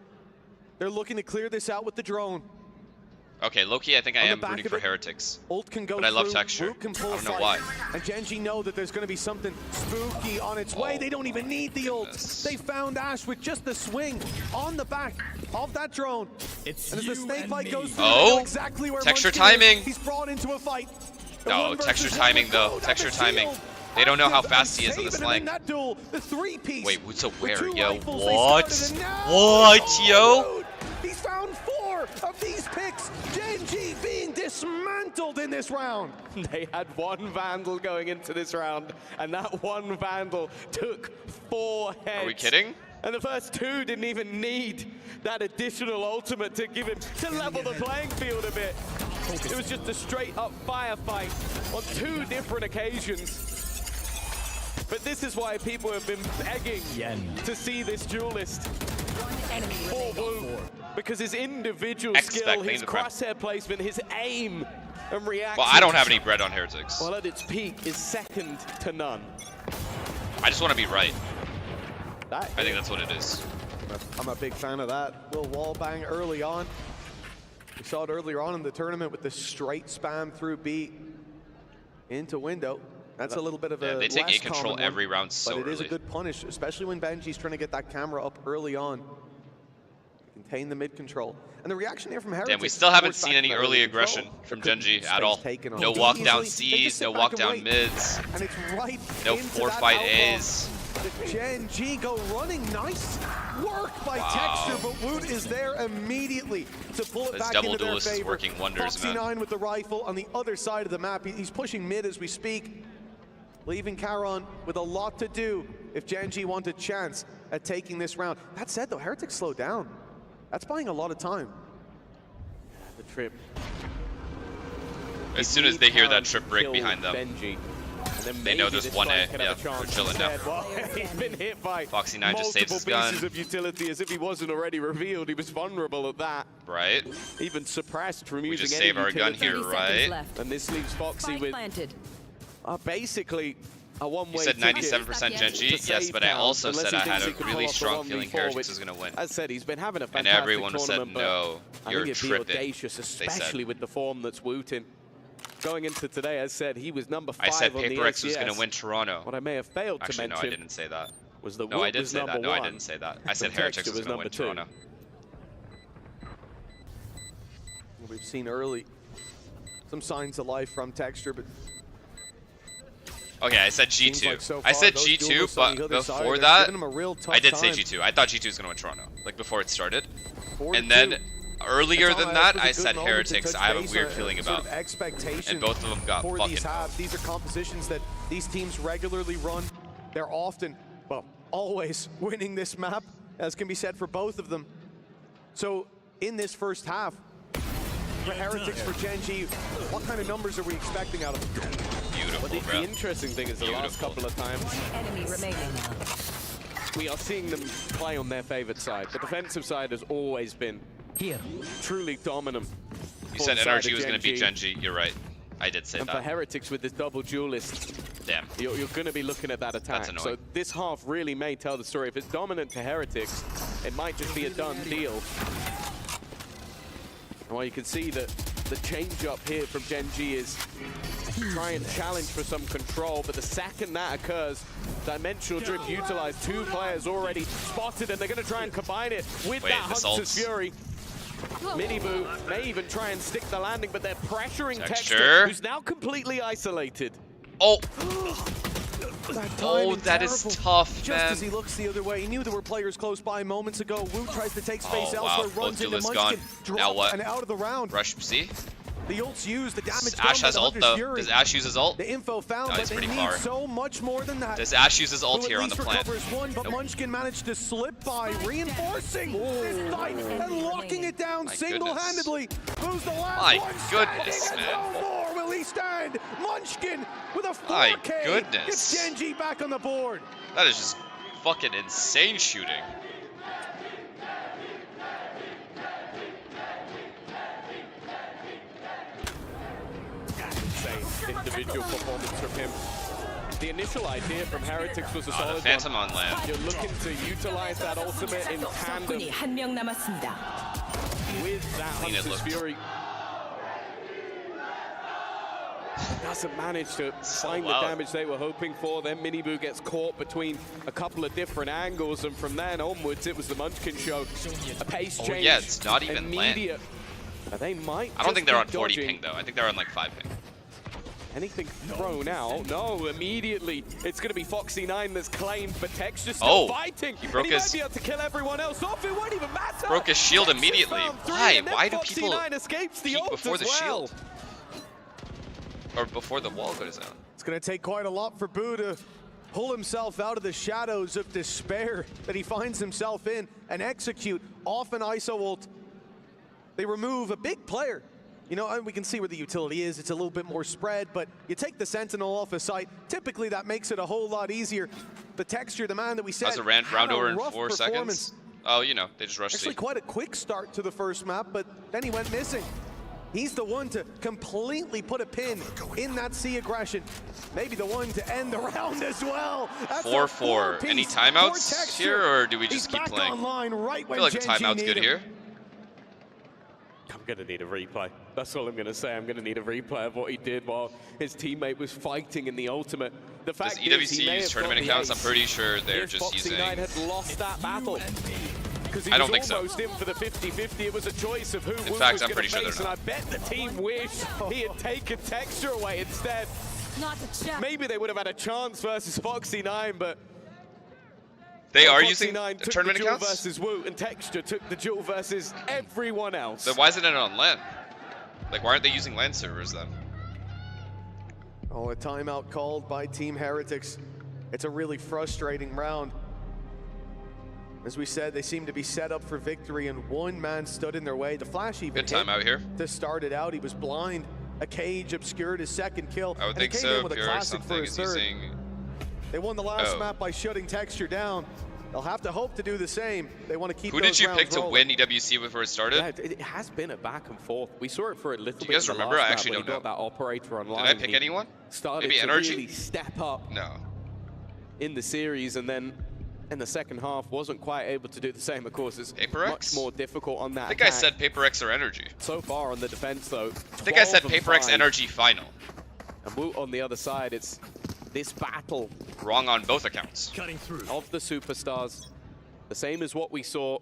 They're looking to clear this out with the drone. Okay, Loki, I think I On the am back rooting of for it, Heretics. Ult can go But I love through, Texture. Root can pull I a don't know fight. why. And Gen.G know that there's going to be something spooky on its way. Oh, They don't even need the ult. goodness. They found Ash with just the swing on the back of that drone. It's And as the you snake and bite me. goes through, Oh, they know exactly where Texture Munchkin is. timing. He's brought into a fight. The No, one versus Texture one timing with though. gold Texture at the timing. shield. They don't know how Active fast he is on and this saving him in flank. that duel, the three-piece. Wait, what's a With where, two yo? rifles, they What? started, and now- What, yo? He's found 4 of these picks. Gen.G being dismantled. dismantled in this round. They had one Vandal going into this round, and that one Vandal took 4 heads. Are we kidding? And the first 2 didn't even need that additional ultimate to give him, to level the playing field a bit. It was just a straight up firefight on 2 different occasions. But this is why people have been begging to see this duelist for Wu, because his individual skill, his crosshair placement, his aim and reaction. Well, I don't have any bread on Heretics. Well, at its peak is second to none. I just want to be right. I think that's what it is. I'm a big fan of that. Little wall bang early on. We saw it earlier on in the tournament with the straight spam through B into window. That's a little bit of a they take less A control common every one, round so but it is a early. good punish, especially when Gen.G's trying to get that camera up early on. Contain the mid control. And the reaction here from Heretics. Damn, we still haven't seen any early aggression from Gen.G at all. No walk down C's, no walk down mids, and it's right no into that 4-fight outlaw. A's. The Gen.G go running. Nice work by Texture, but Woot is there immediately to pull it This back double into their duelist is favor. working wonders, man. Foxy9 with the rifle on the other side of the map. He's pushing mid as we speak, leaving Charon with a lot to do if Gen.G want a chance at taking this round. That said, though, Heretics slow down. That's buying a lot of time. The trip. As soon as they hear that trip break behind them, Gen.G. they know there's 1A. Yeah, they're chilling now. Well, he's been hit by Foxy9 just saves his gun. pieces of utility as if he wasn't already revealed. He was vulnerable at that. Right? Even suppressed from We using just any save our gun utility. here, right? And this leaves Foxy with basically a one-way You said ticket 97% Gen.G? to Yes, save but I pounds, also unless said he I thinks had he a could really pull off the strong feeling 1v4, Heretics which, was going to win. As I said, he's been having a And fantastic everyone said, tournament, but no, I you're think it'd be tripping, audacious, they especially said. with the form that's Wootin. Going into today, as said, he was number 5 I said on the PRX was going SCS. to win Toronto. What I may have failed Actually, to mention no, I didn't say that. was that No, I Woot did was say that. number No, I 1. didn't say that. I said But Heretics Texture was going to win number 2. Toronto. We've seen early some signs of life from Texture, but Okay, I said seems G2. like so I far said those G2, duelists on the but other side before are that, giving him a real tough I did say time. G2. I thought G2 was going to win Toronto, like before it started. 4-2. And then earlier That's than all that, was a I good said moment to Heretics. touch I have a base weird on feeling sort about. of expectation And both of them got for fucking. these halves. These are compositions that these teams regularly run. They're often, well, always winning this map, as can be said for both of them. So in this first half, for Heretics, for Gen.G, what kind of numbers are we expecting out of them? Beautiful, The bro. interesting thing is the last Beautiful. couple of times we are seeing them play on their favorite side. The defensive side has always been truly dominant. You for said the side NRG of was going to beat Gen.G. Gen.G. You're right. I did say And for that. Heretics with this double duelist, Damn. you're going to be looking at that attack. That's So annoying. this half really may tell the story. If it's dominant to Heretics, it might just be a done deal. Well, you can see that the change up here from Gen.G is try and challenge for some control, but the second that occurs, Dimensional Drift utilized. 2 players already spotted, and they're going to try and combine it with Wait, that this Hunter's ult's- Fury. Miniboo may even try and stick the landing, but they're pressuring Texture. Texture, who's now completely isolated. Oh, That oh, timing, that is terrible. tough, Just man. as he looks the other way, he knew there were players close by moments ago. Wu tries to take space Oh, wow. elsewhere, runs Both into duelists Munchkin, gone. Now drops what? and out of the round. Rush C. The ult's used, the damage done Ash by has the ult Hunter's though. Fury. Does Ash use his ult? The info found, No, but he's they pretty need far. so much more than that. Does Ash use his ult Who at here on the least plant? recovers one, but Nope. Munchkin managed to slip by, reinforcing this fight and locking it down My single-handedly. Who's the last My one goodness, standing? man. No more will he stand. Munchkin with a 4K. My goodness. Gets Gen.G back on the board. That is just fucking insane shooting. Insane individual performance from him. The initial idea from Heretics was a The solid Phantom one. on land. You're looking to utilize that ultimate in tandem 적군이 한 명 남았습니다. with that Clean it Hunter's looked. Fury. Doesn't manage to find loud. the damage they were hoping for. Then Miniboo gets caught between a couple of different angles, and from then onwards, it was the Munchkin show. A pace change. Oh, yeah, it's not even land. immediate. They might. I don't think just they're be on 40 dodging ping though. I think they're on like 5 ping. Anything thrown out? No, immediately it's going to be Foxy9 that's claimed, but Texture's still Oh, fighting. he broke and he his- might be able to kill everyone else off. It won't even matter. Broke his shield Texture's immediately. found 3, Why? and then Why do people Foxy9 escapes the peek ult before as the well. shield? Or before the wall goes down. It's going to take quite a lot for Boo to pull himself out of the shadows of despair that he finds himself in and execute off an ISO ult. They remove a big player. You know, and we can see where the utility is. It's a little bit more spread, but you take the Sentinel off a site. Typically, that makes it a whole lot easier. The Texture, the man that we said, That's a round over in 4 seconds. performance. Oh, you know, they just rushed Actually, C. quite a quick start to the first map, but then he went missing. He's the one to completely put a pin in that C aggression. Maybe the one to end the round as well. 4-4. Any timeouts here, or do we just keep playing? Online right I feel like the timeout's good here. I'm going to need a replay. That's all I'm going to say. I'm going to need a replay of what he did while his teammate was fighting in the ultimate. The fact Does EWC use tournament accounts? I'm pretty sure they're if just using... Foxy9 had lost that battle. Because he I don't was think so. almost in for the 50-50. It was a choice of who In Wu fact, was I'm going pretty to sure they're face, and I not. bet the team wished he had taken Texture away instead. Maybe they would have had a chance versus Foxy9, but They are Foxy9 using took tournament the duel accounts? versus Wu, and Texture took the duel versus everyone else. Then why isn't it on LAN? Like, why aren't they using LAN servers then? Oh, a timeout called by Team Heretics. It's a really frustrating round. As we said, they seem to be set up for victory, and one man stood in their way. The flash even Good timeout here. to start it out. He was blind. A cage obscured his second kill. I would and he think came so. in with a Pure classic for something his is third. using... They won the last Oh. map by shutting Texture down. They'll have to hope to do the same. They want to keep Who those did you rounds pick to rolling. win EWC before it started? Yeah, it has been a back and forth. We saw it for a little Do you bit. guys in the remember? last I map actually when he don't got that operator online. Did I pick He anyone? Started Maybe to Energy? really step up No. in the series, and then in the second half wasn't quite able to do the same. Of course, it's PRX? much more difficult on that. I think I attack. said PRX or Energy. So far on the defense, though, I think I said 12 and PRX 5. Energy final. And Woot on the other side, it's this battle Wrong on both accounts. of the superstars. The same as what we saw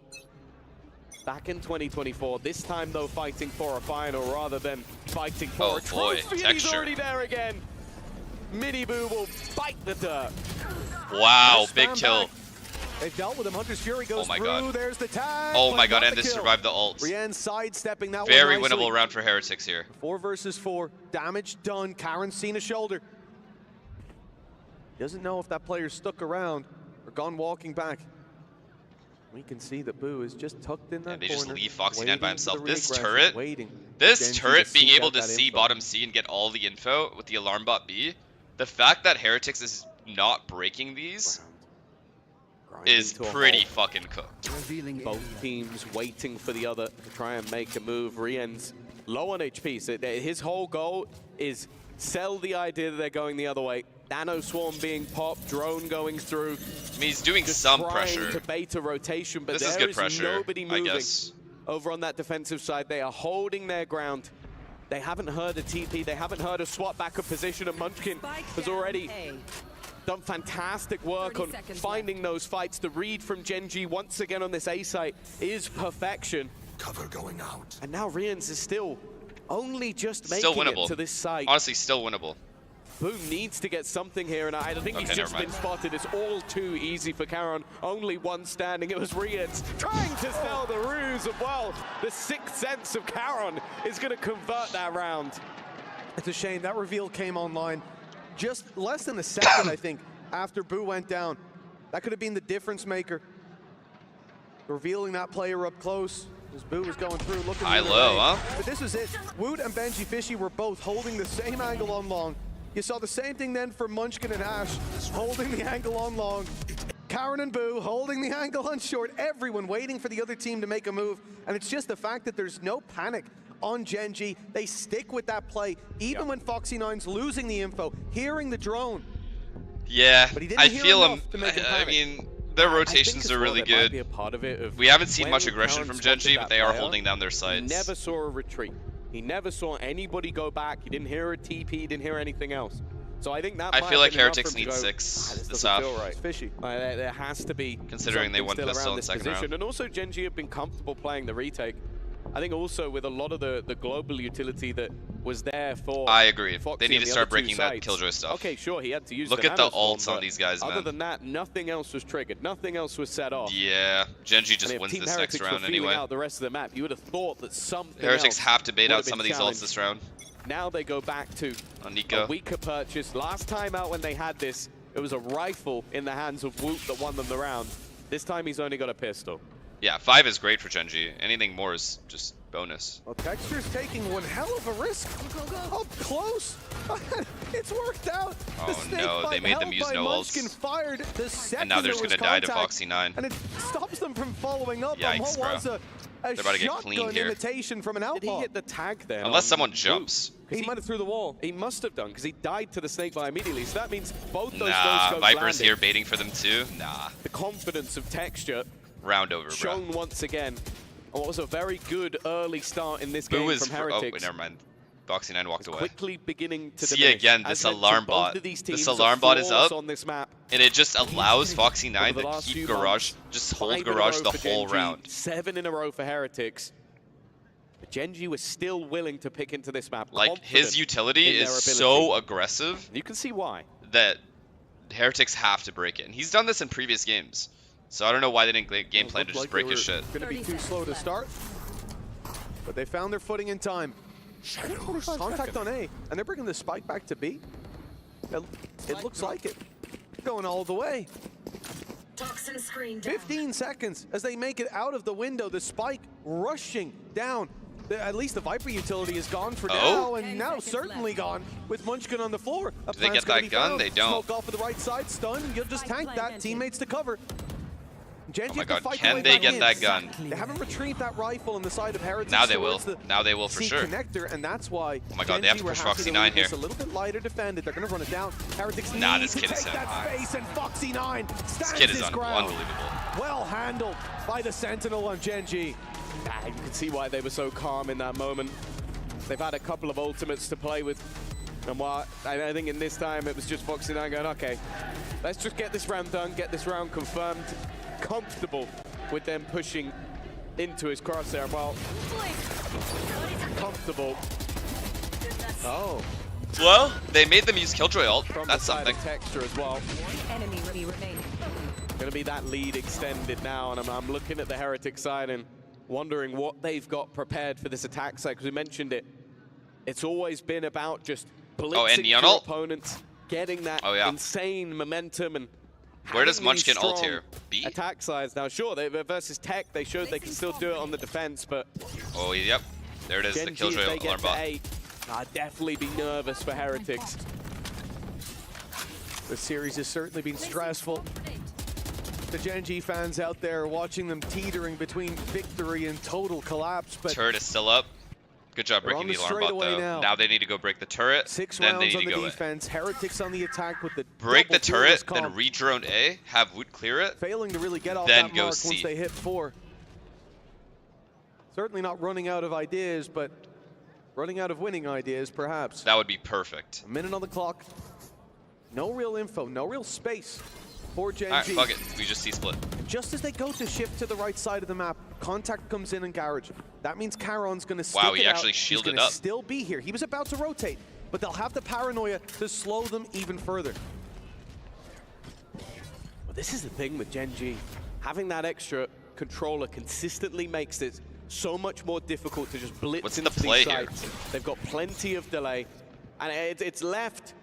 back in 2024. This time, though, fighting for a final rather than fighting for Oh, a boy, trophy. And he's Texture. already there again. Mini-Boo will bite the dirt. Wow, Spam big kill. back. They've dealt with him. Hunter's Fury goes Oh my through. God. There's the tag. Oh but my god, not and the they kill. survived the ult. Rien sidestepping that Very one nicely. winnable round for Heretics here. 4 versus 4. Damage done. Karen's seen a shoulder. Doesn't know if that player's stuck around or gone walking back. We can see that Boo is just tucked in that And they corner. just leave Foxy9 waiting by for himself. the This reaggression, turret, waiting for This Gen.G turret being seek able out to that see info. bottom C and get all the info with the alarm bot B, the fact that Heretics is not breaking these Grinding is to a pretty halt. fucking cooked. Both teams waiting for the other to try and make a move. Rien's low on HP, so his whole goal is sell the idea that they're going the other way. Nano Swarm being popped, drone going through. I mean, he's doing Just some trying pressure. to bait a rotation, but This is there good is pressure, nobody I moving guess. over on that defensive side. They are holding their ground. They haven't heard a TP. They haven't heard a swap back of position, and Munchkin has already done fantastic work on finding those fights. The read from Gen.G once again on this A site is perfection. Cover going out. And now Rien's is still only just Still making winnable. it to this site. Honestly, still winnable. Boom needs to get something here, and I think he's Okay, just never been mind. spotted. It's all too easy for Karon. Only one standing. It was Rien's trying to sell the ruse of, well, the sixth sense of Karon is going to convert that round. It's a shame. That reveal came online just less than a second, I think, after Boo went down. That could have been the difference maker. Revealing that player up close as Boo was going through, looking High the other low, way. huh? But this is it. Woot and Benji Fishy were both holding the same angle on long. You saw the same thing then for Munchkin and Ash, holding the angle on long. Karen and Boo holding the angle on short. Everyone waiting for the other team to make a move. And it's just the fact that there's no panic on Gen.G. They stick with that play, even when Foxy9's losing the info, hearing the drone. Yeah, But he didn't I hear feel enough him. to make him I panic. mean, their rotations are really That might be good. a part of it of We haven't seen when much aggression Karon from Gen.G, spotted but that they are player, holding down their sides. Never saw a retreat. He never saw anybody go back. He didn't hear a TP. He didn't hear anything else. So I think that I might feel have like been enough Heretics for him to need go, 6 this this doesn't half. feel right. It's fishy. There has to be Considering they something won still pistol around in this second position. round. And also Gen.G have been comfortable playing the retake. I think also with a lot of the global utility that was there for I agree. Foxy They need on to the start other two breaking that sites. Killjoy stuff. Okay, sure, he had to use Look the at the Nano ults Swarm, on these guys, other man. than that, nothing else was triggered. Nothing else was set off. Yeah, Gen.G And just if wins Team this next Heretics were round feeling anyway. out the rest of the map, you would have thought that something Heretics else have to bait would out have some been of these ults challenged. this round. Now they go back to Nico. a weaker purchase. Last time out when they had this, it was a rifle in the hands of Woot that won them the round. This time he's only got a pistol. Yeah, 5 is great for Gen.G. Anything more is just bonus. Well, Texture's taking one hell of a risk. Up close. It's worked out. Oh no, they made them use no ults. Fired the second And now they're just there gonna was die to contact, Foxy9. and it stops them from following up on Yikes, what was bro. a They're about to get shotgun cleaned here. imitation from an Did he outlaw. hit the tag there? Unless on someone Woot? jumps. He might have threw the wall. He must have done, because he died to the snakebite immediately. So that means both those Nah, no-scopes Viper's landed. here baiting for them too. Nah. The confidence of Texture Round over, bro. shown once again. And what was a very good early start in this game Who is from oh, Heretics. wait, never mind. Foxy9 walked away. Quickly beginning to See diminish. again, As this mentioned, alarm both bot. of these This teams are alarm bot is flawless up. on this map. And it just allows Foxy9 Over the to last keep few Garage, months, just 5 hold in a Garage row the for whole Gen.G, round. 7 in a row for Heretics. But Gen.G was still willing to pick into this map. Like, his confident utility in their is ability. so aggressive You can see why. that Heretics have to break it. And he's done this in previous games. So I don't know why they didn't game plan to just break his shit. Going to be too slow to start, but they found their footing in time. Contact on A, and they're bringing the spike back to B. It looks like it. Going all the way. Toxin screen down. 15 seconds as they make it out of the window. The spike rushing down. At least the Viper utility is gone for now, and 10 now seconds certainly left. gone with Munchkin on the floor. A Do they plan's get gonna that be gun? found. They don't. Smoke off of the right side, stun. You'll just tank that. Teammates to cover. Gen.G Oh my have to god, fight can their they way back get in. that gun? They haven't retrieved that rifle on the side of Heretics. Now they will. towards the Now they will for C sure. connector, and that's why Oh my god, they have to Gen.G were push happy to Foxy9 leave this here. A little bit lighter defended. They're going to run it down. Heretics Nah, need this to kid is take so that high. space, and Foxy9 stands This kid is his ground. unbelievable. Well handled by the Sentinel on Gen.G. You can see why they were so calm in that moment. They've had a couple of ultimates to play with. And while I think in this time it was just Foxy9 going, okay, let's just get this round done, get this round confirmed. Comfortable with them pushing into his crosshair. Well, comfortable. Oh, Well, they made them use Killjoy ult. from That's the side something. of Texture as well. Enemy remaining. Going to be that lead extended now, and I'm looking at the Heretic side and wondering what they've got prepared for this attack side, because we mentioned it. It's always been about just blitzing Neon your ult? opponents, getting that Oh, yeah. insane momentum, and Where does having these Munchkin ult strong here? B? attack sides. Now, sure, they versus Tech, they showed they can still do it on the defense, but Oh, yep. There it is, the Gen.G, if Killjoy they get alarm to bot. 8, I'd definitely be nervous for Heretics. The series has certainly been stressful. The Gen.G fans out there watching them teetering between victory and total collapse, but Turret is still up. Good job They're breaking on the the alarm bot, straightaway though. now. They need to go break the turret. 6 then they rounds need on to the go defense. Heretics on the attack with the break the double turret, duelist then comp. re-drone A, have Woot clear it. Failing to really get off Then that go mark C. once they hit 4. Certainly not running out of ideas, but running out of winning ideas, perhaps. That would be perfect. A minute on the clock. No real info, no real space for Gen.G. Alright, fuck it. We just C-split. Just as they go to shift to the right side of the map, contact comes in Garage. That means Charon's going to stick Wow, it he out. actually He's shielded gonna up. still be here. He was about to rotate, but they'll have the paranoia to slow them even further. Well, this is the thing with Gen.G. Having that extra controller consistently makes it so much more difficult to just blitz What's the into play these here? sites. They've got plenty of delay, and it's left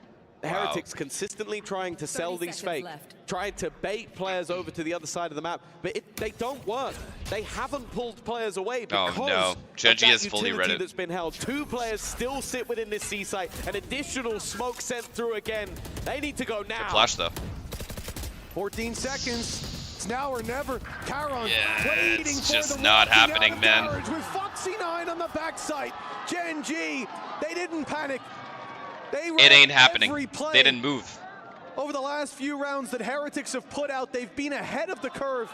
the Wow. Heretics consistently trying to sell 30 these seconds fake, left. trying to bait players over to the other side of the map, but they don't work. They haven't pulled players away Oh, because no. of Gen.G that has fully utility read it. that's been held. 2 players still sit within this C site. An additional smoke sent through again. They need to go now. Flash, though. 14 seconds. It's now or never. Charon Yeah, waiting it's for just the not walking out happening, of man. Garage with Foxy9 on the backside. Gen.G, they didn't panic. They It ain't ran happening. every play. They didn't move. Over the last few rounds that Heretics have put out, they've been ahead of the curve.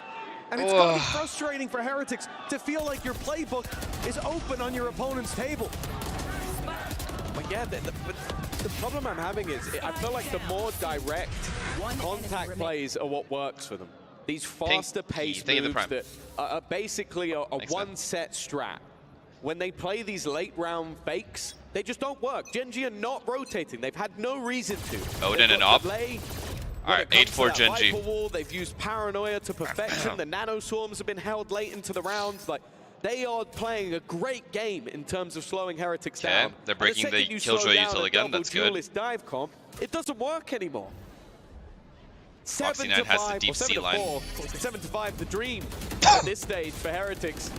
And it's going to be frustrating for Heretics to feel like your playbook is open on your opponent's table. But yeah, but the problem I'm having is I feel like the more direct contact plays are what works for them. These faster paced thank you, the moves Prime. that are basically a Thanks, man. one set strat. When they play these late round fakes, they just don't work. Gen.G are not rotating. They've had no reason to. Odin They've and got Op. delay. All right, 8-4 Gen.G. Wall, they've used paranoia to perfection. The nano swarms have been held late into the rounds. Like, They are playing a great game in terms of slowing Heretics Okay, down. they're breaking And the second you slow Killjoy down util a again, double that's good. duelist dive comp, it doesn't work anymore. Foxy 7 Nine to has the 5, deep or 7 C to line. 4, 7 to 5, the dream at this stage for Heretics,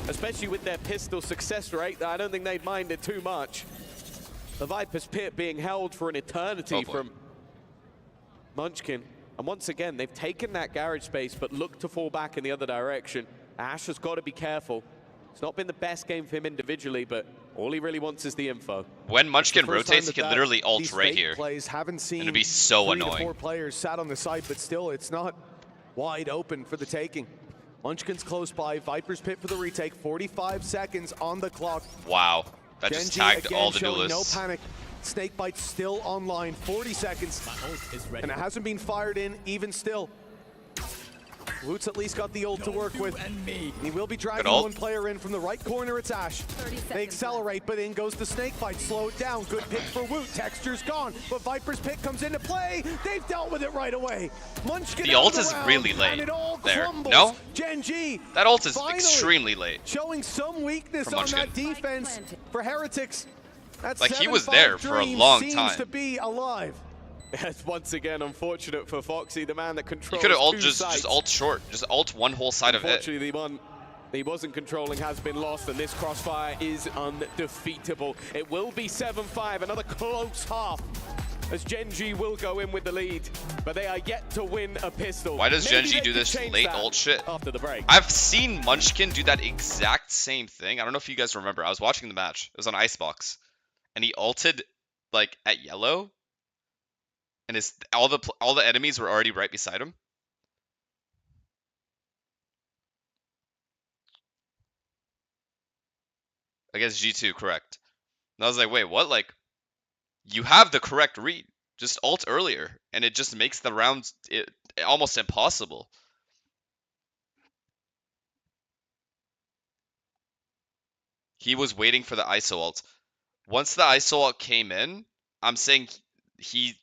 especially with their pistol success rate. I don't think they'd mind it too much. The Viper's Pit being held for an eternity from Munchkin. And once again, they've taken that garage space, but look to fall back in the other direction. Ash has got to be careful. It's not been the best game for him individually, but all he really wants is the info. When Munchkin First time rotates, he can literally ult these right fake here. Plays haven't seen It'd be so 3 to annoying. 4 players sat on the side, but still, it's not wide open for the taking. Munchkin's close by. Viper's Pit for the retake. 45 seconds on the clock. Wow, that just Gen.G tagged again all the showing duelists. no panic. Snakebite still online. 40 seconds. And it hasn't been fired in even still. Woot's at least got the ult to work with. He will be dragging ult. one player in from the right corner. It's Ash. They accelerate, but in goes the Snakebite. Slow it down. Good pick for Woot. Texture's gone, but Viper's pick comes into play. They've dealt with it right away. Munchkin The out ult of is round, really and late it all there. crumbles. No? Gen.G That ult is finally extremely late. showing some weakness From on Munchkin. that defense for Heretics. That Like, he was 7-5 there for a dream long seems time. to be alive. That's once again unfortunate for Foxy, the man that You controls could have ult two just sides. ult short, just ult one whole side of it. Unfortunately, the one he wasn't controlling has been lost, and this crossfire is undefeatable. It will be 7-5, another close half, as Gen.G will go in with the lead, but they are yet to win a pistol. Why does Maybe Gen.G they do could this change late that ult shit? after the break? I've seen Munchkin do that exact same thing. I don't know if you guys remember. I was watching the match. It was on Icebox, and he ulted like at yellow, and all the enemies were already right beside him. Against G2, correct. And I was like, wait, what? Like, you have the correct read. Just ult earlier, and it just makes the rounds almost impossible. He was waiting for the ISO ult. Once the ISO ult came in, I'm saying he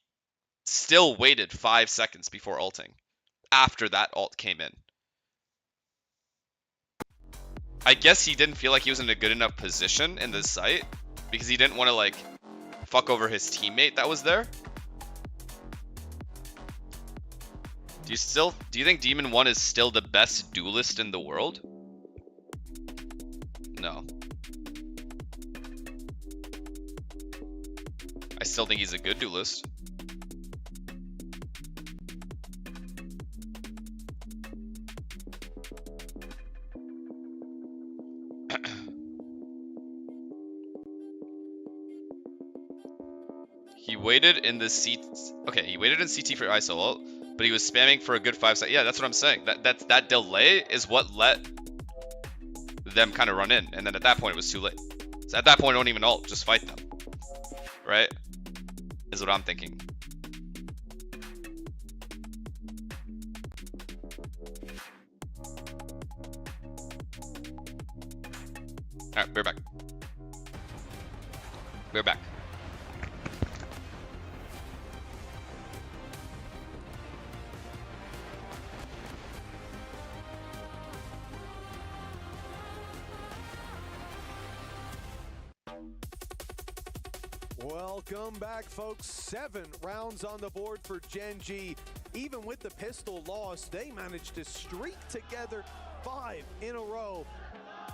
still waited 5 seconds before ulting after that ult came in. I guess he didn't feel like he was in a good enough position in this site because he didn't want to like fuck over his teammate that was there. Do you think Demon 1 is still the best duelist in the world? No. I still think he's a good duelist. He waited in the CT. Okay, he waited in CT for ISO ult, but he was spamming for a good 5 seconds. Yeah, that's what I'm saying. That delay is what let them kind of run in, and then at that point it was too late. So at that point, don't even ult, just fight them, right? Is what I'm thinking. All right, we're back. We're back. Welcome back, folks. 7 rounds on the board for Gen.G. Even with the pistol loss, they managed to streak together 5 in a row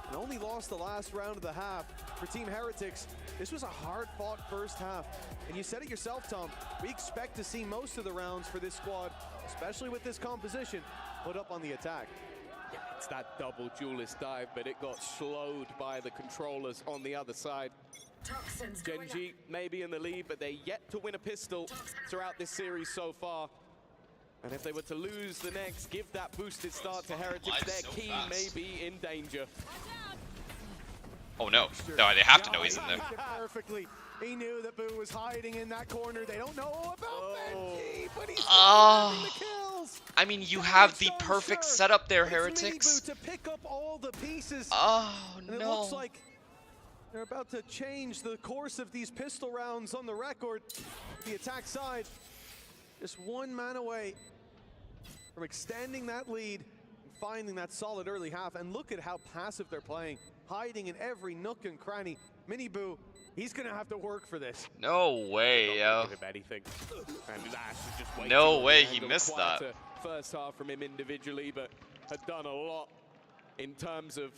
and only lost the last round of the half. For Team Heretics, this was a hard-fought first half. And you said it yourself, Tom. We expect to see most of the rounds for this squad, especially with this composition, put up on the attack. Yeah, it's that double duelist dive, but it got slowed by the controllers on the other side. Toxins going Gen.G may be in the lead, but they're yet to win a pistol throughout this series so far. And if they were to lose the next, give that boosted start to Heretics, their key may be in danger. Oh no. No, they have to know he's in there. Perfectly. He knew that Boo was hiding in that corner. They don't know about FNC, but he's having the kills. I mean, you have the perfect setup there, It's Heretics. Boo to pick up all the pieces. Oh And it no. looks like they're about to change the course of these pistol rounds on the record. The attack side, just 1 man away from extending that lead, finding that solid early half, and look at how passive they're playing, hiding in every nook and cranny. Miniboo, he's gonna have to work for this. No way, yo. Give him anything. And Ash is just waiting No on way the he end of missed a that. quieter First half from him individually, but had done a lot in terms of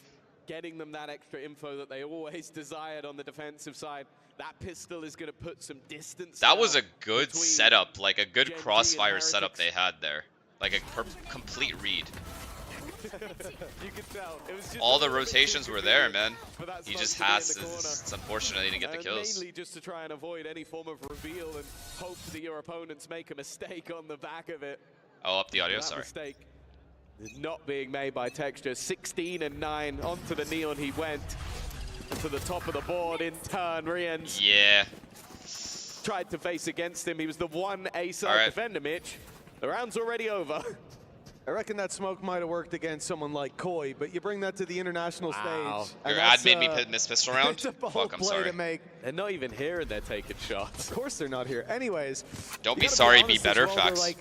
getting them that extra info that they always desired on the defensive side. That pistol is going to put some distance. That now was a good between setup, like a good Gen.G and crossfire setup Heretics. they had there. Like a complete read. You could tell. It was just All a the little bit too rotations were there, convenient man. for that He smoke just to be in has the to, corner. it's unfortunate he didn't get the kills. Mainly just to try and avoid any form of reveal and hope that your opponents make a mistake on the back of it. Oh, up the audio, That sorry. mistake is not being made by Texture. 16 and 9 onto the Neon he went. To the top of the board in turn. Rien's Yeah. tried to face against him. He was the one A-side All right. defender, Mitch. The round's already over. I reckon that smoke might have worked against someone like Koi, but you bring that to the international Wow. stage. and Your ad that's, made me miss pistol round? It's a bold Fuck, I'm play sorry. to make. They're not even here and they're taking shots. Of course they're not here. Anyways, Don't you be gotta sorry, be honest as better, well, though, facts. like,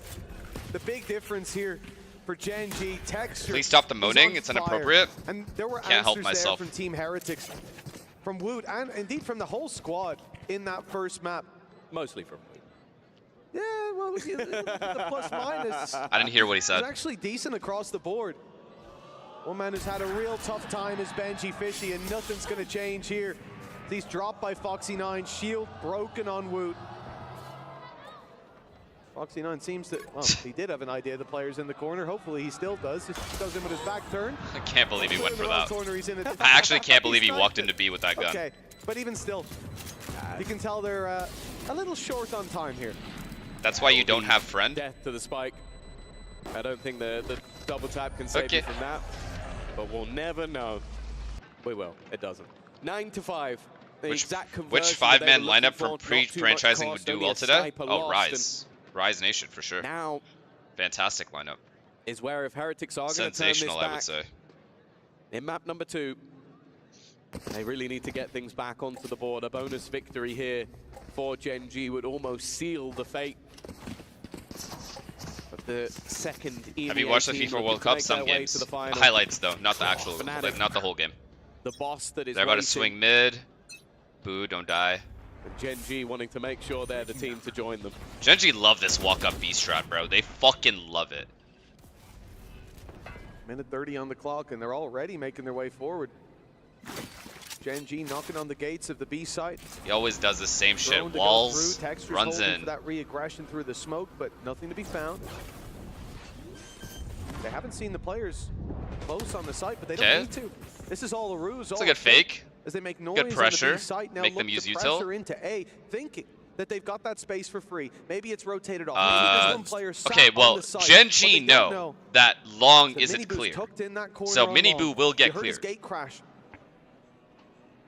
the big difference here for Gen.G, Texture. Please stop the is moaning, on it's fire. inappropriate. And there were Can't help answers myself. there from Team Heretics, from Woot, and indeed from the whole squad in that first map. Mostly from Yeah, well, look at the plus minus. I didn't hear what he It's said. actually decent across the board. One man who's had a real tough time is Gen.G Fishy, and nothing's going to change here. He's dropped by Foxy9, shield broken on Woot. Foxy9 seems that, well, he did have an idea of the players in the corner. Hopefully he still does. Just does him with his back turn. I can't believe he went for that. Corner, he's in it. I actually can't believe he He's walked sniped into B with that gun. Okay, but even still, you can tell they're a little short on time here. That's why you don't have friend. death to the spike. I don't think the double tap can save Okay. you from that, but we'll never know. We will. It doesn't. 9 to 5. The exact Which conversion that five-man they were lineup looking for not too much pre-franchising would cost, do only well a today? sniper Oh, lost, Rise. Rise Nation, for sure. and now Fantastic lineup. is where if Heretics are going to turn this Sensational, I would back say. in map number 2, they really need to get things back onto the board. A bonus victory here for Gen.G would almost seal the fate of the second EMEA Have you watched the team FIFA looking World to Cup? make Some their way games. to the final. Highlights, though, not the actual, Fnatic. like, not the whole game. The boss that is They're about to waiting. swing mid. Boo, don't die. And Gen.G wanting to make sure they're the team to join them. Gen.G love this walk-up B strat, bro. They fucking love it. Minute 30 on the clock, and they're already making their way forward. Gen.G knocking on the gates of the B site. He always does the same shit. Drone to go Walls, through. Texture's runs holding in. for that re-aggression through the smoke, but nothing to be found. They haven't seen the players close on the site, but they Okay. don't need to. This is all a ruse. It's all a good fake. As they make noise Good on the pressure. B site, now Make look them use to util. pressure into A, thinking that they've got that space for free. Maybe it's rotated off. Maybe there's one player sat Okay, on well, the site. Gen.G What they don't know that long So isn't Miniboo's clear. tucked in that corner So on Miniboo long. will get You heard his cleared. gate crash.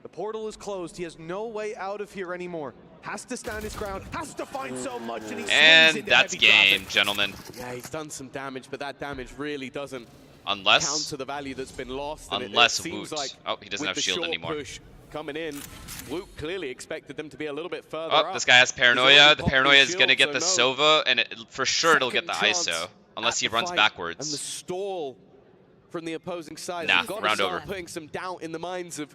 The portal is closed. He has no way out of here anymore. Has to stand his ground. Has to find so much, and he swings And into that's heavy game, traffic. gentlemen. Yeah, he's done some damage, but that damage really doesn't Unless, counter the value that's been lost. And unless it seems Woot. like Oh, he doesn't with have the shield short anymore. Push coming in, Woot clearly expected them to be a little bit further Oh, up. this guy has He's paranoia. already The popped paranoia his is going to shield, get the so no Sova, and for sure it'll get the second chance ISO. Unless at he the runs fight. backwards. And the stall from the opposing side. Nah, They've got to round start over. putting some doubt in the minds of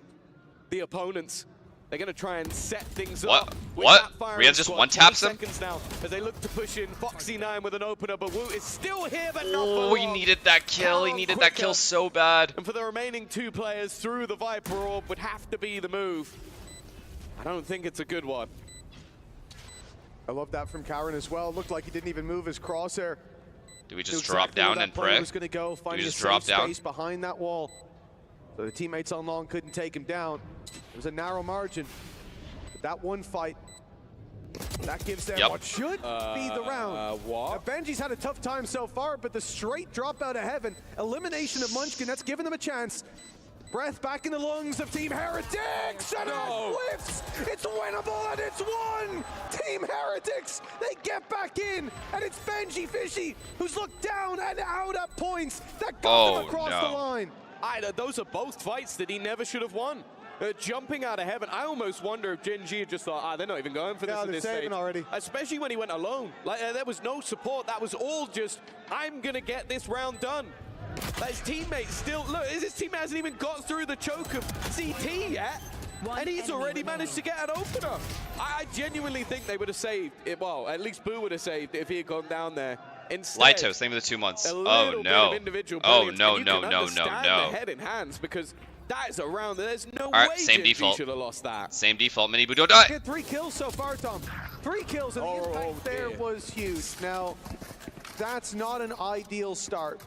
the opponents. They're going to try and set things What? up. with What? that firing Rian just squad. one-taps 20 him? seconds now as they look to push in. Foxy9 with an opener, but Woot is still here, but not for Oh, long. he needed that kill. He How needed that kill quicker. so bad. And for the remaining 2 players through the Viper Orb would have to be the move. I don't think it's a good one. I love that from Karen as well. Looked like he didn't even move his crosshair. Do we Knew just drop exactly where down that and player pray? was going to go, finding just a drop safe down? space behind that wall. So the teammates on long couldn't take him down. It was a narrow margin. But that one fight, that gives them Yep. what should be the round. What? Benji's had a tough time so far, but the straight drop out of heaven, elimination of Munchkin, that's given them a chance. Breath back in the lungs of Team Heretics, and it whiffs! It's winnable, and it's won! Team Heretics, they get back in, and it's Gen.G Fishy, who's looked down and out at points that got them across the line. Those are both fights that he never should have won. Jumping out of heaven, I almost wonder if Gen.G had just thought, they're not even going for this Yeah, at they're this saving stage. already. Especially when he went alone. Like, there was no support. That was all just, I'm going to get this round done. But his teammate still, look, his teammate hasn't even got through the choke of CT yet. And he's already managed to get an opener. I genuinely think they would have saved it. Well, at least Boo would have saved it if he had gone down there. Instead, Lightos, same with the 2 months. a Oh little bit of no. individual Oh brilliance, no, and you no, can no, no, understand no. the head in hands, because that is a round that there's no Alright, way same Gen.G default. should have lost that. Same default. Mini Boo, don't die. Get 3 kills so far, Tom. 3 kills, and the impact there was huge. Now, that's not an ideal start.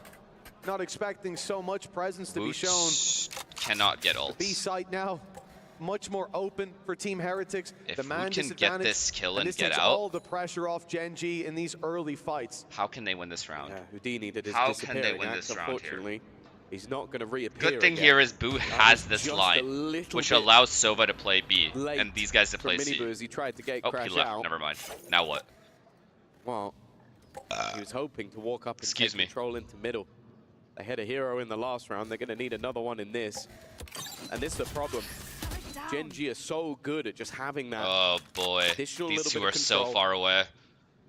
Not expecting so much presence to be shown. Cannot get ults. B site now much more open for Team Heretics. If the man we can get disadvantage, this kill and this get takes out, all the pressure off Gen.G in these early fights. how can they win this round? Yeah, Houdini did his How can they disappearing win act, this round here? unfortunately. He's not going to reappear Good thing again. here is Boo has this just a line, little which bit allows Sova to play B, late and these guys to for play Mini Boo C. as he tried to get Oh, Crash he left. out. Never mind. Now what? Well, he was hoping to walk up and Excuse take me. control into middle. They had a hero in the last round. They're going to need another one in this. And this is the problem. Gen.G are so good at just having that. Oh boy, Additional these little two bit are of so control. far away.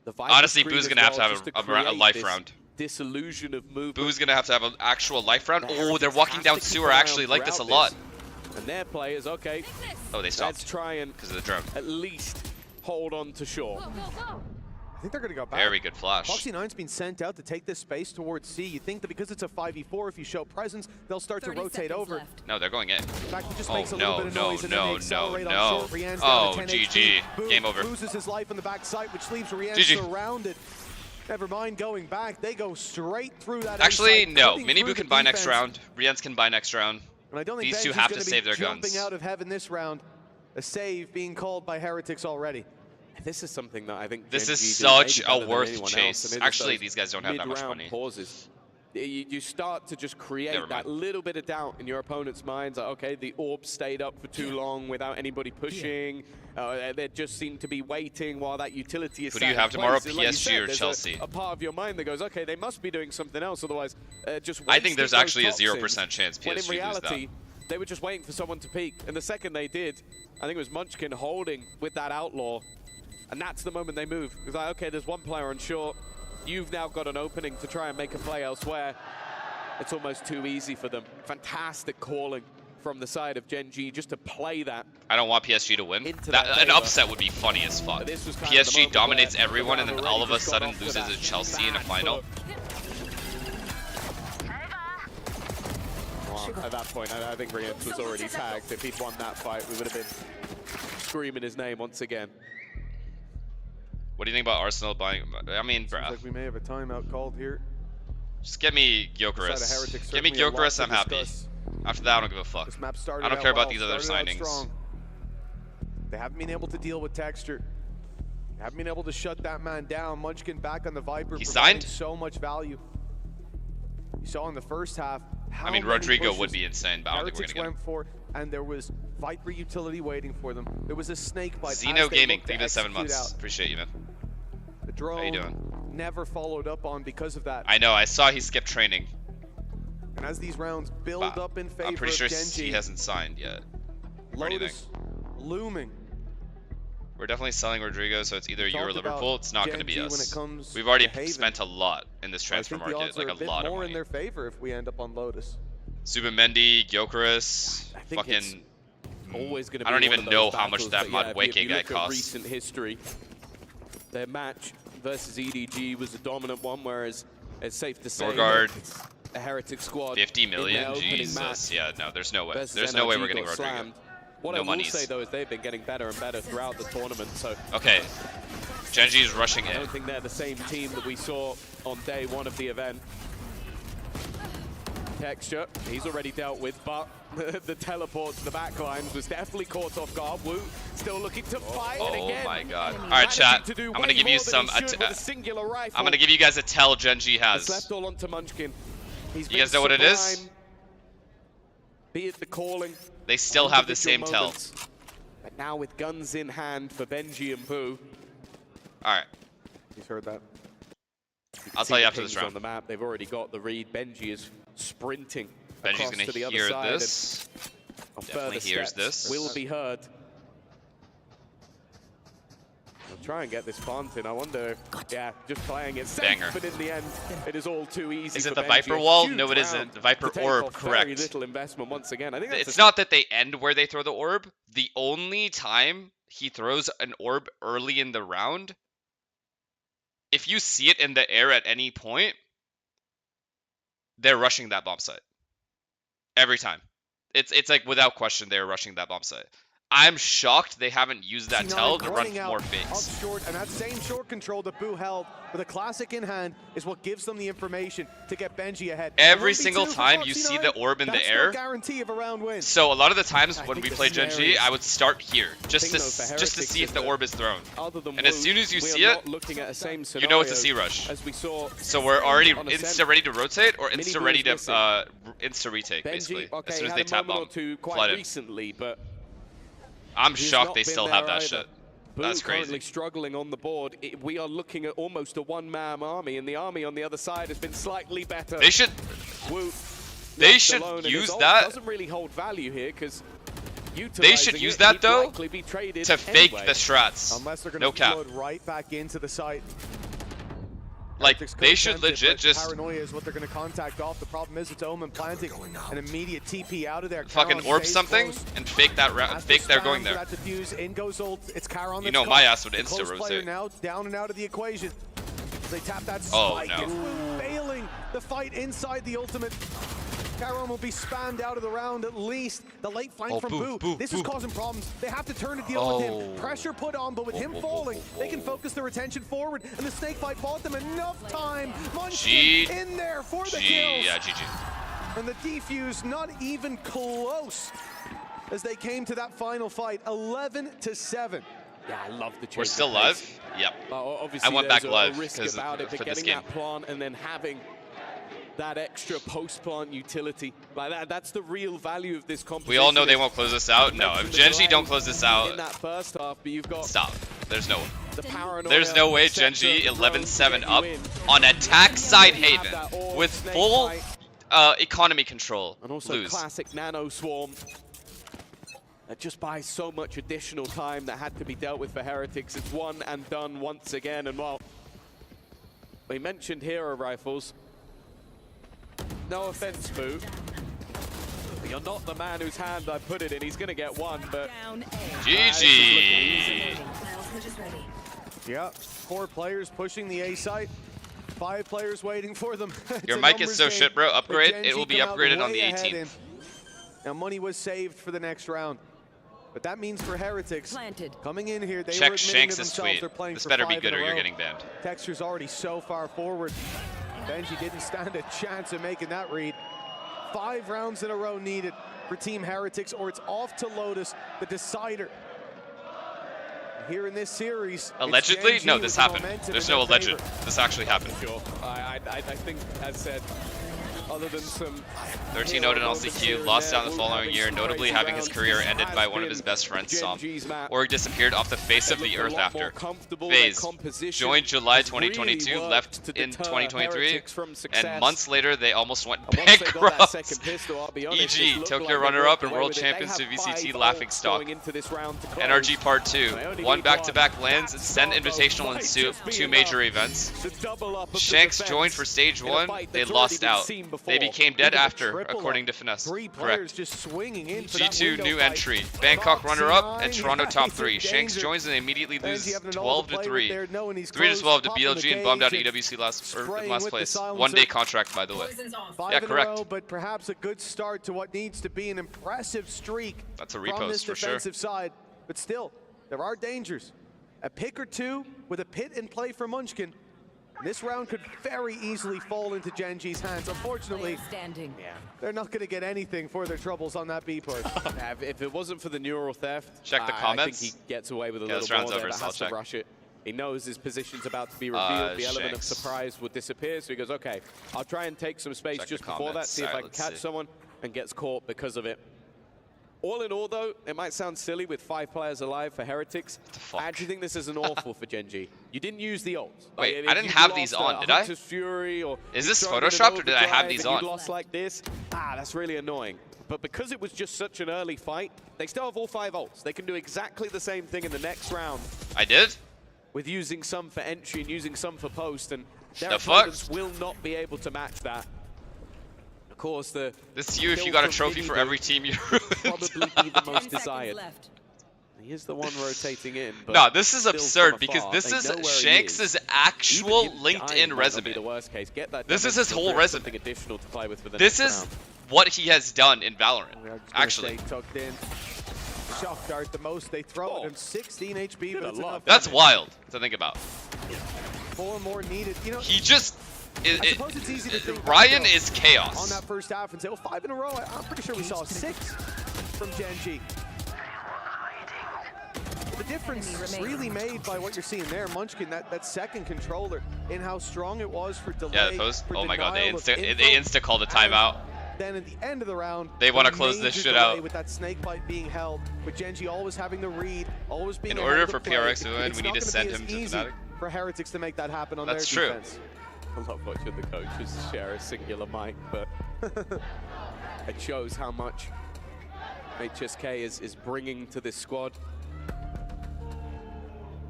The Viper Honestly, screen Boo's as gonna have to well, have just a create life this round. Disillusion of movement. Boo's gonna have an actual life round. The Oh, they're Heretics walking have down to keep sewer. an eye I on actually like this a throughout lot. And their players, okay, Oh, they let's stopped try and because of the drone. at least hold on to shore. I think they're going to go back. Very good flash. Foxy 9's been sent out to take this space towards C. You think that because it's a 5v4, if you show presence, they'll start to rotate over. No, they're going in. In fact, he just Oh, makes a little no, bit of no, noise and then no, they accelerate no, on no. short. Rian's Oh, down to 10 GG. HP. Boo Game over. loses his life on the back side, which leaves Rian GG. surrounded. Never mind going back. They go straight through that. Actually, inside, no. cutting Mini through Boo can the buy next defense. round. Rians can buy next round. And I don't think These two Benji's have to gonna be save their jumping guns. out of heaven this round. A save being called by Heretics already. This is something that I think This is Gen.G do maybe such better a than worth anyone chase. else, and it is Actually, those these guys don't have that much mid-round money. pauses. You start to just create Never that mind. little bit of doubt in your opponent's minds. Like, okay, the orb stayed up for too long without anybody pushing. They just seem to be waiting while that utility is Who do you sat in have tomorrow, place. And like you PSG said, or there's Chelsea? A part of your mind that goes, okay, they must be doing something else, otherwise just I think wasting there's those actually a toxins, 0% chance when in PSG lose that. reality, they were just waiting for someone to peek. And the second they did, I think it was Munchkin holding with that outlaw. And that's the moment they move. It's like, okay, there's one player on short. You've now got an opening to try and make a play elsewhere. It's almost too easy for them. Fantastic calling from the side of Gen.G just to play that. I don't want PSG to win. Into That, that an favor. upset would be funny as fuck. But this was kind of the PSG moment dominates where everyone, and the then round all of a already just got sudden off to loses that to Chelsea in a bad final. foot. Well, at that point, I think Rian was already tagged. If he'd won that fight, we would have been screaming his name once again. What do you think about Arsenal buying? I mean, Seems bruh. like we may have a timeout called here. Just get me Side of Gyökeres. Heretics, Give me certainly a lot Gyökeres, to I'm happy. discuss. After that, I don't give a fuck. This map started I don't out care about well, these other started out signings. strong. They haven't been able to deal with texture. They haven't been able to shut that man down. Munchkin back on the Viper, He providing signed? so much value. You saw in the first half how I mean, many Rodrigo pushes would be insane, but I don't think we're Heretics gonna get him. went for, and there was Viper utility waiting for them. There was a snake bite. Xeno as they Gaming, looked to thank you for 7 execute months. out. Appreciate you, man. The drone you doing? never followed up on because of that. I know, I saw he skipped training. And as these rounds build But up in favor I'm pretty sure of Gen.G, he hasn't signed yet. Or anything. Lotus looming. We're definitely selling Rodrigo, so it's either you or Talked about Liverpool. It's not going to be Gen.G when us. it comes We've already to Haven. spent a lot in this I transfer think the market, odds like are a a bit lot of more in money. their favor if we end up on Lotus. Subamendi, Gyökeres, I think it's fucking... always going to be I don't one even of those know how much battles, that but Mod yeah, if Wake you guy look at costs. recent history, their match versus EDG was a dominant one, whereas it's safe to say Norgard, that it's a Heretic squad 50 in their million? opening Jesus. match Yeah, no, there's no way. versus There's no way NRG we're getting got Rodrigo. slammed. What No I will monies. say, though, is they've been getting better and better throughout the tournament, so Okay. Gen.G is rushing I in. don't think they're the same team that we saw on day one of the event. Texture, he's already dealt with, but the teleport to the backlines was definitely caught off guard. Wu still looking to fight, and Oh again, my god. Alright, managing chat. to do I'm way going to give you more than some... he should with a singular rifle. I'm going to give you guys a tell Gen.G It's has. left all onto Munchkin. He's You guys know what it is? sublime, be it the calling. They still have the same individual tell. moments. But now with guns in hand for Benji and Boo. Alright. He's heard that. I'll See tell you the after this pings on round. the map. They've already got the read. Benji is sprinting Benji's across going to the to other hear side. this. and Definitely further hears steps this. will be heard. I'll try and get this planted. I wonder if, yeah, just playing it safe, Banger. but in the end, it is all too easy. Is it for the Gen.G. Viper A wall? huge No, it isn't. round The Viper to take orb, off correct. Very little investment once again. I think that's It's not that they end where they throw the orb. The only time he throws an orb early in the round, if you see it in the air at any point, they're rushing that bomb site. Every time. It's like without question they're rushing that bomb site. I'm shocked they haven't used that tell to run more fakes. Up short, and that same short control that Boo held with a classic in hand is what gives them the information to get Gen.G ahead. Every single time you see the orb in the air, guarantee of a round win. so a lot of the times when think we the play Gen.G, scenario- I would start here just to thing, though, for just to Heretics see if is the that orb is thrown. Other than And as Wu, soon as you we are see it, not looking at a same you know it's a scenario C rush. as we saw. So we're already on insta Ascent. ready to rotate or insta Mini ready Boo is to insta retake Gen.G, basically. okay, As soon as had they a tap moment bomb, or two quite flood in. recently, but I'm he's shocked not they been still there have that either. shit. Boo That's currently crazy. struggling on the board. We are looking at almost a one-man army, and the army on the other side has been slightly better. They should Wu They left should alone, and his use ult that. Doesn't really hold value here because They should use that though to to fake the strats. Unless they're going No to cap. flood right back into the site. Like Heretics they could should attempt it, legit but just Paranoia is what they're going to contact off. The problem is it's Omen planting an immediate TP out of there. fucking Charon orb stays something close. and fake that round. Has to Fake they're spam going for there. That diffuse. In goes ult. It's Charon. You that's know caught. my ass would The insta close player rotate. now down and out of the equation. They tap that Oh, spike. no. It's Wu failing the fight inside the ultimate. Charon will be spammed out of the round at least. The late flank Oh, from boo, Boo. boo, This boo. is causing problems. They have to turn to deal with him. Oh. Pressure put on, but with him falling, they can focus their attention forward. And the snake fight bought them enough time. Munchkin in there for the kills. Yeah, GG. And the defuse not even close as they came to that final fight. 11-7. Yeah, I love the change. We're still of live? pace. Yep. Obviously, I went there's back a live risk 'cause about it, for but this getting game. that plant and then having that extra post-plant utility, like that's the real value of this competition. We all know they won't close this out. No, if Gen.G don't close this in out, that first half, but you've got stop. There's no way. the paranoia. There's no way sector Gen.G thrown to 11-7 get you up in. on attack side You have Haven that orb with snake full fight, economy control. and also Lose. classic nano swarm. That just buys so much additional time that had to be dealt with for Heretics. It's one and done once again. And while we mentioned hero rifles, no offense, Boo, but you're not the man whose hand I put it in. He's going to get one, but Down A. GG. Switch is ready. Yeah, 4 players pushing the A site. 5 players waiting for them. It's Your a mic is numbers so game, shit, bro. but Upgrade. Gen.G It will be come out upgraded on way the ahead 18th. in. Now money was saved for the next round. But that means for Heretics, Planted. coming in here, they were Check admitting to Shanks' themselves tweet. they're playing This for better be 5 good in or a you're row. getting banned. Texture's already so far forward. Gen.G didn't stand a chance of making that read. 5 rounds in a row needed for Team Heretics, or it's off to Lotus, the decider. Here in this series, it's Allegedly? Gen.G No, with this the happened. momentum There's in no their alleged. favor. This actually happened. sure. I think, as said, other than some 13 0 in LCQ, lost out in the following year, notably having his career ended by one of his best friends, Som. Or disappeared off the face of the earth after. Phase. Joined July 2022, left in 2023, and months later they almost went bankrupt. EG, Tokyo runner-up and world champions to VCT laughing stock. NRG Part 2, 1 back-to-back lands, and Send Invitational and 2 major events. Shanks joined for stage 1, they lost out. They became dead after, according to FNS. 3 players Correct. just swinging in for that G2 window new fight. entry. Bangkok runner-up and Foxy Toronto 9, top he's in 3. Shanks danger. joins and they immediately lose Benji having an all to play with 12-3. there, knowing he's 3-12 close, to popping the BLG and bombed out cage EWC last spraying last with the place. silencer. 1-day contract, by the way. Poison's off. 5 Yeah, in correct. a row, but perhaps a good start to what needs to be an impressive streak That's a from this repost for sure. defensive side. But still, there are dangers. A pick or 2 with a pit in play for Munchkin. This round could very easily fall into Gen.G's hands. Unfortunately, Player standing. they're not going to get anything for their troubles on that B push. If it wasn't for the neural theft, Check the I comments. think he gets away with a Yeah, little this round's more there, over, but so I'll has to check. rush it. He knows his position's about to be revealed. The element of Shanks. surprise would disappear, so he goes, okay, I'll try and take some space Check just the before that, comments. see if I can Let's catch see. someone, and gets caught because of it. All in all, though, it might sound silly with 5 players alive for Heretics. fuck? I actually think this is an awful for Gen.G. You didn't use the ult. Wait, if I didn't you'd have these lost on, a did I? Hunter's Fury, or Is you this struggled in photoshopped, or did I have overdrive these and you on? lost like this, that's really annoying. But because it was just such an early fight, they still have all 5 ults. They can do exactly the same thing in the next round. I did? with using some for entry and using some for post, and their The fuck? opponents will not be able to match that. Of course, This is you if you got a trophy for every team you ruined. probably be the 10 most seconds desired. left. He is the one rotating in. But No, this is still absurd from because afar, this they is know where he Shanks' is. actual Even him LinkedIn dying might not be resume. the worst case. Get that This is damage his whole filter, resume. something additional to play with for the This next is round. what he has done in Valorant, We are just gonna actually. stay tucked in. Shock dart the most they throw at him. 16 HP, Did but a it's lot. enough. That's wild to think about. 4 more needed. You know, He just... I suppose it's easy to think back, Ryan though, is on chaos. that first half and say, oh, 5 in a row. I'm pretty sure we saw 6 from Gen.G. The difference is really made by what you're seeing there. Munchkin, that second controller, and how strong it was for delay. Yeah, the post. for Oh my god, they denial of info. insta called a timeout. Then at the end of the round, They wanna the close this major shit delay out. with that snake bite being held, with Gen.G always having the read, always being In ahead order of the for play. PRX to win, It's we not need to gonna send be as him to easy Fnatic. for Heretics to make that happen on That's their true. defense. I love watching the coaches share a singular mic, but it shows how much HSK is bringing to this squad.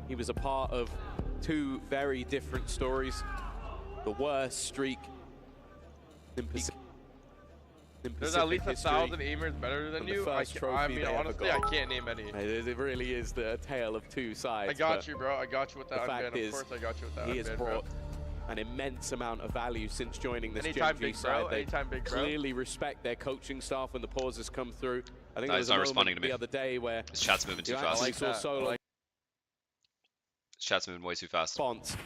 He was a part of 2 very different stories. The worst streak in There's at least history. 1,000 aimers better than and the you. first trophy I mean, they ever honestly, I got. can't name any. It really is the tale of 2 sides. I got but you, bro. I got you with that the fact unban. is, Of course, I got you with that he has unban, brought bro. an immense amount of value since joining this Anytime Gen.G big side. bro, They anytime big bro. clearly respect their coaching staff when the pauses come through. I think No, there he's was not a responding moment to me. the other day where His chat's moving too you fast. actually like saw that. Solo His chat's moving way too fast. response.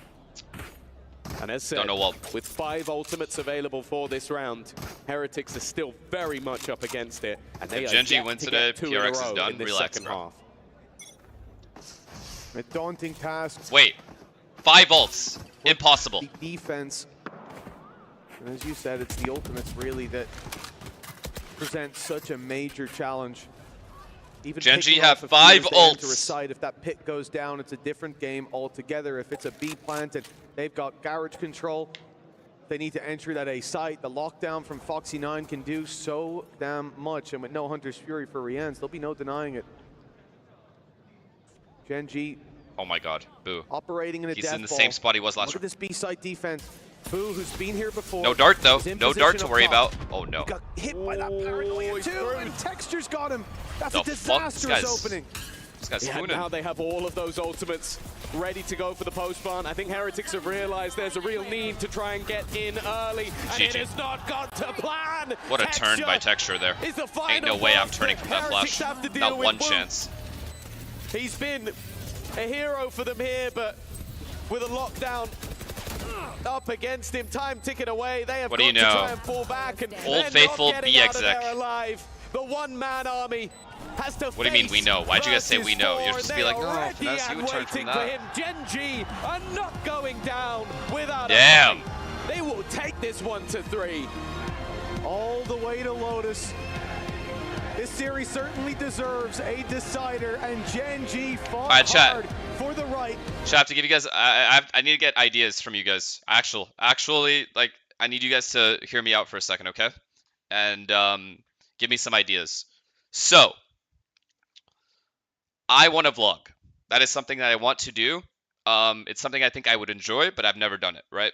And as said, Don't know what. with 5 ultimates available for this round, Heretics are still very much up against it. And they If are Gen.G yet wins to today, get 2 in a PRX is row done. in this Relax, second bro. half. A daunting task. Wait. 5 ults. Impossible. The defense. And as you said, it's the ultimates really that present such a major challenge. Even Gen.G picking have off a 5 few as they enter a ults. site, if that pit goes down, it's a different game altogether. If it's a B plant and they've got garage control, they need to enter that A site. The lockdown from Foxy9 can do so damn much, and with no Hunter's Fury for Rians, there'll be no denying it. Gen.G Oh my god. Boo. operating in a He's death in the ball. same spot he was last Look at round. this B site defense. Boo, who's been here before. No dart though. is in No dart to position worry up top. about. Oh no. Got hit by that paranoia too, and Texture's got him. That's The a fuck? This disastrous guy's- opening. This guy's Yeah, spooning. now they have all of those ultimates ready to go for the post barn. I think Heretics have realized there's a real need to try and get in early, and it GG. has not gone to plan. What a turn by Texture there. Is the Ain't no final way I'm boss turning from that Heretics flash. have to deal Not with. one Boom. chance. He's been a hero for them here, but with a lockdown up against him, time ticking away, they have What got do you to know? try and fall back, and Old they're faithful not getting out of BXX. there alive. The one-man army has to What do you mean we know? Why'd you guys say we know? You're versus supposed to be like, four. no, They are FNS, you ready would turn and from waiting for that. him. Gen.G are not going down without Damn. a fight. They will take this 1-3. All the way to Lotus. This series certainly deserves a decider, and Gen.G fought Alright, chat. hard for the right. Should I have to give you guys? I need to get ideas from you guys. Actually, like I need you guys to hear me out for a second, okay? And give me some ideas. So, I want to vlog. That is something that I want to do. It's something I think I would enjoy, but I've never done it, right?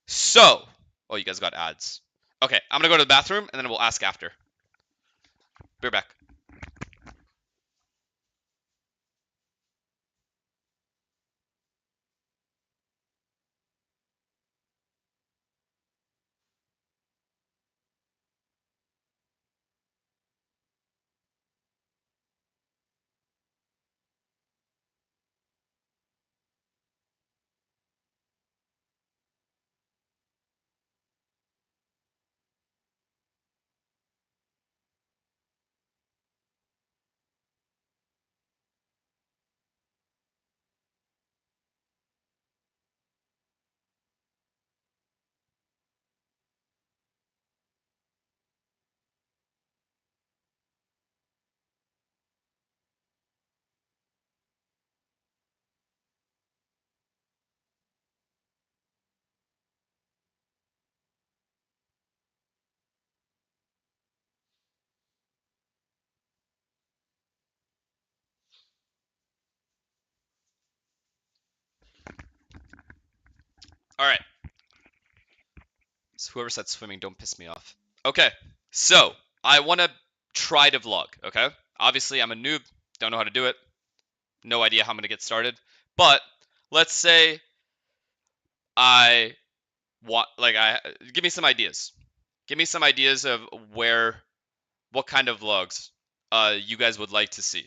So, oh, you guys got ads. Okay, I'm gonna go to the bathroom and then we'll ask after. Be right back. All right. So whoever said swimming, don't piss me off. Okay. So I want to try to vlog. Okay. Obviously, I'm a noob. Don't know how to do it. No idea how I'm gonna get started. But let's say I want, like, give me some ideas. Give me some ideas of what kind of vlogs you guys would like to see.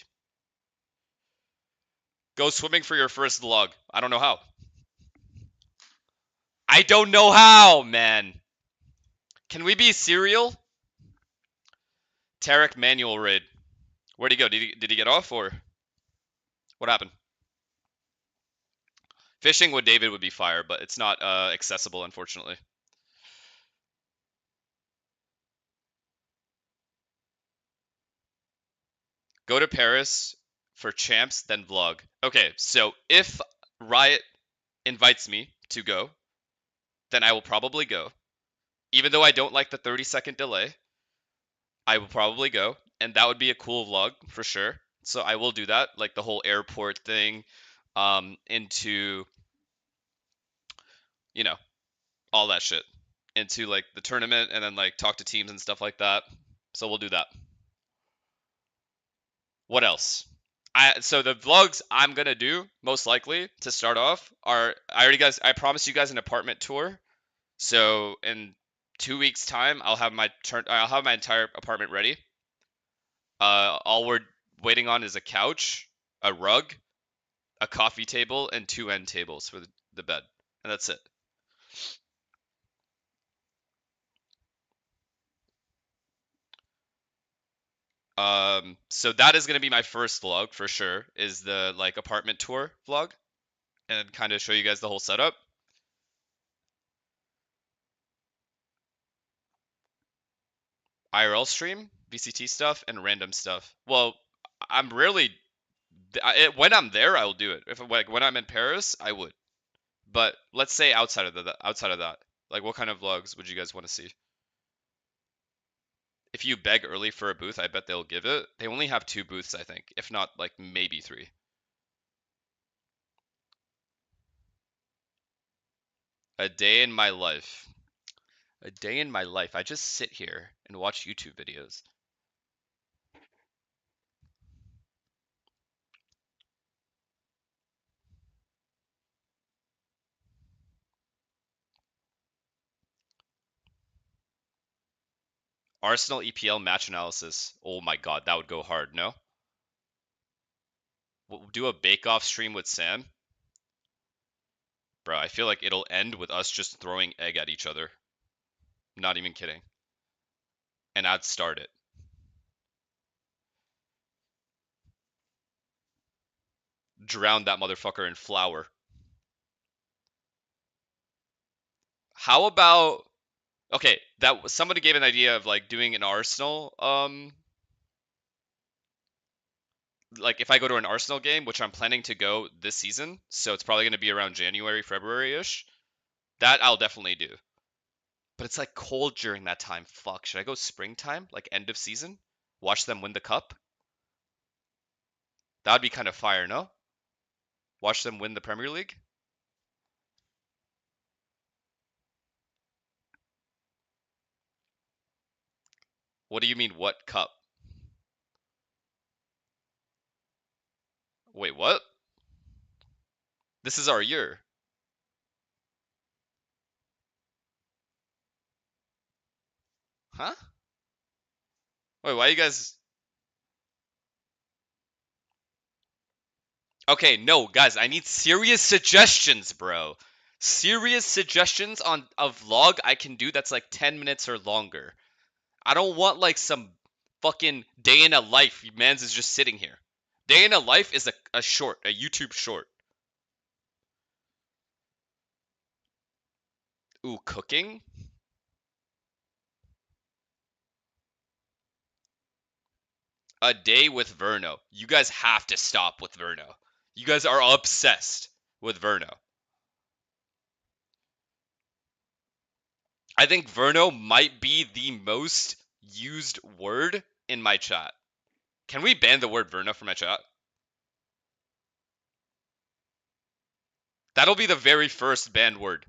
Go swimming for your first vlog. I don't know how. I don't know how, man. Can we be serial? Tarek manual raid. Where'd he go? Did he get off or what happened? Fishing with David would be fire, but it's not accessible, unfortunately. Go to Paris for champs, then vlog. Okay, so if Riot invites me to go, then I will probably go. Even though I don't like the 30-second delay, I will probably go, and that would be a cool vlog for sure. So I will do that, like the whole airport thing, into, you know, all that shit, into like the tournament, and then like talk to teams and stuff like that. So we'll do that. What else? So the vlogs I'm gonna do most likely to start off are I promised you guys an apartment tour. So in 2 weeks time I'll have my entire apartment ready. All we're waiting on is a couch, a rug, a coffee table, and 2 end tables for the bed, and that's it. So that is gonna be my first vlog for sure, is the like apartment tour vlog, and kind of show you guys the whole setup. IRL stream, VCT stuff, and random stuff. Well, I'm rarely when I'm there, I will do it. If like when I'm in Paris, I would. But let's say outside of that, like what kind of vlogs would you guys want to see? If you beg early for a booth, I bet they'll give it. They only have 2 booths, I think, if not like maybe 3. A day in my life. A day in my life. I just sit here and watch YouTube videos. Arsenal EPL match analysis. Oh my god, that would go hard, no? We'll do a bake-off stream with Sam. Bro, I feel like it'll end with us just throwing egg at each other. Not even kidding. And I'd start it. Drown that motherfucker in flour. How about... Okay, that somebody gave an idea of like doing an Arsenal, like if I go to an Arsenal game, which I'm planning to go this season, so it's probably going to be around January, February-ish. That I'll definitely do. But it's like cold during that time. Fuck, should I go springtime? Like end of season? Watch them win the cup? That would be kind of fire, no? Watch them win the Premier League? What do you mean, what cup? Wait, what? This is our year. Huh? Wait, why you guys... Okay, no, guys, I need serious suggestions, bro. Serious suggestions on a vlog I can do that's like 10 minutes or longer. I don't want like some fucking day in a life. Mans is just sitting here. Day in a life is a short, a YouTube short. Ooh, cooking? A day with Verno. You guys have to stop with Verno. You guys are obsessed with Verno. I think Verno might be the most used word in my chat. Can we ban the word Verno from my chat? That'll be the very first banned word.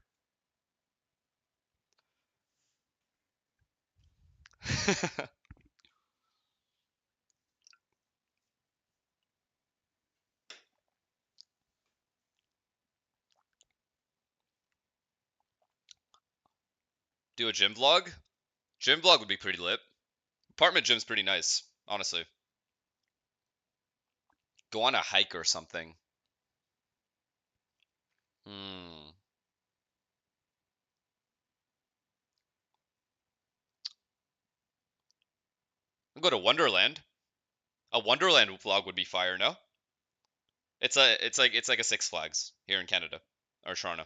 Do a gym vlog? Gym vlog would be pretty lit. Apartment gym's pretty nice, honestly. Go on a hike or something. Hmm. I'll go to Wonderland. A Wonderland vlog would be fire, no? It's like a Six Flags here in Canada or Toronto.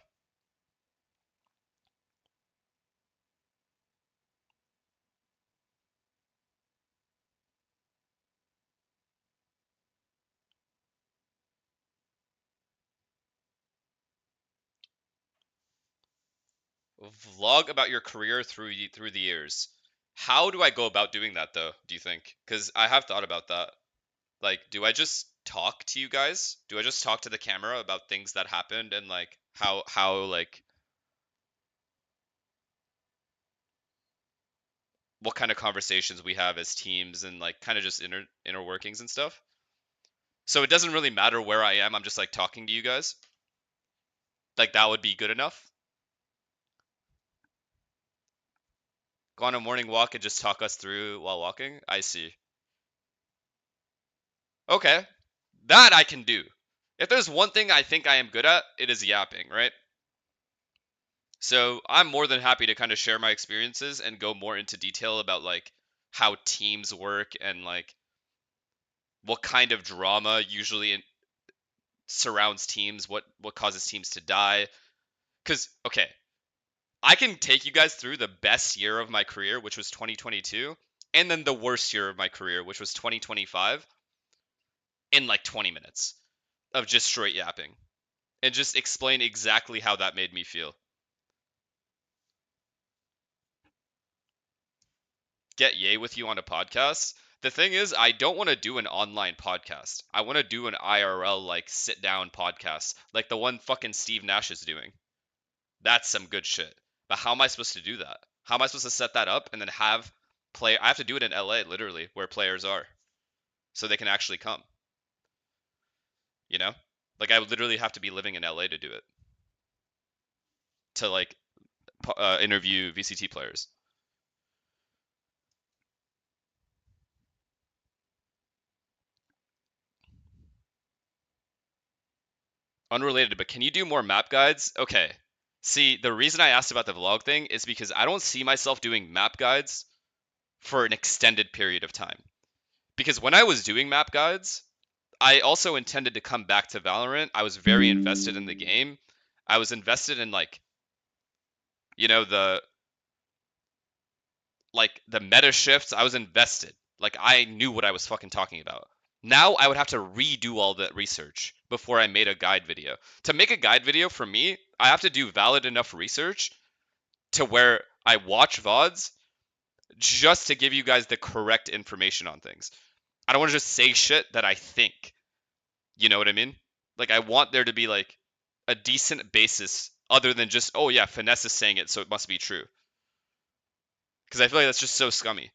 Vlog about your career through the years. How do I go about doing that though, do you think? Because I have thought about that. Like, do I just talk to you guys? Do I just talk to the camera about things that happened and like how like what kind of conversations we have as teams and like kind of just inner workings and stuff? So it doesn't really matter where I am. I'm just like talking to you guys. Like that would be good enough. Go on a morning walk and just talk us through while walking. I see. Okay. That I can do. If there's one thing I think I am good at, it is yapping, right? So I'm more than happy to kind of share my experiences and go more into detail about like how teams work and like what kind of drama usually surrounds teams, what causes teams to die. Cuz okay, I can take you guys through the best year of my career, which was 2022, and then the worst year of my career, which was 2025, in like 20 minutes of just straight yapping and just explain exactly how that made me feel. Get Yay with you on a podcast. The thing is, I don't want to do an online podcast. I want to do an IRL, like, sit down podcast, like the one fucking Steve Nash is doing. That's some good shit. But how am I supposed to do that? How am I supposed to set that up and then have play? I have to do it in LA, literally, where players are, so they can actually come. You know? Like, I would literally have to be living in LA to do it. To, like, interview VCT players. Unrelated, but can you do more map guides? Okay. See, the reason I asked about the vlog thing is because I don't see myself doing map guides for an extended period of time. Because when I was doing map guides, I also intended to come back to Valorant. I was very invested in the game. I was invested in like, you know, the meta shifts. I was invested. Like I knew what I was fucking talking about. Now I would have to redo all that research before I made a guide video. To make a guide video for me, I have to do valid enough research to where I watch VODs just to give you guys the correct information on things. I don't want to just say shit that I think. You know what I mean? Like I want there to be like a decent basis other than just, oh yeah, FNS is saying it, so it must be true. Because I feel like that's just so scummy.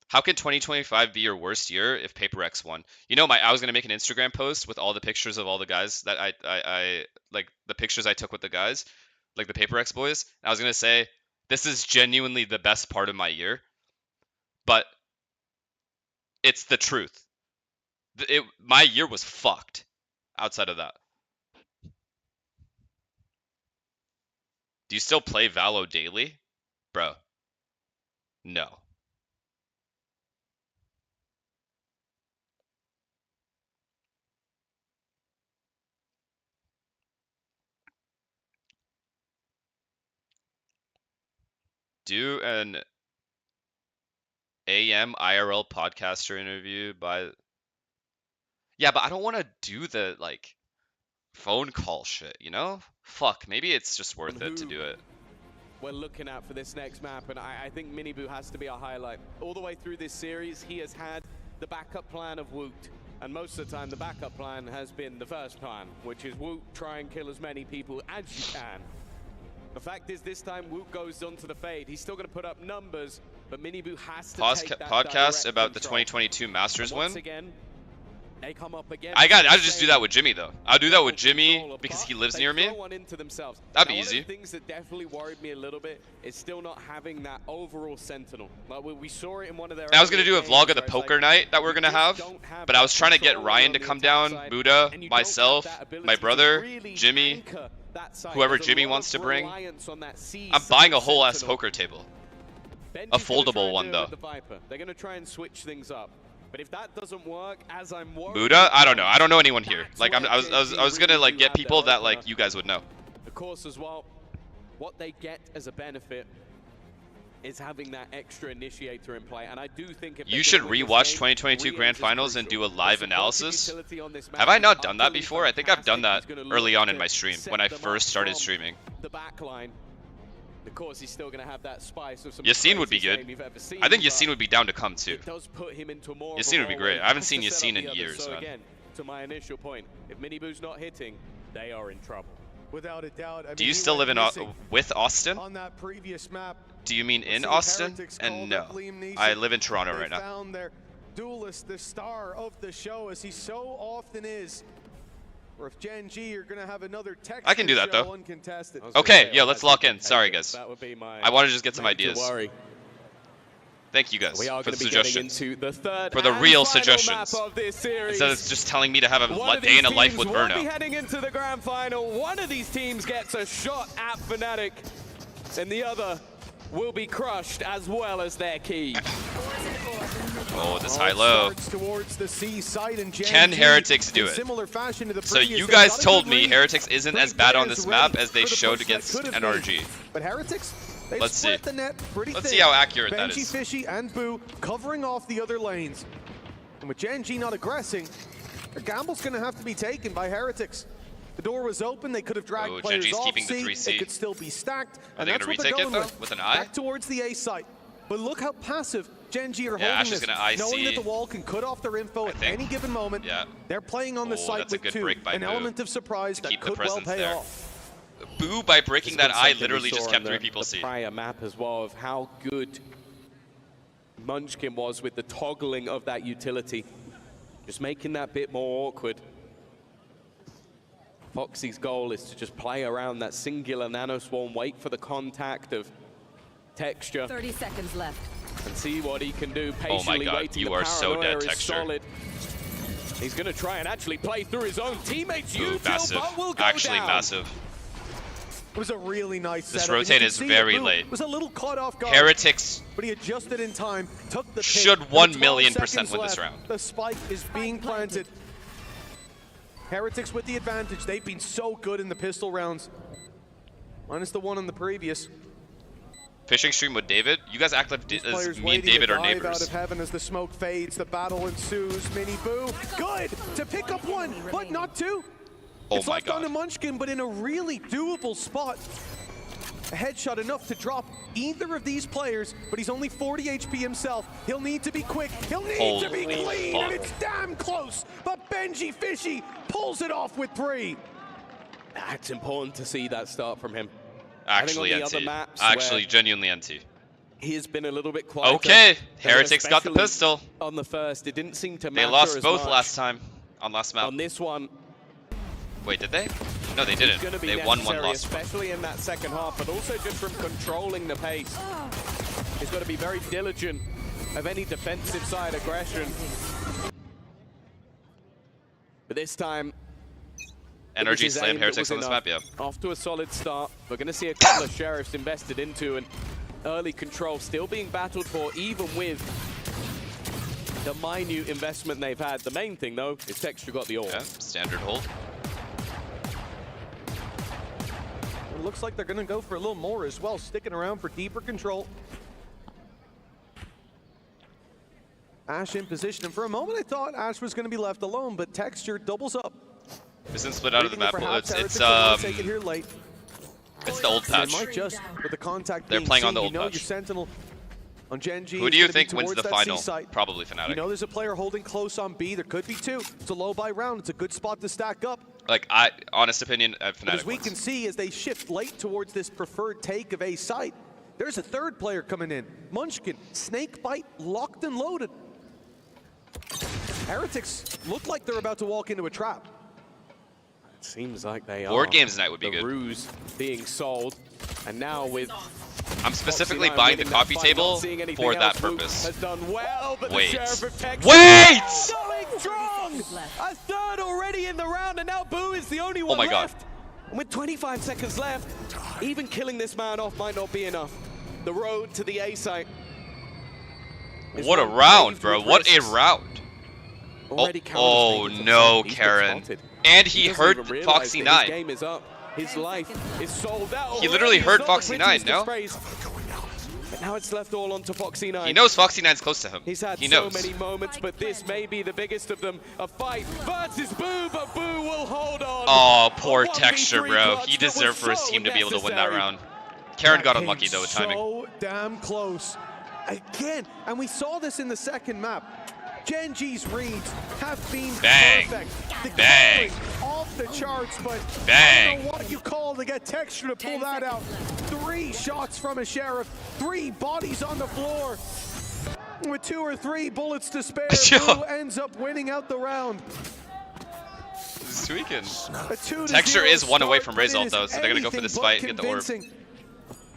How can 2025 be your worst year if PRX won? You know, I was gonna make an Instagram post with all the pictures of all the guys that I like the pictures I took with the guys, like the PRX boys. I was gonna say this is genuinely the best part of my year, but it's the truth. My year was fucked outside of that. Do you still play Valo daily? Bro. No. Do an AM IRL podcaster interview by... Yeah, but I don't want to do the, like, phone call shit, you know? Fuck, maybe it's just worth it to do it. We're looking at for this next map, and I think Minibu has to be a highlight. All the way through this series, he has had the backup plan of Woot, and most of the time the backup plan has been the first plan, which is Woot, try and kill as many people as you can. The fact is, this time Woot goes onto the fade. He's still going to put up numbers, but Miniboo has to take that Podcast direct about the control. 2022 Masters And once win. again, they come up again. I'd just do that with Jimmy though. I'll do that with Jimmy because he lives near me. That'd be easy. One of the things that definitely worried me a little bit is still not having that overall sentinel. Like we saw it in one of their. I was gonna do a games vlog of the where it's poker like, night that we're you gonna just have, don't have but I was that trying to get control Ryan to on the come attack down, side, Buddha, and you don't have myself, that ability my to brother, really Jimmy, anchor that side. whoever There's a Jimmy lot wants of to bring. reliance on that C I'm side buying a whole ass sentinel. poker table. Benji's A gonna try foldable and one, do it though. with the Viper. They're going to try and switch things up. But if that doesn't work, as I'm worried, Buddha? I don't know. I don't know anyone here. Like I was Gen.G gonna like really get do people have their that like opener. you guys would know. Of course, as well, what they get as a benefit is having that extra initiator in play, and I do think if You should rewatch 2022 Grand Finals and do a live analysis. Have I not done that before? I think I've done that early on in my stream when I first started streaming. The back line. Of course, he's still going to have that spice of some Yassine would be craziest good. game you've ever seen, I think but Yassine would be down to come too. it does put him into more Yassine of a would be role great. where I haven't he seen has to set Yassine up in the years, others. So man. again, to my initial point, if Miniboo's not hitting, they are in trouble. Without a doubt. I mean, Do you he still went live in missing with Austin? on that previous map. Do you mean in See, Austin? Heretics And called no, up Liam Neeson. I live in Toronto They right now. found their duelist, the star of the show, as he so often is. Or if Gen.G are going to have another Texas I can do that, show though. uncontested. Okay, yeah, let's lock in. Sorry, guys. That would be my I want to just get some major ideas. worry. Thank you guys We are for going the to be getting suggestions. into the third For the and real final suggestions. map of this series. Instead of just telling me to have a One of day in a these life teams with will be Burnout. heading into the grand final. One of these teams gets a shot at Fnatic, and the other will be crushed as well as their key. Oh, this high-low. Towards the C site, and Can Gen.G, Heretics do in it? similar fashion to the So previous, you they've guys got a told good me read. Heretics isn't Three as bad on players this ready map as they for the showed push that against could have NRG. been. But Heretics, they've Let's spread see. the net pretty Let's thin. see how accurate that Benji, is. Fishy, and Boo covering off the other lanes. And with Gen.G not aggressing, a gamble's going to have to be taken by Heretics. The door was open, they could have dragged Oh, players Gen.G's off keeping the C, 3C. they could still be stacked, Are and they that's gonna what they're retake it, going though, with an eye? Back towards the A site. But look how passive Gen.G are Yeah, Ash holding is this, gonna IC. knowing that the wall can cut off their info at think. any given moment. Yeah. They're playing on the Oh, site that's a with good two, break by an Boo element of surprise to that keep the could well presence pay there. off. Boo, by breaking that eye, Something we literally saw just on kept the- 3 people the C. prior map as well of how good Munchkin was with the toggling of that utility. Just making that bit more awkward. Foxy's goal is to just play around that singular nanoswarm, wait for the contact of Texture 30 seconds left. and see what he can do. Oh my Patiently God, waiting. you The are so paranoia dead, is Texture. solid. He's going to try and actually play through his own teammates. Ooh, Util, massive. but will go Actually down. massive. It was a really nice This setup, and you rotate can is see very that Boo late. was a little caught off guard. Heretics But he adjusted in time, took the pick. should With 1 12 million% seconds win this left, round. The spike is being planted. Heretics with the advantage. They've been so good in the pistol rounds. Minus the one on the previous. Fishing stream with David. You guys act like These as players me and waiting David to are dive out neighbors. of heaven as the smoke fades, the battle ensues. Mini Boo, good to pick up one, but not two. Oh It's my left onto God. Munchkin, but in a really doable spot. A headshot enough to drop either of these players, but he's only 40 HP himself. He'll need to be quick. He'll need to be Holy clean, and fuck. it's damn close. But Gen.G Fishy pulls it off with 3. It's important to see that start from him. Actually, on the other NT. maps Actually, where- genuinely NT. He has been a little bit quieter. Okay, but Heretics got the especially pistol. On the first, it didn't seem to They matter lost as both much. last time on last map. On this one, Wait, did they? No, they it's didn't. going to be They won one, necessary, lost one. especially in that second half, but also just from controlling the pace. He's got to be very diligent of any defensive side aggression. But this time, it was NRG his slam aim that Heretics was on this enough. map, yeah. Off to a solid start. We're going to see a couple of sheriffs invested into, and early control still being battled for, even with the minute investment they've had. The main thing, though, is Texture got the ult. Yeah, standard hold. It looks like they're going to go for a little more as well, sticking around for deeper control. Ash in position, and for a moment I thought Ash was going to be left alone, but Texture doubles up. Isn't split out of the Breathing map. for half, Heretics It's are gonna take it here late. the old They patch. might just, with the contact They're being playing on seen, the you old know patch. your Sentinel on Gen.G Who is do you gonna be think wins towards the that final? C-site. Probably Fnatic. You know there's a player holding close on B. There could be two. It's a low buy round. It's a good spot to stack up. Like, honest opinion, But Fnatic as we wins. can see, as they shift late towards this preferred take of A site, there's a third player coming in. Munchkin, Snakebite, locked and loaded. Heretics look like they're about to walk into a trap. It seems like they are. Board games night would be the good. ruse being sold, and now with I'm specifically Foxy9 buying the winning coffee that fight, not table seeing anything for that else. Woot purpose. has done well, but Wait. the Sheriff of Texas Wait! going strong. A third already in the round, and now Boo is the only one my God. left. And with 25 seconds left, even killing this man off might not be enough. The road to the A site. is What a one round, paved bro. with What a risks. round. Already Karen has Oh made it to the no, top. He's been Karen. spotted. And he doesn't hurt even realize that Foxy9. His game is up. His life is sold out. He literally already. hurt It's not the Foxy9, prettiest no? of sprays. But now it's left all onto Foxy9. He knows Foxy9's close to him. He's had He so knows. many moments, but this may be the biggest of them. A fight versus Boo, but Boo will hold on. Oh, poor A 1v3 Texture, bro. clutch He that was deserved for his so team to be able to win that necessary. round. Karen got That unlucky came though with timing. So damn close. Again, and we saw this in the second map. Gen.G's reads have been Bang. perfect. The Bang. covering off the charts, but I Bang. don't know what you call to get Texture to pull that out. 3 shots from a Sheriff, 3 bodies on the floor. With 2 or 3 bullets to spare, Boo ends up winning out the round. This is tweaking. A 2-0 Texture is one away from start, Result, but it though, is so they're gonna go for this anything fight but and get the orb. convincing.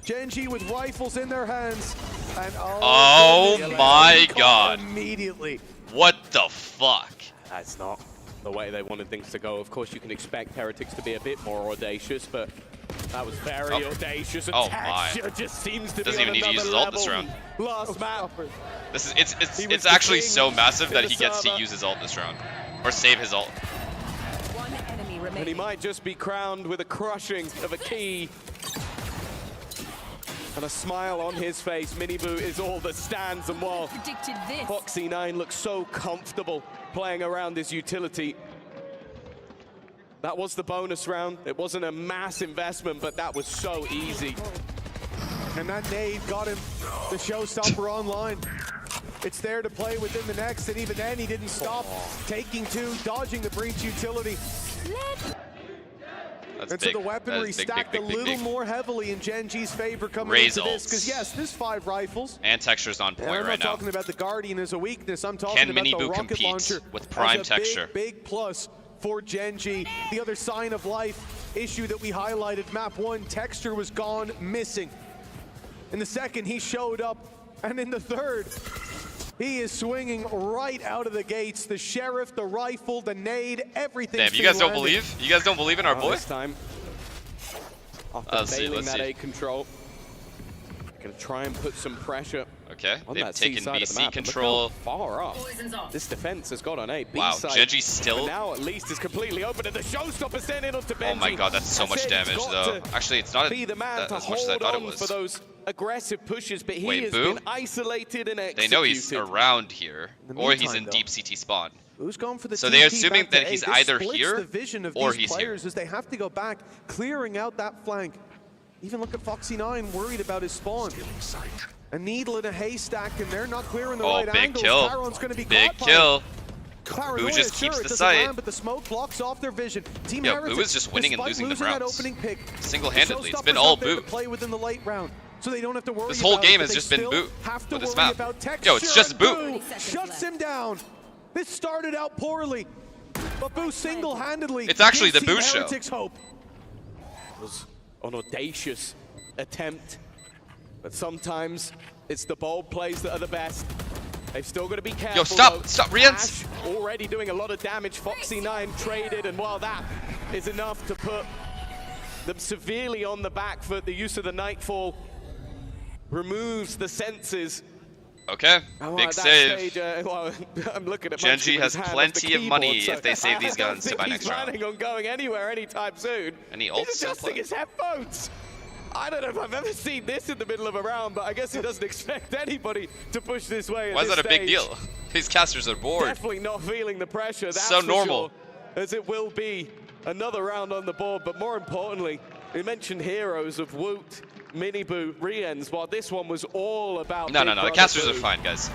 Gen.G with rifles in their hands. And Oh goodness, my caught God. Immediately. What the fuck? That's not the way they wanted things to go. Of course, you can expect Heretics to be a bit more audacious, but that was very audacious. And Oh my. Texture just seems to Doesn't be even on need to use his another ult this level. round. Last map. This is He was it's the actually king so massive in that the he gets to server. use his ult this round. Or save his ult. One enemy And he remaining. might just be crowned with a crushing of a key. And a smile on his face. Miniboo is all that stands, and while Predicted this. Foxy9 looks so comfortable playing around his utility. That was the bonus round. It wasn't a mass investment, but that was so easy. And that nade got him the showstopper online. It's there to play within the next, and even then he didn't stop. Taking 2, dodging the breach utility. That's And big. so the weaponry That is big, stacked big, a big, little big. more heavily in Gen.G's favor coming Raise into this. Because ults. yes, there's 5 rifles. And Texture's on And point I'm not right now. talking about the Guardian as a weakness. I'm talking Can about the Miniboo rocket compete launcher with as prime a Texture? big plus for Gen.G. The other sign of life issue that we highlighted, map 1, Texture was gone missing. In the second, he showed up. And in the third, he is swinging right out of the gates. The Sheriff, the rifle, the nade, everything. Damn, you guys don't believe? You guys don't believe in our boy? This time, after Let's see, failing let's that see. A control, gonna try and put some pressure Okay, on they've that C taken side of the BC map. And look control. how far up Poison's off. this defense has got on A. B Wow, side, Gen.G but still. now at least is completely open, and the showstopper sent in onto Benji. Oh my god, that's so much it, damage he's got though. to Actually, it's not be the man that, to as much as I hold thought it on was. for those aggressive pushes, but he Wait, has Boo? been isolated and They executed. know he's around here, In the or he's meantime, in though, deep CT spawn. Who's going for the So they're TP assuming back to that A. he's This either splits here the vision of or these he's here. players as they have to go back, clearing out that flank. Even look at Foxy9 worried about his spawn. A needle in a haystack, and they're not clearing the Oh, right big angles. kill. Taron's going to be Big caught by kill. it. Paranoia, Boo just sure, keeps it the doesn't site. land, but the smoke blocks off their vision. Team Yo, Heretics, Boo is just winning and despite losing them losing that rounds. opening pick, Single-handedly, it's the been showstoppers all out there Boo. to play within the late round, so they don't have to worry This whole about it, game but has they just been still Boo have to with this worry map. about Texture. Yo, it's just Boo. 30 seconds Shuts left. him down. This started out poorly, but Boo single-handedly It's actually gives the Boo Team show. Heretics hope. Was an audacious attempt, but sometimes it's the bold plays that are the best. They've still got to be careful. Yo, stop, though. stop, Rians. Ash already doing a lot of damage. Foxy9 traded, and while that is enough to put them severely on the back foot, the use of the Nightfall removes the senses. Okay, Oh, big at that save. stage, well, I'm looking at Gen.G Munchkin with has his hand off plenty the of money keyboard, so if they save these I don't guns to think buy he's next round. planning on going anywhere anytime soon. Any He's ults still adjusting play? his headphones. I don't know if I've ever seen this in the middle of a round, but I guess he doesn't expect anybody to push this way. At Why is this that a big stage. deal? These casters are bored. Definitely not feeling the pressure. That's So for normal. sure, as it will be another round on the board. But more importantly, we mentioned heroes of Woot, Miniboo, Riens, while this one was all about. No, Big no, no. The Brother casters are Boo. fine, guys.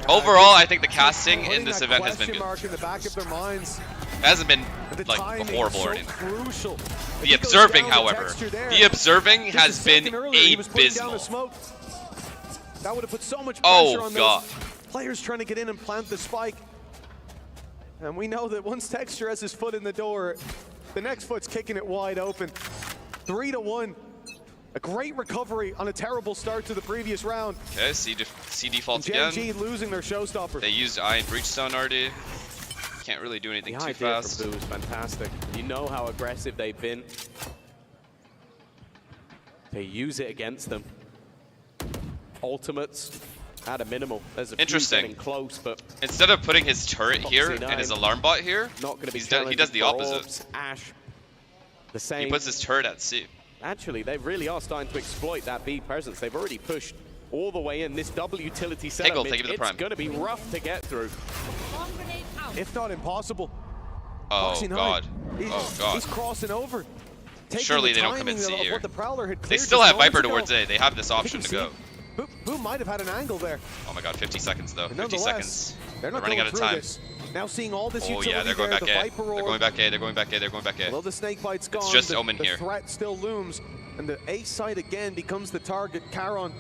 Overall, I think the casting in Putting this that event has been question good. mark in the back of their minds. It hasn't been The like timing horrible is or so anything. crucial. If The he goes observing, down the however, texture there, the observing just a has been second earlier, he was putting down the abysmal. smoke. That would have put so much Oh, pressure on God. those players trying to get in and plant the spike. And we know that once Texture has his foot in the door, the next foot's kicking it wide open. 3-1. A great recovery on a terrible start to the previous round. Okay, C defaults again. Gen.G losing their showstopper. They used Eye and Breachstone already. Can't really do anything The too idea fast. from Boo is fantastic. You know how aggressive they've been. They use it against them. Ultimates at a minimal. There's a few Interesting. getting close, but Instead of putting his turret here Foxy and his 9 alarm bot here, not going to be he does challenging the for opposite. Orbs. Ash, the same. He puts his turret at C. Actually, they really are starting to exploit that B presence. They've already pushed all the way in. This double utility setup, Higgle, take him to the it's prime. going to be rough to get through. If not impossible. Oh Foxy 9, god. He's, Oh god. He's crossing over. Taking Surely the they don't commit timing C of here. what the Prowler had They cleared still just have Viper moments towards ago. A. They have this option to Taking go. C. Who might have had an angle there. Oh my god, 50 seconds though. But 50 nonetheless, seconds. they're not running going out of through time. this. Now seeing all this Oh utility yeah, they're going there, back the A. Viper They're orb. going back A. They're going back A. They're going back A. Although the snake bite's gone, just the, Omen the here. threat still looms, and the A side again becomes the target. Charon.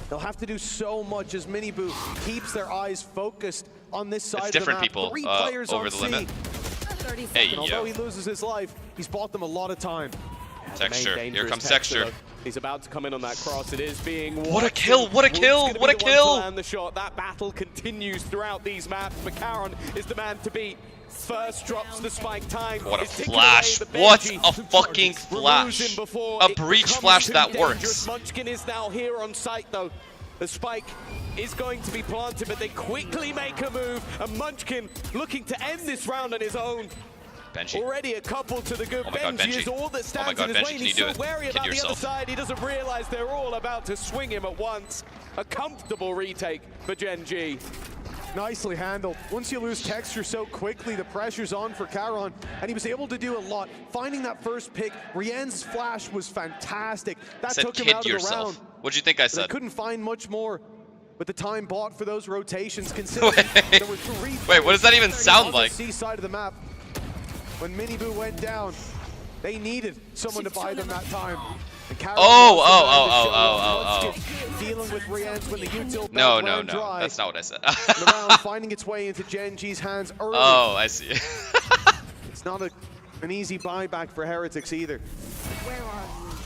They'll have to do so much as Miniboo keeps their eyes focused on this side It's of the different map. people 3 players over on the C. limit. 30 Hey, seconds. And although yo. he loses his life, he's bought them a lot of time. Texture. Main Here dangerous comes Texture. though. He's about to come in on that cross. It is being What a watched. kill, what a Wood's kill, gonna what be a the one to kill. land the shot. That battle continues throughout these maps. Macaron is the man to beat. First drops the spike time. What a It's taken flash. away the What Benji. a fucking Removes flash. him before A it breach becomes flash too that dangerous. works. Munchkin is now here on site though. The spike is going to be planted, but they quickly make a move. And Munchkin looking to end this round on his own. Benji. Already a couple to the good. Oh my God, Benji is Benji. all that Oh my stands God, in his Benji, way. can And he's you do so it? wary Kid about the other yourself. side. He doesn't realize they're all about to swing him at once. A comfortable retake for Gen.G. Nicely handled. Once you lose texture so quickly, the pressure's on for Charon, and he was able to do a lot. Finding that first pick, Rien's flash was fantastic. That Said took him kid out of the yourself. round. What'd you think I But they said? couldn't find much more with the time bought for those rotations, considering there were 3 Wait, what does that even players sound on like? the C side of the map. When Miniboo went down, they needed someone to buy them that time. And Charon Oh, was the man to show up. oh. Munchkin dealing with Rien's when the util No, belt no, ran no. dry. That's not what I said. And the round finding its way into Gen.G's hands early. Oh, I see. It's not an easy buyback for Heretics either. Where are you?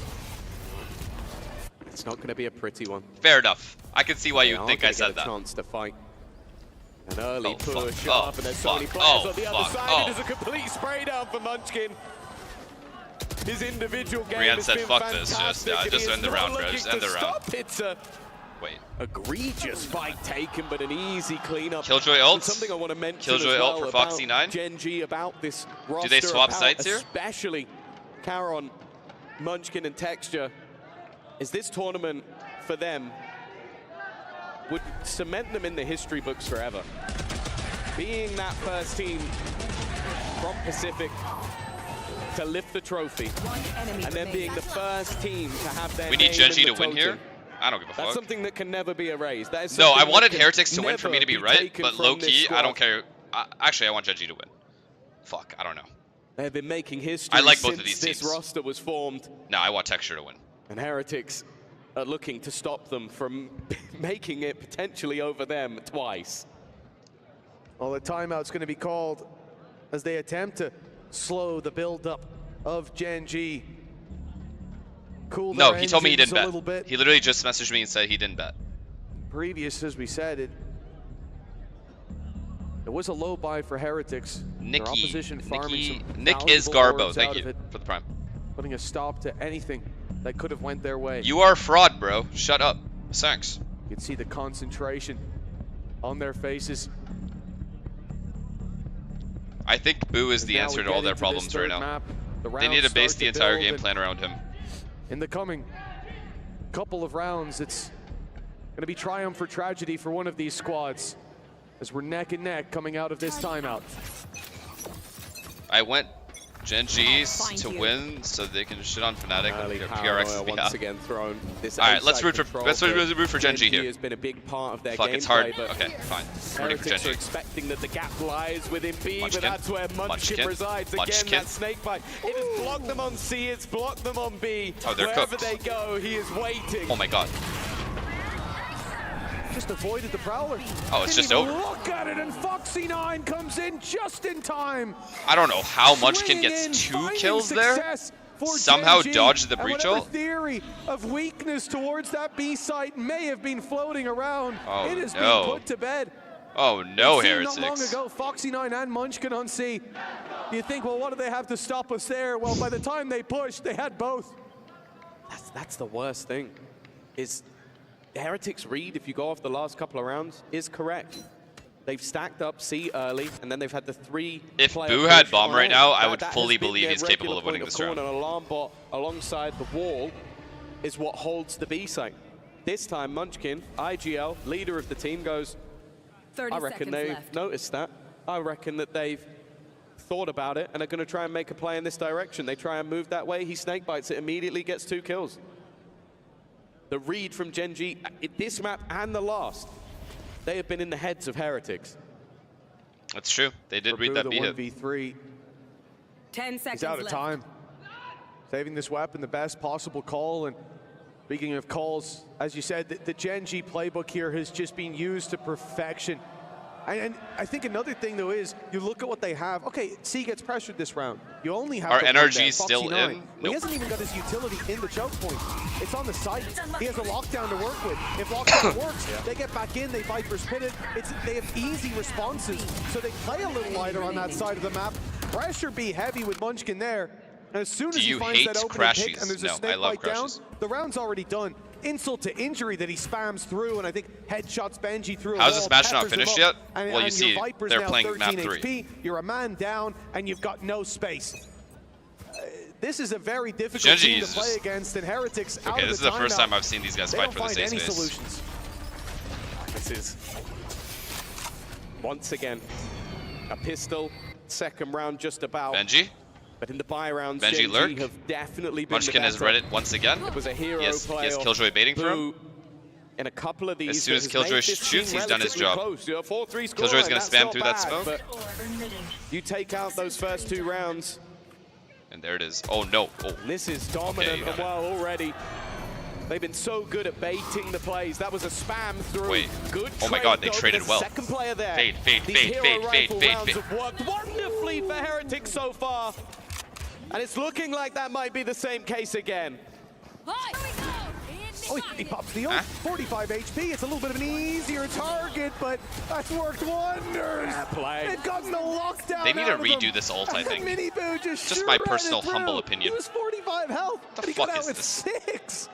It's not going to be a pretty one. Fair enough. I can see why you They think aren't I gonna said get a that. chance to fight. An early Oh, fuck. push Oh, up, and there's so many fuck. players Oh, on the other fuck. side. Oh. It is a complete spray down for Munchkin. His individual game Rian has said, been "Fuck this, fantastic, and just he is end the not round, bro, looking just end to the round." stop. It's a Wait. egregious fight taken, but an easy cleanup. Killjoy ult. And something I want to mention Killjoy as ult well for about Foxy 9. Gen.G, about this roster, they swap about sides here? especially Charon, Munchkin, and Texture, is this tournament for them would cement them in the history books forever. Being that first team from Pacific to lift the trophy, One enemy and then remains. being the first team to have their We need name Gen.G in to the win here. totem. I don't give a That's fuck. something that can never be erased. That is No, I something that wanted can Heretics to win for me to be never right, taken but from low this key, I don't squad. care. Actually, I want Gen.G to win. Fuck, I don't know. They've been making history I like both since of these this teams. roster was formed, No, I want Texture to win. and Heretics are looking to stop them from making it potentially over them twice. Well, the timeout's going to be called as they attempt to slow the build-up of Gen.G. Cool No, their he told me he engines didn't a little bet. bit. He literally just messaged me and said he didn't bet. Previous, as we said, it was a low buy for Heretics. Their opposition farming some Nick is valuable Garbo. orbs Thank out of you it, for the prime. putting a stop to anything that could have went their way. You are a fraud, bro. Shut up. Thanks. You can see the concentration on their faces. I think Boo is And the now answer we to all get their into this problems right third now. map. The They rounds need to base start the entire build, game and plan around him. in the coming couple of rounds, it's going to be triumph or tragedy for one of these squads as we're neck and neck coming out of this timeout. I went Gen.G to win, so they can shit on Fnatic on Early PRX's power once behalf. again thrown. This All right, let's root control for Gen.G here. has been a big part of their Fuck, gameplay, it's hard. but Okay, fine. Rooting for Heretics are Gen.G. expecting that the gap lies within B, Munchkin. but that's where Munchkin resides. Again, Munchkin. that snake bite. It has blocked them on C, it's blocked them on B. Oh, they're Wherever cooked. they go, he is waiting. Oh my god. Just avoided the Prowler. Oh, it's Didn't just even over. Look at it, and Foxy9 comes in just in time. I don't know how Munchkin Swinging gets in, 2 finding kills there. success for Somehow Gen.G, dodged the and breach whatever ult. theory of weakness towards that B site may have been floating around. Oh, it has no. been put to bed. Oh no, It seemed Heretics. Not long ago, Foxy9 and Munchkin on C. You think, well, what do they have to stop us there? Well, by the time they pushed, they had both. That's the worst thing, is Heretics' read, if you go off the last couple of rounds, is correct. They've stacked up C early, and then they've had the 3 If player Boo had push bomb on right A. now, I That- would that fully has been believe their he's capable regular of winning point this call, round. and an alarm bot alongside the wall is what holds the B site. This time, Munchkin, IGL, leader of the team, goes, 30 I reckon seconds they've left. noticed that. I reckon that they've thought about it and are going to try and make a play in this direction. They try and move that way. He snake bites it, immediately gets 2 kills. The read from Gen.G, this map and the last, they have been in the heads of Heretics. That's true. They did read Boo, that the B hit. 1v3. 10 seconds He's out of left. time. Saving this weapon, the best possible call. And speaking of calls, as you said, the Gen.G playbook here has just been used to perfection. And I think another thing, though, is you look at what they have. Okay, C gets pressured this round. You only have Our the one NRG there, still Foxy9. in? He Nope. hasn't even got his utility in the choke point. It's on the site. He has a lockdown to work with. If lockdown works, they get back in, they Viper's pit it. They have easy responses, so they play a little lighter on that side of the map. Pressure be heavy with Munchkin there. And as soon as he you finds hate that opening pick crashies? and there's a No, I snake love bite down, crashies. the round's already done. Insult to injury that he spams through, and I think headshots Benji through a How's wall, this match not peppers him finished up, yet? and, Well, you and see, your Viper's they're now playing 13 map 3. HP, you're a man down, and you've got no space. This is a very difficult Gen.G team to is play just- against, and Heretics out Okay, of this is the first timeout. time I've seen these guys They fight don't for the find safe any space. solutions. This is, once again, a pistol, second round just about. Benji? But in the buy rounds, Benji Gen.G lurk. have definitely been Munchkin the has better. read it once again. It was a hero Yes, play. yes, off Killjoy baiting for him. Boo in a couple of these. As soon as that has Killjoy made this shoots, team he's done his relatively job. Close. You know, 4-3 scoreline, Killjoy's gonna that's spam not through that bad, smoke. but you take out those first 2 rounds. And there it is. Oh no. Oh. This is dominant you got and well already. They've been so good at baiting the plays. That was a spam through. Wait. Good Oh my trade, God, they though, traded the well. Second player there. Fade, fade, These fade, hero fade, rifle fade, rounds fade. have worked wonderfully for Heretics so far. And it's looking like that might be the same case again. Oh, he pops the ult. Huh? 45 HP. It's a little bit of an easier target, but that's worked wonders. Play. They've gotten the lockdown. They need to out of him. redo this ult, I And think. Mini Boo just my shredded personal through. humble opinion. He was 45 health, The and he got fuck out is with this? 6.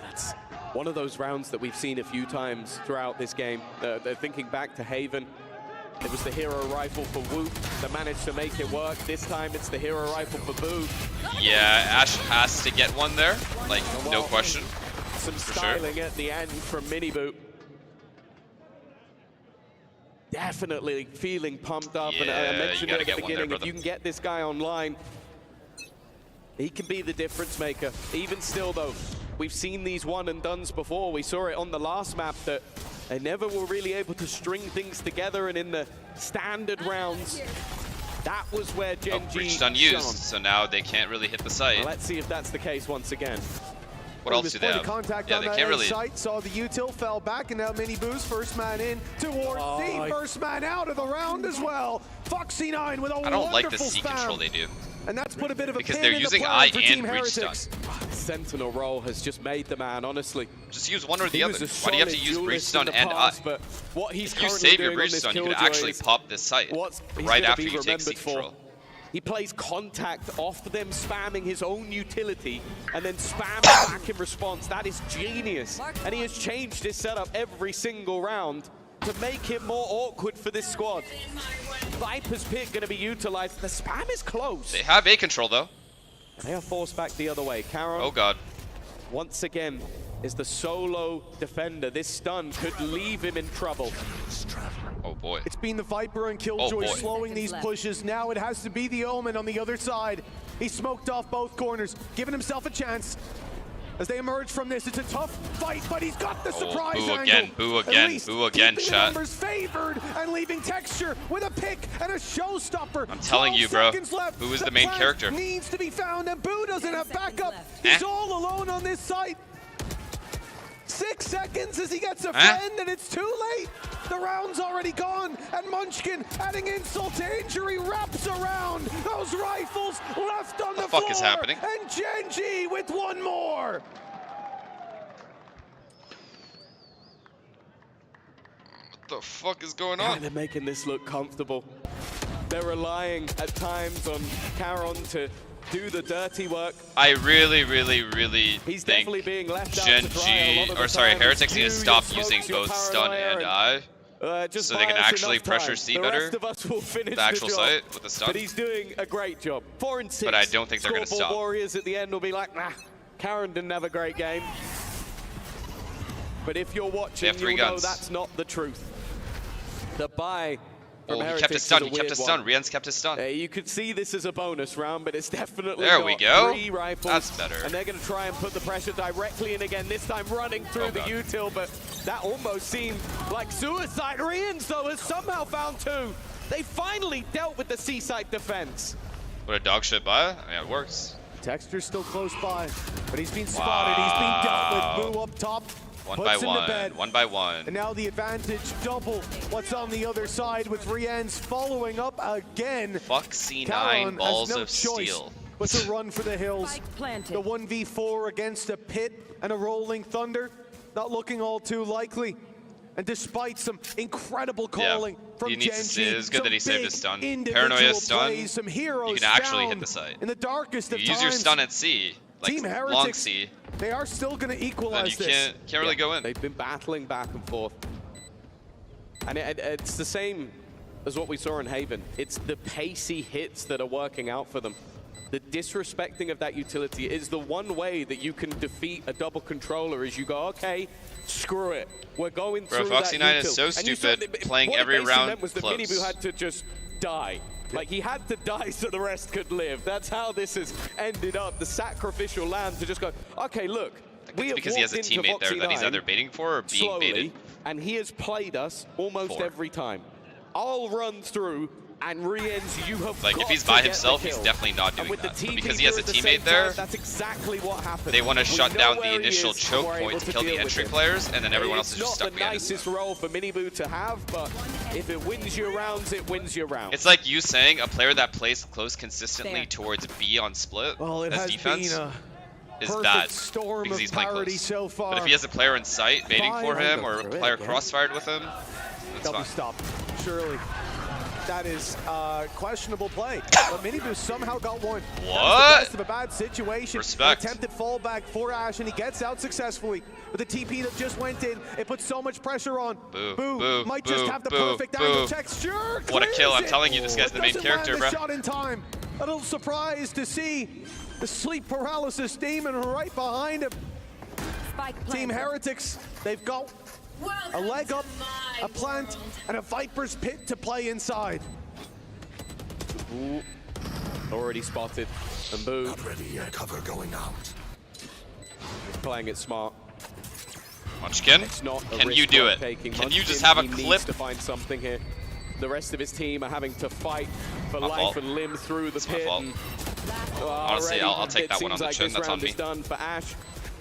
That's one of those rounds that we've seen a few times throughout this game. They're thinking back to Haven. It was the hero rifle for Whoop that managed to make it work. This time it's the hero rifle for Boo. Yeah, Ash has to get one there. Like, no question. Some For sure. styling at the end from Mini Boo. Definitely feeling pumped up. And Yeah, I you mentioned gotta at the get one there, beginning, if brother. you can get this guy online, he can be the difference maker. Even still, though, we've seen these one and dones before. We saw it on the last map that they never were really able to string things together, and in the standard rounds, that was where Oh, Gen.G breached shone. unused, so now they can't really hit the site. Well, let's see if that's the case once again. What else do they have? Contact Yeah, on they that can't A really. site, saw the util, fell back, and now Mini Boo's first man in towards C. First man out of the round as well. Foxy9 with a I don't like the wonderful C spam. control they do. And that's put a bit of a Because pin they're in the using plan eye for and Team breach stun. Heretics. Sentinel role has just made the man, honestly. Just use one or the He other. was a Why do you have to solid use breach duelist in stun the and eye? past, but what he's If you currently save your doing on breach this stun, you could Killjoy actually is pop this site what he's right gonna after be you take C remembered for. control. He plays contact off them spamming his own utility and then spams back in response. That is genius. And he has changed his setup every single round to make it more awkward for this squad. Viper's pick going to be utilized. The spam is close. They have A control though. They are forced back the other way. Caro, Oh god. once again, is the solo defender. This stun could leave him in trouble. Oh boy. It's been the Viper and Oh, Killjoy boy. slowing these pushes. Now it has to be the Omen on the other side. He smoked off both corners, giving himself a chance. As they emerge from this, it's a tough fight, but he's got the surprise boo angle. again, boo At again, least boo again, keeping the chat. numbers favored and leaving Texture with a pick and a showstopper. I'm telling 12 you, bro. seconds left. Boo is the main plant character. Needs to be found, and Boo doesn't have 10 seconds backup. left. He's all alone on this site. 6 seconds as he gets a Eh? friend, and it's too late. The round's already gone, and Munchkin, adding insult to injury, wraps around those rifles left on the floor. What the fuck is happening? And Gen.G with one more. What the fuck is going God, on? they're making this look comfortable. They're relying at times on Caron to do the dirty work. I really He's think definitely being left out to dry a lot Gen.G, of or the sorry, time. Heretics need to You, stop your using smokes, your both stun paranoia, and eye, just so they buy can us actually enough pressure time. C the better. rest of us will finish The actual job. site with the stun. But he's doing a great job. 4 and 6. But I don't think they're gonna Scoreboard stop. Warriors at the end will be like, nah, Caron didn't have a great game. But if you're watching, have 3 you'll know guns. that's not the truth. The buy from Oh, he Heretics kept his is stun, a he kept weird his stun. one. Rien's kept his stun. You could see this as a bonus round, but it's definitely There not. we go. 3 rifles. That's better. And they're going to try and put the pressure directly in again, this time running through Oh, the God. util, but that almost seemed like suicide. Rians, though, has somehow found 2. They finally dealt with the C-site defense. What a dog shit buy. Yeah, it works. Texture's still close by, but he's been spotted. He's been dealt with. Boo up top. One puts by him to one. bed. One by one. And now the advantage double. What's on the other side with Rien's following up again. Fuck C9 Caron balls has no of choice steel. but to run for the hills. Spike planted. The 1v4 against a pit and a rolling thunder, not looking all too likely. And despite some incredible calling from he needs to Gen.G, see- it's good that he some saved big his stun. individual Paranoia stun, plays, some heroes you can actually hit down the site. in the darkest of You use your times. stun at C, like Team long Heretics, C, they are still going to then equalize you this. can't really go in. They've been battling back and forth. And it's the same as what we saw in Haven. It's the pacey hits that are working out for them. The disrespecting of that utility is the one way that you can defeat a double controller is you go, okay, screw it. We're going Bro, through Foxy9 that is util. so And you stupid, saw playing what it every basically round meant was that close. Minibu had to just die. Like, he had to die so the rest could live. That's how this has ended up. The sacrificial lamb to just go, okay, look, we have Because he has a walked into teammate there that he's Foxy9 either baiting for or being slowly, baited. and he has played us almost 4. every time. I'll run through, and Rien's, you have Like, if got he's to by get the himself, he's kill. definitely not And doing with that. the But TP because he has a at the teammate same there, time, that's exactly what happened. they want to We shut know down where the he initial is, choke and we're point able to kill the deal with entry him. players, and then everyone else It's is just not stuck the behind him. nicest role for Minibu to have, but if it wins you rounds, it wins you rounds. It's like you saying a player that plays close consistently There. towards B on split Well, it as has defense been a is perfect bad storm because of he's playing parity close. so far. But if he has a player in sight baiting for him, or a Through it player again. crossfired with him, that's Double fine. stop, surely. That is questionable play. But Minibu somehow got one. What? That's the best of a bad situation. Respect. An attempted fallback for Ash, and he gets out successfully. With the TP that just went in, it puts so much pressure on. Boo, boo, might boo, just have the boo, perfect boo. angle. Texture What a kill, clears I'm it. telling you, this guy's the main Doesn't character, land the bro. shot in time. A little surprised to see the sleep paralysis demon right behind him. Spike Team planted. Heretics, they've got a leg up, a plant, and a Viper's Pit to play inside. Ooh, already spotted, and Boo Not ready yet. Cover going out. playing it smart. Munchkin, It's not a can risk you do worth it? taking. Can you just Munchkin, have a he clip? needs to find something here. The rest of his team are having to fight for My life fault. and limb through the It's my pit. fault. and, Honestly, already I'll take it that one seems on the like chin, this that's on round me. is done for Ash.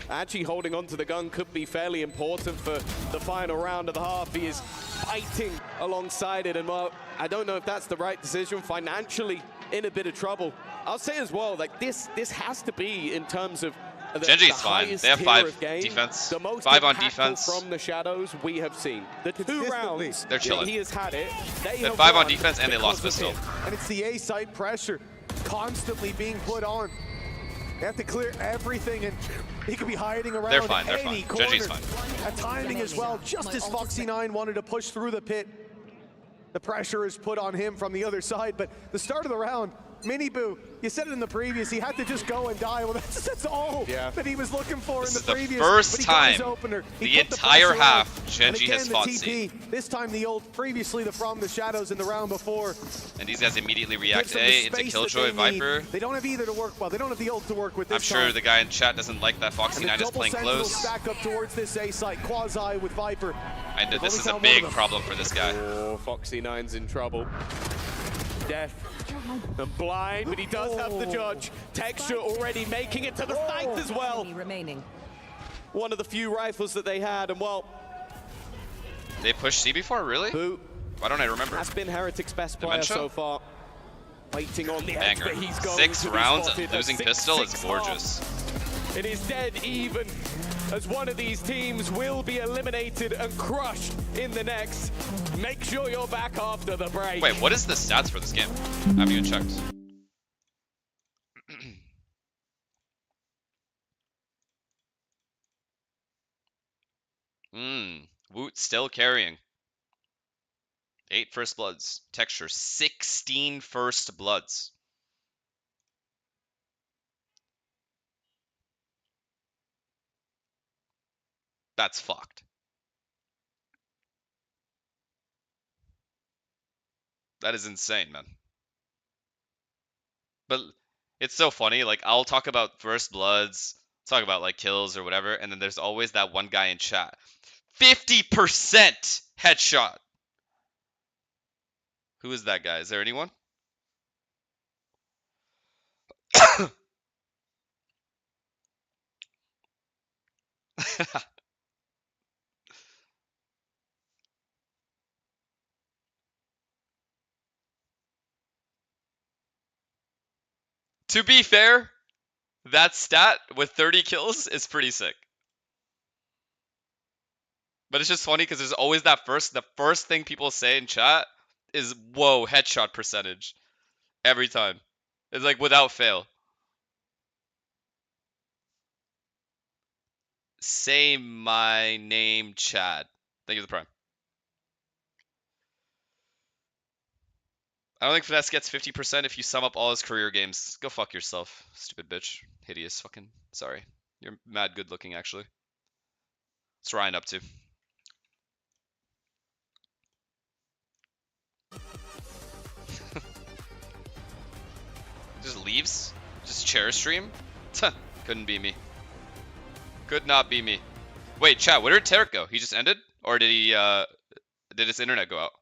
Actually holding on to the gun could be fairly important for the final round of the half. He is fighting alongside it, and well, I don't know if that's the right decision. Financially in a bit of trouble. I'll say as well, like this has to be in terms of the Gen.G is fine. highest They have tier 5 of game, defense, the most 5 on impactful defense. from the shadows we have seen. The 2 Consistently. rounds They're that chilling. he has had it, they have have 5 on won defense and they lost because of pistol. him. And it's the A-site pressure constantly being put on. They have to clear everything, and he could be hiding around They're fine, they're any fine. corner. Gen.G's fine. A timing as well, just as Foxy9 wanted to push through the pit. The pressure is put on him from the other side, but the start of the round Miniboo, you said it in the previous, he had to just go and die. Well, that's all that he was looking for This in the previous. This is but the he got first his opener. time He the put entire pressure half on. Gen.G And again, has the fought TP, C. this time the old, previously from the shadows in the round before. And these guys immediately Gives react them A the into space Killjoy, that they need. Viper. They don't have either to work well. They don't have the ult to work with this I'm sure time. the guy in chat doesn't like that And the Foxy9 is double playing sentinels close. stack up towards this A site, Quasi with Viper. And We've this only is a found one big of them. problem for this guy. Oh, Foxy9's in trouble. Death and blind, but he does have the judge. Texture already making it to the site as well. Remaining. One of the few rifles that they had, and well, They pushed C before, really? who Why don't I remember? has been Heretics' best player Dementia? so far. Waiting on the edge, Banger. but he's going 6 to be rounds spotted. A losing 6-6 pistol is half. gorgeous. It is dead even as one of these teams will be eliminated and crushed in the next. Make sure you're back after the break. Wait, what is the stats for this game? I haven't even checked. Woot still carrying. 8 first bloods. Texture 16 first bloods. That's fucked. That is insane, man. But it's so funny, like I'll talk about first bloods, talk about like kills or whatever, and then there's always that one guy in chat. 50% headshot. Who is that guy? Is there anyone? To be fair, that stat with 30 kills is pretty sick. But it's just funny because there's always that the first thing people say in chat is, whoa, headshot percentage. Every time. It's like without fail. Say my name, Chad. Thank you for the prime. I don't think FNS gets 50% if you sum up all his career games. Go fuck yourself, stupid bitch. Hideous fucking. Sorry. You're mad good looking, actually. What's Ryan up to? Just leaves? Just chair stream? Couldn't be me. Could not be me. Wait, chat, where did Tarek go? He just ended? Or did he, did his internet go out?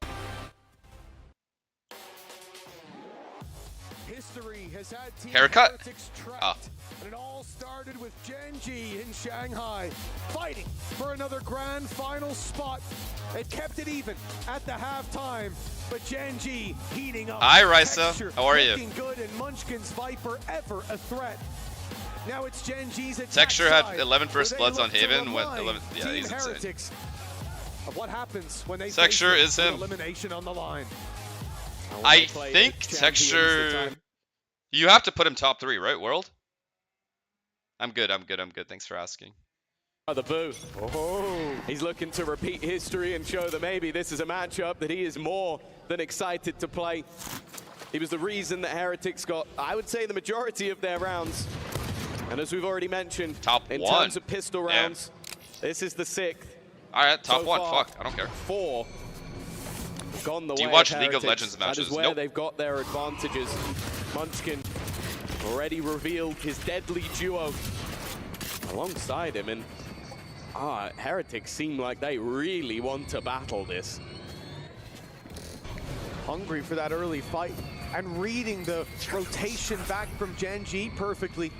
History has had Team Haircut? Heretics trapped, Ah. and it all started with Gen.G in Shanghai, fighting for another grand final spot. It kept it even at the halftime, but Gen.G heating up. Hi, Risa. Texture How are you? looking good, and Munchkin's Viper ever a threat. Now it's Gen.G's attack Texture had side, 11 first where they bloods look on to Haven. Went remind 11. Yeah, Team he's insane. Heretics of what happens when they Texture face is with him. elimination on the line. I think Texture. You have to put him top 3, right, World? I'm good. Thanks for asking. The boo. Oh, he's looking to repeat history and show that maybe this is a matchup that he is more than excited to play. He was the reason that Heretics got, I would say, the majority of their rounds. And as we've already mentioned, Top in 1. terms of pistol rounds, this is the 6th. Alright, top So 1. far, Fuck, I don't care. 4 gone the Do you way watch of League of Heretics. Legends That matches? is where Nope. they've got their advantages. Munchkin already revealed his deadly duo alongside him, and Heretics seem like they really want to battle this. Hungry for that early fight and reading the rotation back from Gen.G perfectly.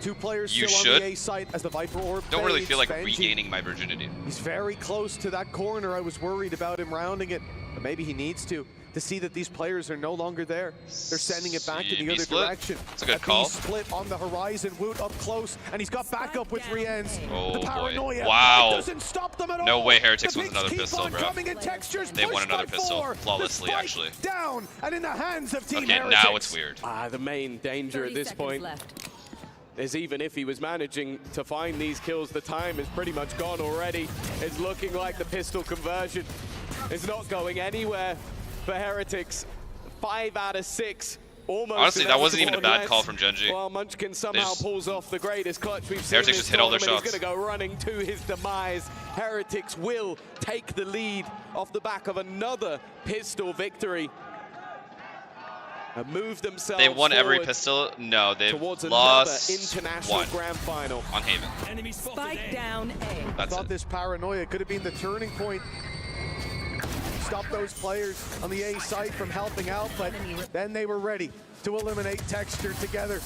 2 players You still should. on the A site as the Viper orb Don't really fades. feel like Gen.G, regaining my virginity. he's very close to that corner. I was worried about him rounding it, but maybe he needs to see that these players are no longer there. They're sending it back in the other B-split? direction. That's a good A call. B-split on the horizon. Woot up close, and he's got backup with Rienz. Oh, the boy. paranoia Wow. it doesn't stop them at No all. way Heretics The wins picks another keep pistol, on bro. coming, and Texture's They won pushed another by pistol 4. flawlessly, The spike actually. down and in the hands of Team Okay, Heretics. now it's weird. The main danger at this point is even if he was managing to find these kills, the time is pretty much gone already. It's looking like the pistol conversion is not going anywhere for Heretics. 5 out of 6 Almost Honestly, that without wasn't even a one bad less. call from Gen.G. Well, Munchkin somehow just- pulls off the greatest clutch we've seen. Heretics just hit all their shots. He's going to go running to his demise. Heretics will take the lead off the back of another pistol victory. And move themselves They won every forward pistol. No, they've towards lost another international one grand final. on Haven. Spike down A. I That's thought it. this paranoia could have been the turning point. Stop those players on the A side from helping out, but then they were ready to eliminate Texture together.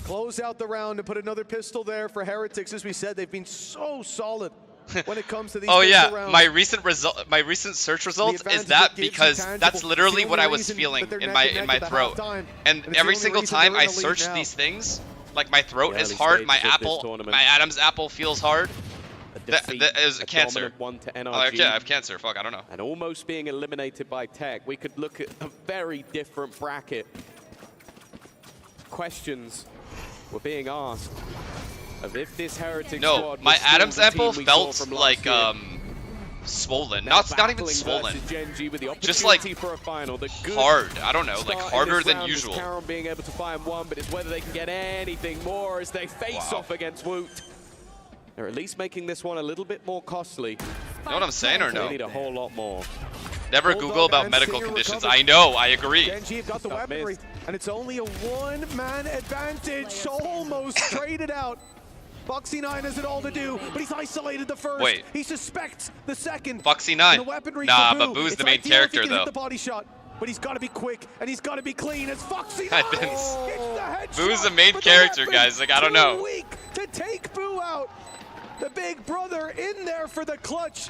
Close out the round and put another pistol there for Heretics. As we said, they've been so solid when it comes to these Oh pistol yeah, rounds. my recent search results advantage is that it gives you because tangible. that's literally It's the what I only was reason feeling that they're in neck and my neck at the throat. halftime. And And it's the every only single reason time they're I in the lead search now. these things, like my throat The is early hard, my stages of this apple, tournament. my Adam's apple feels hard. A That defeat, is a cancer. dominant one to NRG. Oh, okay, I have cancer. Fuck, I don't know. And almost being eliminated by Tech. We could look at a very different bracket. Questions were being asked of if this Heretics No, squad my was still Adam's the apple team we saw felt from last like year. swollen. Now Not even battling swollen. versus Gen.G with the Just like opportunity for a final. The good hard. I don't know, like start in harder this than round is usual. Caron being able to find one, but it's whether they can get anything more as they face Wow. off against Woot. They're at least making this one a little bit more costly. Know what I'm saying or They no? need a whole lot more. Never Bulldog Google about and medical Stinger conditions. recovered. I know, I agree. Gen.G have got the Stuff weaponry, missed. and it's only a one-man advantage. Almost traded out. Foxy9 has it all to do, but he's isolated the first. Wait. He suspects the second. Foxy9. And the weaponry Nah, for but Boo. Boo's It's the main ideal if he character, can hit though. the body shot, but he's got to be quick, and he's got to be clean. It's Foxy9. Hi, Vince. It's the headshot, Boo's the main but character, weapon guys. Like, I don't too know. weak to take Boo out. The big brother in there for the clutch.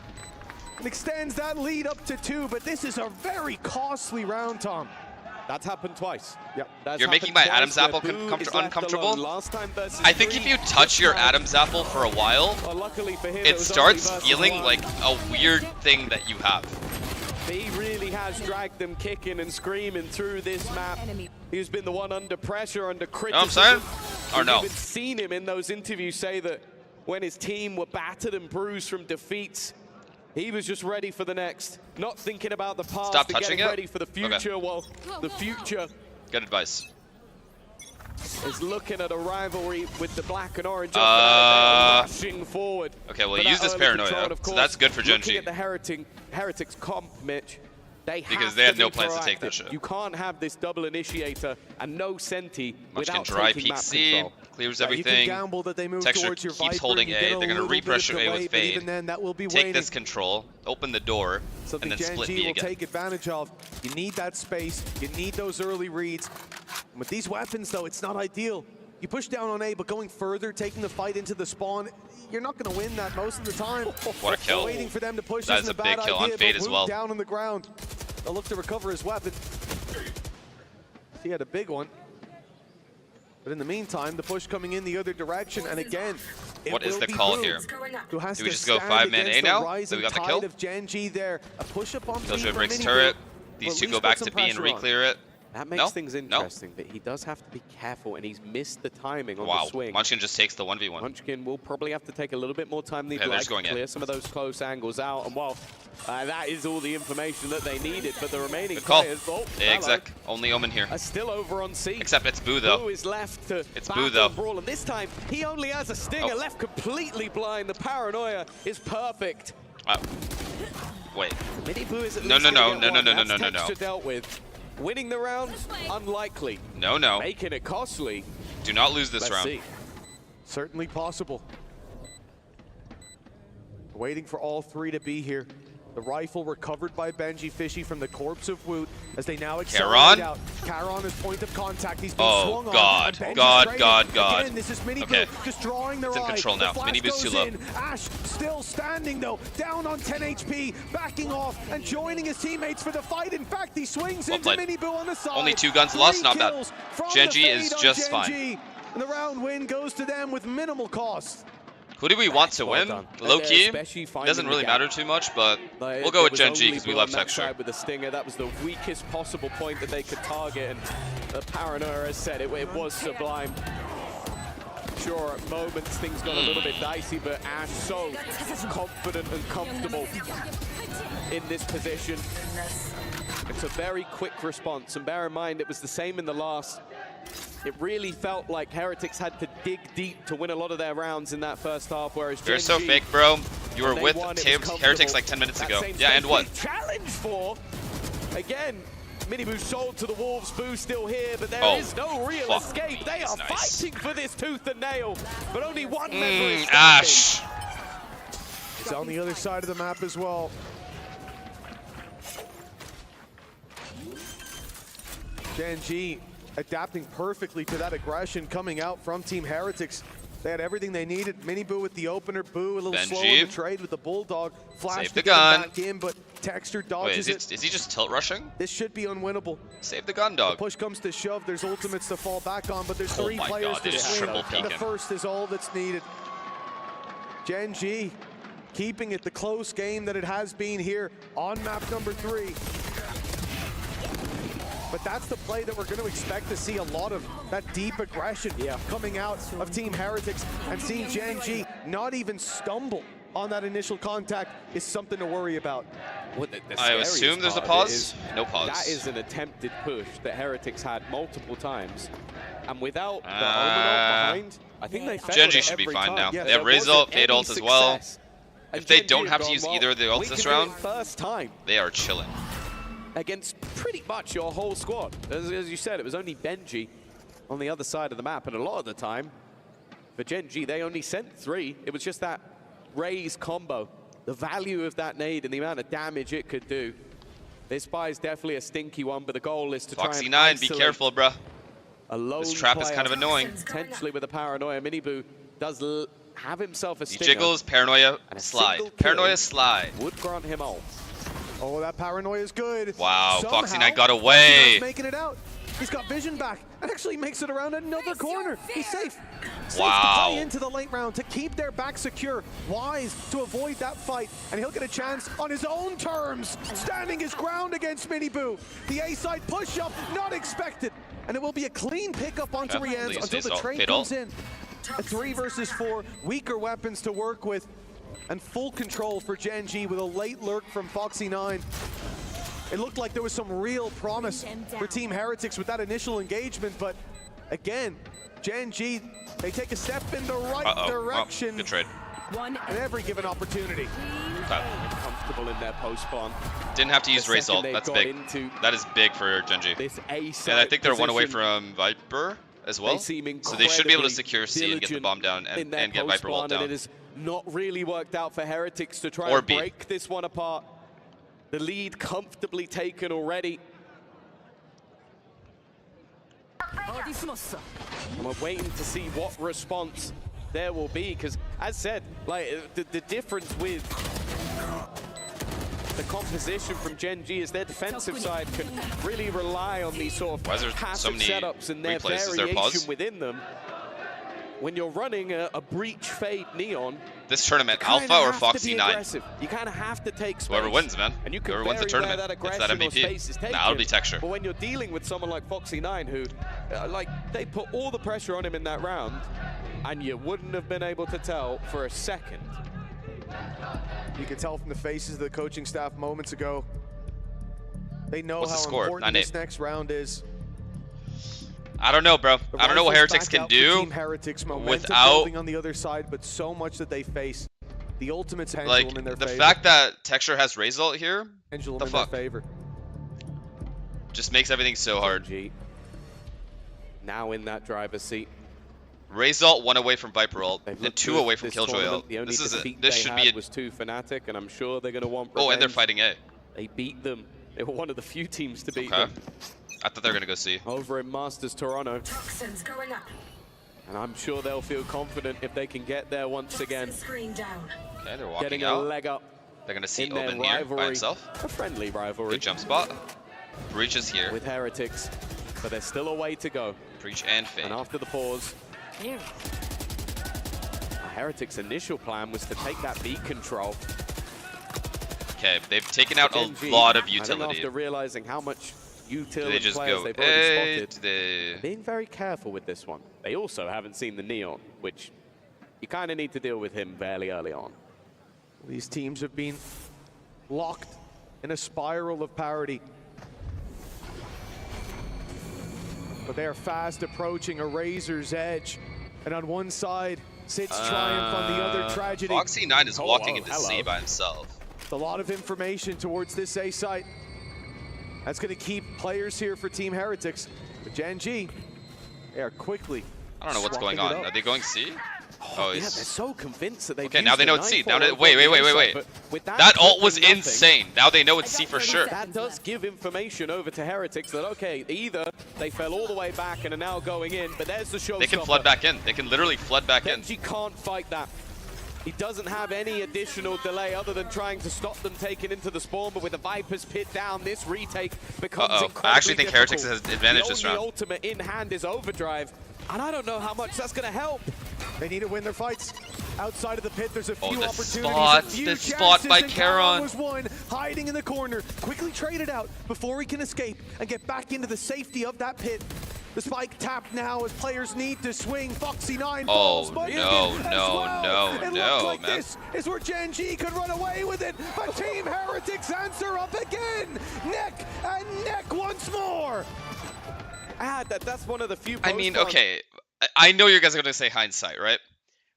And extends that lead up to 2, but this is a very costly round, Tom. That's happened twice. Yep. That's You're making happened my Adam's twice apple where Boo is left uncomfortable? alone. Last time versus I think if three, you touch this your time- Adam's apple for a while, Well, luckily for him, it was starts only versus feeling one. like a weird thing that you have. He really has dragged them kicking and screaming through this map. He's been the one under pressure, under criticism. I'm saying? Or We've no? even seen him in those interviews say that when his team were battered and bruised from defeats, he was just ready for the next, not thinking about the past Stop and touching getting it? ready for the future. Well, the future Good advice. is looking at a rivalry with the black and orange rushing forward. Okay, well, For use that this early paranoia, control, of so course. that's good for Looking Gen.G. at the Heretics comp, Mitch, they Because have they to had no be plans to take that proactive. shit. You can't have this double initiator and no Senti Munchkin without dry taking peek map C, control. clears You can everything. gamble that they move Texture towards your keeps Viper, holding you A. get They're gonna little bit of repressure A delay, with but Fade. even then, that will be Take waiting. this control, open the door, Something and then split Gen.G B will again. take advantage of. You need that space. You need those early reads. With these weapons, though, it's not ideal. You push down on A, but going further, taking the fight into the spawn, you're not going to win that most of the time. What a kill. Waiting for them to push That isn't is a bad big kill on idea, Fade but as Woot well. down on the ground. They'll look to recover his weapon. He had a big one. But in the meantime, the push coming in the other direction, and again, it What is will the be call Boo here? who has Do we to just go stand 5-man against A now? the So rising we got the tide kill? of Gen.G there. A push up on B Killjoy from breaks Mini turret. Boo. These Well, at two least go put back some to B and pressure on. re-clear it. That makes No? things No? interesting, but he does have to be careful, and he's missed the timing on Wow, the swing. Munchkin just takes the 1v1. Munchkin will probably have to take a little bit more time than he'd Yeah, they're like just to going in. clear some of those close angles out. And while that is all the information that they needed, but the remaining Good call. players, oh, Yeah, hello, exec. Only Omen here. are still over on C. Except it's Boo, though. Boo is left to It's battle Boo, though. and brawl, and this time he only has a stinger, Oh. left completely blind. The paranoia is perfect. Wait. Mini Boo is at No, least no, gonna no, get no, one. no, no, That's no, no, no. Texture dealt with. Winning the round, unlikely. No, no. Making it costly. Do not lose this Let's round. see. Certainly possible. Waiting for all three to be here. The rifle recovered by Benji Fishy from the corpse of Woot as they now accelerate Caron? out. Caron is point of contact. He's been Oh, swung on. God. and Benji's God, trading. God, God. Again, this is Mini Okay. Boo just drawing their It's in eye. control The now. flash Mini Boo's goes too low. in. Ash still standing though, down on 10 HP, backing off and joining his teammates for the fight. In fact, he swings Well into played. Mini Boo on the side. Only 2 guns lost, not bad. kills from Gen.G the is fade on just fine. Gen.G. And the round win goes to them with minimal cost. Who do we want to Well win? done. Low key, Especially finding doesn't the really gap. matter too much, but Like, we'll go there with was Gen.G only because we Boo love on that texture. side with the stinger. That was the weakest possible point that they could target, and the paranoia has said it was sublime. Sure, at moments things got a little bit dicey, but Ash so confident and comfortable in this position. It's a very quick response, and bear in mind, it was the same in the last. It really felt like Heretics had to dig deep to win a lot of their rounds in that first half, whereas You're so Gen.G, fake, bro. You were when with they won, it was Heretics comfortable. like 10 minutes That ago. same Yeah, and space what? being challenged for. Again, Miniboo sold to the Wolves. Boo still here, but there is no real fuck escape. me, They are nice. fighting for this tooth and nail, but only one member is standing. Ash. It's on the other side of the map as well. Gen.G adapting perfectly to that aggression coming out from Team Heretics. They had everything they needed. Miniboo with the opener, Boo a little slow in the trade with the Bulldog. Flash Save the to get him gun. back in, but Texture Wait, dodges is he just tilt rushing? This should be unwinnable. Save the gun, dog. Push comes to shove, there's ultimates to fall back on, but there's Oh 3 my players God, they to just swing. triple peek The him. first is all that's needed. Gen.G keeping it the close game that it has been here on map number 3. But that's the play that we're going to expect to see a lot of, that deep aggression coming out of Team Heretics, and seeing Gen.G not even stumble on that initial contact is something to worry about. What the I assume there's a pause. No pause. That is an attempted push that Heretics had multiple times, and without the Omen ult behind, I think they failed Gen.G it should be every fine time. now. Yeah, They have there wasn't Razor, Fade any ult as well. success. And If they Gen.G don't have to gone, use well, either of the ults we this can do it round, first time they are chilling. against pretty much your whole squad. As you said, it was only Benji on the other side of the map, and a lot of the time, for Gen.G, they only sent 3. It was just that Raze combo. The value of that nade and the amount of damage it could do. This buy is definitely a stinky one, but the goal is to try and Foxy9, be isolate careful, bruh. a lone This trap is player, kind of annoying. potentially with a paranoia. Miniboo does have himself a He stinger. jiggles, paranoia, And a slide. single Paranoia, kill slide. would grant him ult. Oh, that paranoia is good. Wow, Somehow, Foxy9 got away. Foxy9's making it out. He's got vision back and actually makes it around another corner. He's safe. Safe Wow. to play into the late round to keep their back secure. Wise to avoid that fight, and he'll get a chance on his own terms, standing his ground against Miniboo. The A-side push-up, not expected. And it will be a clean pickup onto Okay, Rian's please, until the please, trade fade comes ult. in. A 3 versus 4, weaker weapons to work with, and full control for Gen.G with a late lurk from Foxy9. It looked like there was some real promise for Team Heretics with that initial engagement, but again, Gen.G, they take a step in the right direction Good trade. at every given opportunity. Okay. Comfortable in their post spawn. Didn't have to use The Raze second ult. they've That's got big. into That is big for Gen.G. This And I think they're one away position, from Viper as well. they seem So they should be able to incredibly secure C and get the diligent bomb down in their and get Viper ult post-spawn, down. and it has not really worked out for Heretics to try Or and B. break this one apart. The lead comfortably taken already. And we're waiting to see what response there will be, because as said, like the difference with the composition from Gen.G is their defensive side can really rely on these sort Why is there of so passive many setups and their replays? Is there a pause? variation within them. When you're running a breach fade neon, This tournament, you kinda Alpha or have to be Foxy9? aggressive. You kind of have to take space. Whoever wins, man. And you can Whoever wins the vary where tournament that gets that aggression or MVP. space is taken. Nah, it'll be Texture. But when you're dealing with someone like Foxy9, who, like, they put all the pressure on him in that round, and you wouldn't have been able to tell for a second. You could tell from the faces of the coaching staff moments ago. They know What's the how score? important 9-8. this next round is. I don't know, bro. The I don't know what rifles Heretics back can out for do Team Heretics, momentum without, building on the other side, but so much that they face. The ultimate pendulum like, in their the favor. fact that Texture has Raze ult here, Pendulum the in fuck? their favor. just makes everything so hard. Gen.G now in that driver's seat. Raze ult, 1 away from Viper ult, They've and looked 2 good away from this Killjoy tournament. ult. The only This defeat this they should had be. was too Fnatic, and I'm sure they're going to want Oh, and they're revenge. fighting A. They beat them. They were one of the few teams to beat Okay. them I thought they were gonna go C. over in Masters Toronto. Toxins going up. And I'm sure they'll feel confident if they can get there once again. Screen down. Okay, they're walking Getting a out. leg up They're gonna see in their Omen here by rivalry. himself. A friendly rivalry Good jump spot. Breach is here. with Heretics, but there's still a way to go. Breach and Fade. And after the pause, Heretics' initial plan was to take that B control. Okay, they've taken out Gen.G, a lot of I think utility. after realizing how much Do utility they just players go they've A? already Do spotted, they... being very careful with this one. They also haven't seen the Neon, which you kind of need to deal with him fairly early on. These teams have been locked in a spiral of parity. But they are fast approaching a razor's edge. And on one side sits Triumph, on the other Tragedy. Foxy9 is walking into C by himself. A lot of information towards this A site. That's going to keep players here for Team Heretics. But Gen.G, they are quickly. I don't know what's going on. Are they going C? Oh, yeah, they're so convinced that they. Okay, now they know it's C. Now, wait. That ult was insane. Now they know it's C for sure. That does give information over to Heretics that, okay, either they fell all the way back and are now going in, but there's the show. They can flood back in. They can literally flood back in. Gen.G can't fight that. He doesn't have any additional delay other than trying to stop them taking into the spawn, but with the Viper's pit down, this retake becomes incredibly I actually think difficult. Heretics has advantage this round. The ultimate in hand is Overdrive, and I don't know how much that's going to help. They need to win their fights. Outside of the pit, there's a few opportunities. The spot by Charon was one, hiding in the corner, quickly traded out before he can escape and get back into the safety of that pit. The spike tapped now as players need to swing. Foxy9 falls, but no, it looks like man. This is where Gen.G could run away with it, but Team Heretics answer up again. Neck and neck once more. That's one of the few. I mean, okay, I know you guys are going to say hindsight, right?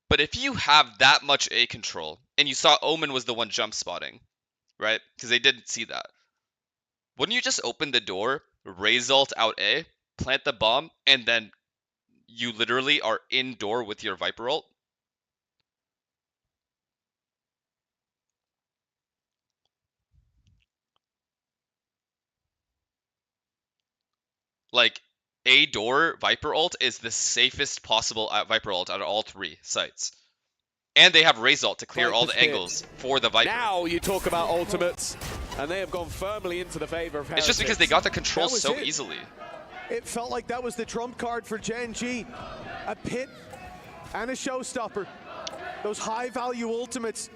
But if you have that much A control, and you saw Omen was the one jump spotting, right? Because they didn't see that. Wouldn't you just open the door, raise ult out A, plant the bomb, and then you literally are indoor with your Viper ult? Like, A door Viper ult is the safest possible Viper ult out of all three sites. And they have Raze ult to clear all the angles for the Viper. Now you talk about ultimates, and they have gone firmly into the favor of Heretics. It's just because they got the control so easily. It felt like that was the trump card for Gen.G. A pit and a showstopper. Those high-value ultimates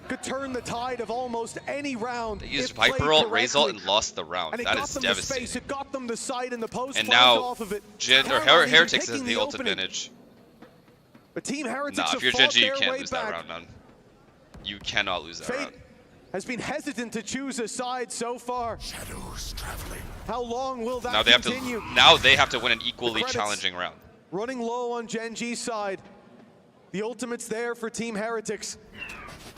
could turn the tide of almost any round. They used Viper ult, Raze ult, and lost the round. That is devastating. It got them the side in the post. And now off of it. Heretics has the ult advantage. But Team Heretics if you're Gen.G, you can't lose that round, man. You cannot lose that round. Has been hesitant to choose a side so far. Shadows traveling. How long will that continue? Now they have to win an equally challenging round. Running low on Gen.G's side. The ultimate's there for Team Heretics.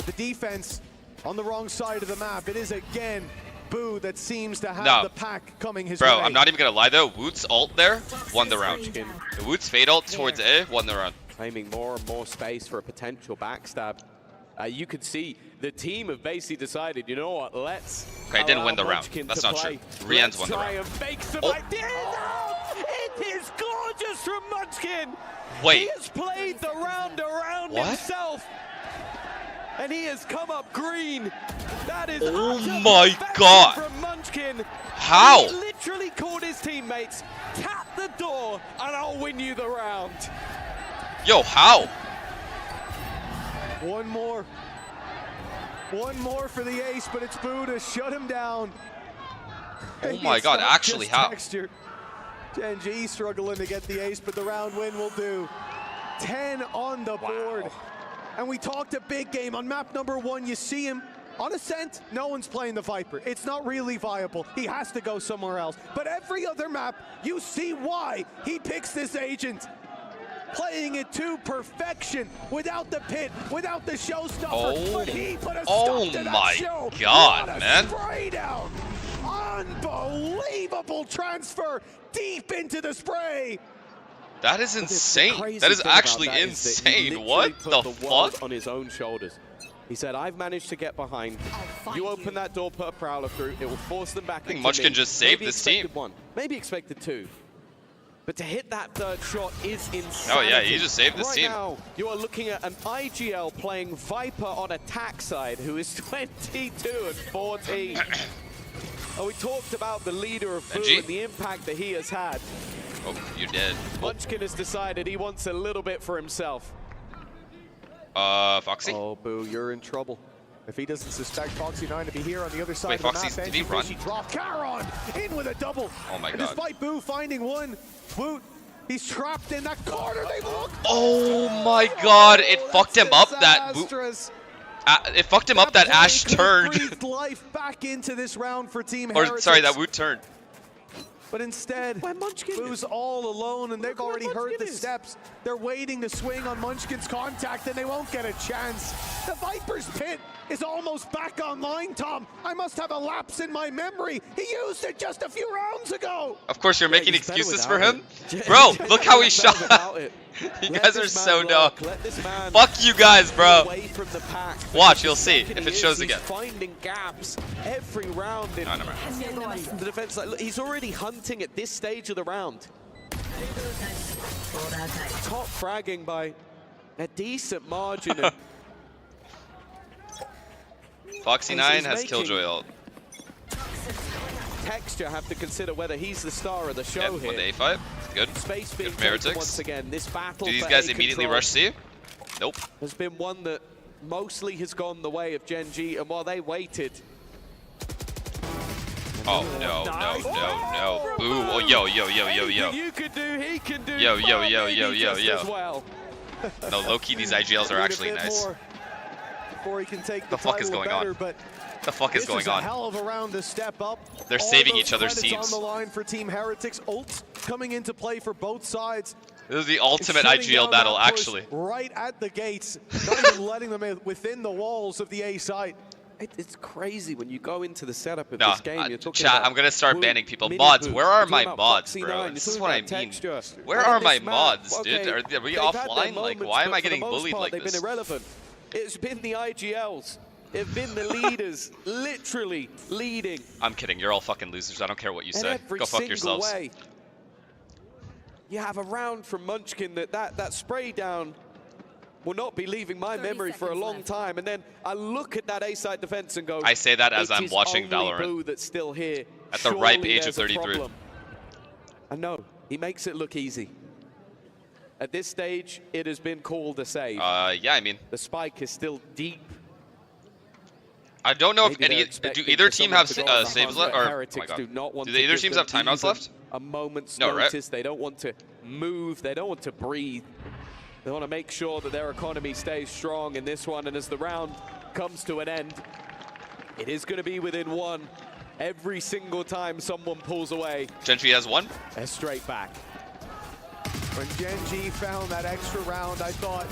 The defense on the wrong side of the map. It is again Boo that seems to have the pack coming his way. Bro, I'm not even gonna lie though. Woot's ult there won the round. Woot's fade ult towards A won the round. Claiming more and more space for a potential backstab. You could see the team have basically decided, you know what, let's. Okay, didn't win the round. That's not true. Rian's won the round. It is gorgeous from Munchkin. Wait. He has played the round around himself. And he has come up green. That is my god. From Munchkin. How? He literally called his teammates, tap the door and I'll win you the round. Yo, how? One more for the ace, but it's Boo to shut him down. Oh my god, actually how? Gen.G struggling to get the ace, but the round win will do. 10 on the board. And we talked a big game. On map number 1, you see him on Ascent, no one's playing the Viper. It's not really viable. He has to go somewhere else. But every other map, you see why he picks this agent. Playing it to perfection, without the pit, without the showstopper. But he put a stop to that show. Oh my god, what a man. Spray down. Unbelievable transfer deep into the spray. That is insane. That is actually insane. What the fuck? On his own shoulders. He said, I've managed to get behind. You open that door, put a Prowler through, it will force them back. I think Munchkin just saved this team. Maybe expected 2. But to hit that third shot is insane. Oh yeah, he just saved this team. Right now, you are looking at an IGL playing Viper on attack side, who is 22 and 14. We talked about the leader of Boo and the impact that he has had. Oh, you did. Munchkin has decided he wants a little bit for himself. Foxy? Oh, Boo, you're in trouble. If he doesn't suspect Foxy9 to be here on the other side of the Foxy, map, did he run? Drop Charon in with a double. Oh my god. And despite Boo finding one, Woot, he's trapped in that corner. They look. Oh my god, it fucked him up that it fucked him up that Ash turned. Breathed life back into this round for Team Or Heretics. sorry, that Woot turned. But instead, Boo's all alone, and they've already heard the steps. They're waiting to swing on Munchkin's contact, and they won't get a chance. The Viper's Pit is almost back online, Tom. I must have a lapse in my memory. He used it just a few rounds ago. Of course, you're making excuses for him? Bro, look how he shot. You guys are so dumb. Fuck you guys, bro. Watch, you'll see if it shows again. Finding gaps every round in the defense. Like, look, he's already hunting at this stage of the round. Top fragging by a decent margin. And Foxy9 has Killjoy ult. Texture have to consider whether he's the star of the show Won here. the A5. Good. Space Good being from taken Heretics. once again. This battle Do these for guys A immediately control rush C? Nope. has been one that mostly has gone the way of Gen.G, and while they waited. Oh, no. Ooh, oh, yo. You can do, he can do. Yo. As well. No, low-key, these IGLs are actually nice. Before he can take The fuck is going on? The fuck is going This is a on? hell of a round to step up. They're All saving those each other's credits teams. on the line for Team Heretics. Ult coming into play for both sides. This is the ultimate Shutting IGL down battle, that push actually. Right at the gates, not even letting them in within the walls of the A site. It's crazy when you go into the setup of No, this game. You're talking chat, about I'm gonna start Wu, banning people. Mini Mods, Wu. where are You're my talking about mods, Foxy9. bro? You're This is talking what I about mean. Texture. Where Like are my this map, mods, okay, dude? Are we they've had their offline? Like, moments, why am but I for the getting most bullied part, like they've this? been irrelevant. It's been the IGLs. It's been the leaders literally leading. I'm kidding. You're all fucking losers. I don't care what you In say. every Go fuck single yourselves. way. You have a round from Munchkin that spray down will not be leaving my memory for a long time. And then I look at that A-side defense and go, I say that as "It I'm is watching only Valorant. Boo that's still here. At the ripe Surely age of there's a 33. problem." I know, he makes it look easy. At this stage, it has been called a save. Yeah, I mean, The spike is still deep. I don't know if Maybe they're do expecting either for team someone have to go on the saves hunt, left? but Or, oh my Heretics God. do not want Do to either give teams them have timeouts even left? A moment's No, right? notice. They don't want to move. They don't want to breathe. They want to make sure that their economy stays strong in this one. And as the round comes to an end, it is going to be within one. Every single time someone pulls away, Gen.G has one. they're straight back. When Gen.G found that extra round, I thought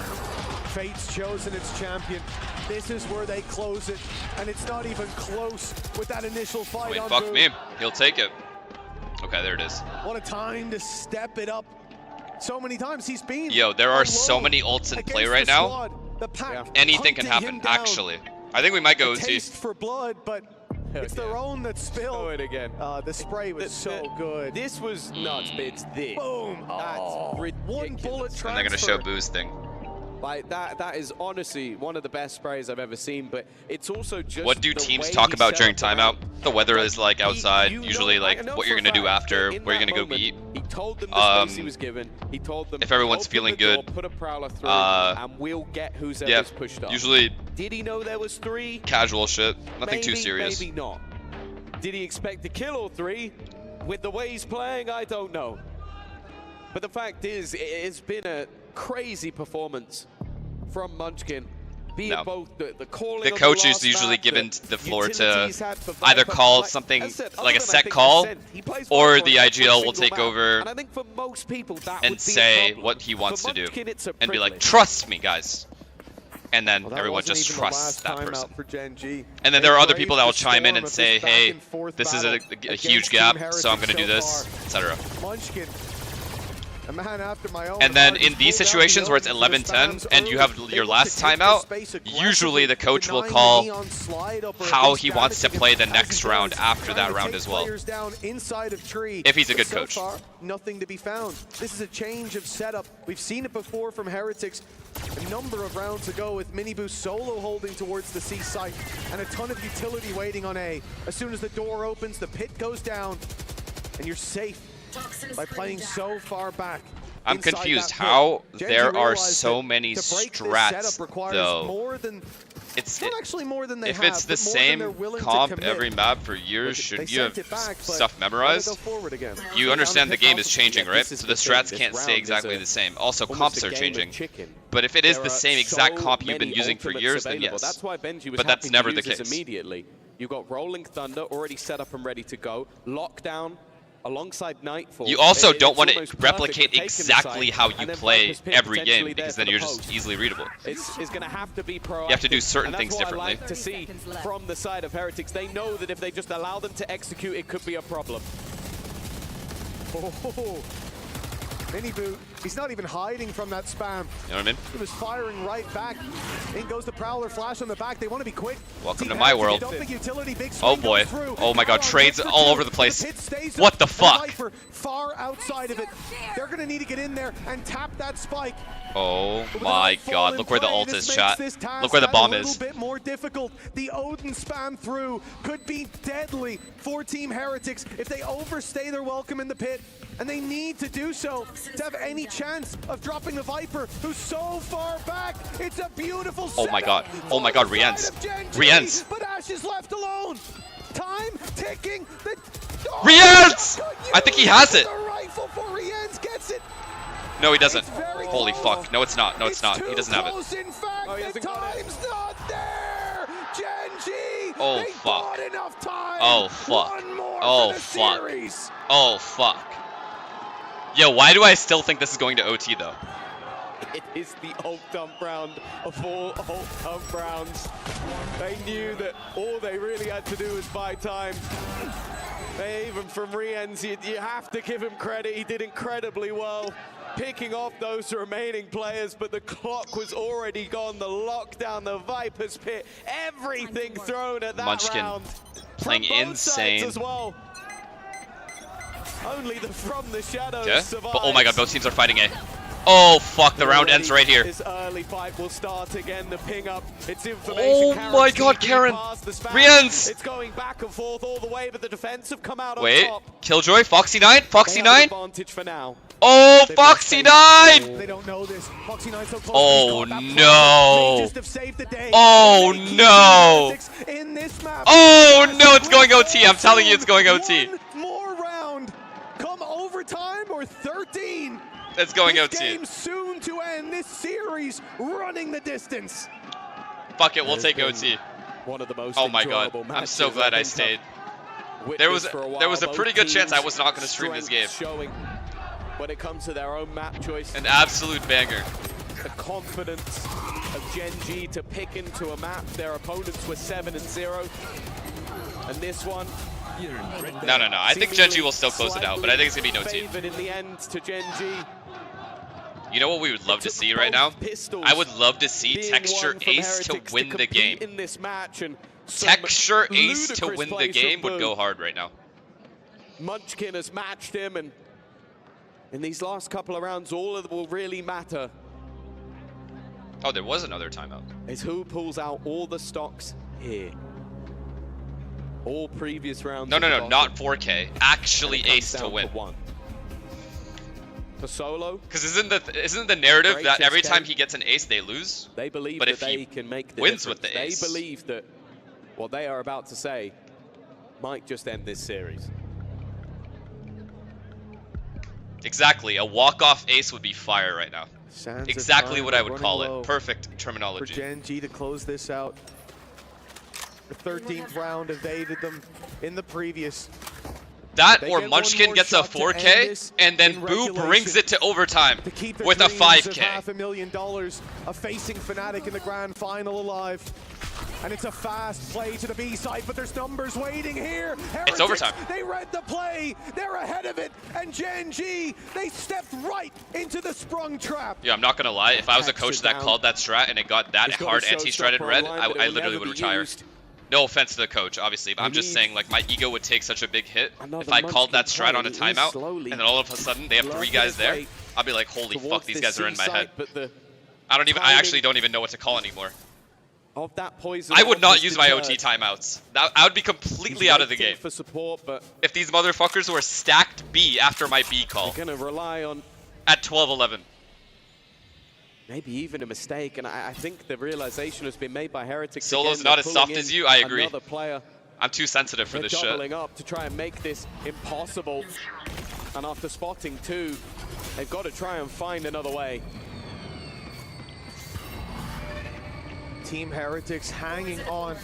fate's chosen its champion. This is where they close it, and it's not even close with that initial fight. I mean, on fuck Boo. me. He'll take it. Okay, there it is. What a time to step it up. So many times he's been. Yo, there are so alone many ults in play against right the now. squad. The pack Anything can hunting happen, him down. actually. I think we might go A OT. taste for blood, but it's their own that Show spilled. it again. The spray was so good. This was nuts, but it's this. Boom. That's Oh, ridiculous. one bullet transfer. And they're gonna show Boo's thing. Like that is honestly one of the best sprays I've ever seen, but it's also just What do the teams way talk he about set during up the round. timeout? The weather is like outside. You know- Usually, I like know what for you're a gonna do fact after, in where you're that gonna go moment, eat. He told them the space he was given. He told them if everyone's open feeling the door, good, put a prowler through, and we'll get who's Yeah, ever's pushed up. usually Did he know there was three? casual shit. Nothing too Maybe, serious. Maybe not. Did he expect to kill all three? With the way he's playing, I don't know. But the fact is, it's been a crazy performance from Munchkin. Be No. it both the calling The on coach the is last usually map, given the floor to utilities had for either Viper. call Like, something as I said, like a other than I set think call, Ascent, he plays or Viper the on every IGL will single take map. over And I think for most people that and would be a say problem. what he wants For to do, Munchkin, it's a and be like, privilege. "Trust me, guys," and then Well, that everyone wasn't just even the trusts last that timeout person. for Gen.G. And then They there are other braved people that the will chime in storm and of say, this back "Hey, and forth this is a battle huge against gap, Team so I'm gonna do Heretics this, so far. etc." Munchkin, a man after my own And then heart, in pulled these out the situations where it's own for the 11-10 spams and you early, have able your to last take the timeout, space usually the coach will denying call the neon slide up or at how least he wants to damaging play him the as next he round does, after trying that to round take as well. players down inside of tree. If he's a But good so coach. far, nothing to be found. This is a change of setup. We've seen it before from Heretics a number of rounds ago with Minibu solo holding towards the C site and a ton of utility waiting on A. As soon as the door opens, the pit goes down and you're safe by playing so far back. I'm inside confused that pit. how Gen.G there are realized so that many to break this strats, setup requires though. more than It's not actually more than they if have, it's the but more than they're same willing to comp commit. every map for years, They shouldn't you have sent it back, but stuff let it memorized? go forward again. You understand the game is possible. changing, Yeah, right? this is So the the thing. strats This can't stay round is exactly a- the same. Also, almost comps a are game of changing. chicken. But if it is There the are same exact so comp you've been many using for ultimates years, then available. yes. That's why Benji was But that's happy never to the use this case. immediately. You got Rolling Thunder already set up and ready to go. Lockdown alongside Nightfall. You also it's don't want to almost perfect for replicate taking the exactly side, how you and then play Viper's Pit every game, potentially because there then for you're the just post. easily readable. It's going to have to be proactive. You have to do certain and that's things what differently. I like to see from the side of Heretics. They know that if they just allow them to execute, it could be a problem. Oh, Mini Boot, he's not even hiding from that spam. You know what I mean? He was firing right back. In goes the Prowler, flash on the back. They want to be quick. Welcome Team to my Heretics, world. don't think utility, big Oh swing boy. goes through. Oh my god, Alon trades goes for all two. over the place. The pit stays What up, the and fuck? Viper far outside of it. They're going to need to get in there and tap that spike. Oh But with my an all god, fall look where the in ult play, is, this chat. makes this task Look where the bomb a is. little bit more difficult. The Odin spam through could be deadly for Team Heretics if they overstay their welcome in the pit. And they need to do so to have any chance of dropping the Viper, who's so far back. It's a beautiful Oh my god. setup Oh my on god, the side Rienz. of Gen.G, Rienz. But Ash is left alone. Time ticking. Oh, Rienz! good I think he use has with it. the rifle for Rienz, gets it. No, he doesn't. It's very Holy close. fuck. No, it's not. No, it's not. He doesn't have it. Close, in fact, Oh, he the hasn't got it. time's not there. Gen.G. Oh, they fuck. bought enough time. Oh, fuck. One more Oh, for the fuck. series. Oh, fuck. Yo, why do I still think this is going to OT, though? It is the ult dump round of all ult dump rounds. They knew that all they really had to do was buy time. Even from Rienz, you have to give him credit. He did incredibly well picking off those remaining players, but the clock was already gone. The lockdown, the Viper's Pit, everything thrown at that Munchkin round. playing From both sides insane. as well. Only the From the Shadows Yeah? survives. But, oh my god, both teams are fighting A. Oh, fuck. The round ends right here. This early fight will start again. The ping up. It's information. Oh Karen's my god, sneaking Karen. past the spam. Rienz. It's going back and forth all the way, but the defense have come out Wait. on top. Killjoy, Foxy 9, Foxy They have 9. the advantage for now. Oh, They've Foxy got 9. space. They don't know this. Foxy 9 so close. Oh, He's got that no. play. They just have saved the day. Oh, They keep no. Heretics in this map. Oh, no, it's going OT. I'm telling you, it's going OT. One more round. Come overtime or 13. It's going This OT. game soon to end. This series running the distance. Fuck it, we'll Has take been OT. One of the most Oh my god. enjoyable I'm so matches glad I think stayed. I've There was witnessed for a while. pretty Both good chance I teams' was not going to stream this game. strength showing when it comes to their own map choice. An absolute banger. The confidence of Gen.G to pick into a map. Their opponents were 7-0. And this one, No. I think Gen.G will still close it out, but I think it's going to be no team. favored in the end to Gen.G. You know what we would love to see right now? I would love to see Texture Ace to win the game. In this match and Texture Ace to ludicrous win the plays game from would Blue. go hard right now. Munchkin has matched him, and in these last couple of rounds, all of it will really matter Oh, there was another timeout. is who pulls out all the stocks here. All previous rounds. No, at the bottom, not 4K. and Actually it comes Ace to down win. one. For Solo, Because isn't the narrative Great that every escape. time he gets an ace, they lose? they believe But that if he they can make the wins with difference. the ace- They believe that what they are about to say might just end this series. Exactly. A walk-off ace would be fire right now. Sands of Exactly time what I are would running call low it. Perfect for terminology. Gen.G to close this out. The 13th round evaded them in the previous. That They or get one Munchkin more gets a shot to end 4K, this and then in Boo regulation brings it to overtime to keep their with a dreams 5K. of $500,000 of facing Fnatic in the grand final alive. And it's a fast play to the B side, but there's numbers waiting here. It's Heretics, overtime. They read the play. They're ahead of it. And Gen.G, they stepped right into the sprung trap. Yeah, I'm not gonna lie. If I was a Texture coach that down. called that strat and it got that It's got a hard anti-strat in showstopper red, online, I but it will literally never would be retire. used. No offense to the coach, obviously, but We I'm just need- saying, like, my ego would take such a big hit Another if I called that Munchkin strat on a play. He is timeout, slowly and then all of a sudden they have 3 lurking guys his there. way I'd be like, holy fuck, towards these this guys are in my C head. site, but the I timing- actually don't even know what to call anymore. of that poison I would not was use my deterred. OT timeouts. I would be completely out of the He's game waiting for support, but if these motherfuckers were stacked B after my B call they're gonna rely on at 12-11. maybe even a mistake, and I think the realization has been made by Heretics. Solo's again. not They're as soft pulling as in you, I agree. Another player. I'm too sensitive for They're this shit. doubling up to try and make this impossible. And after spotting 2, they've got to try and find another way. Team Heretics hanging on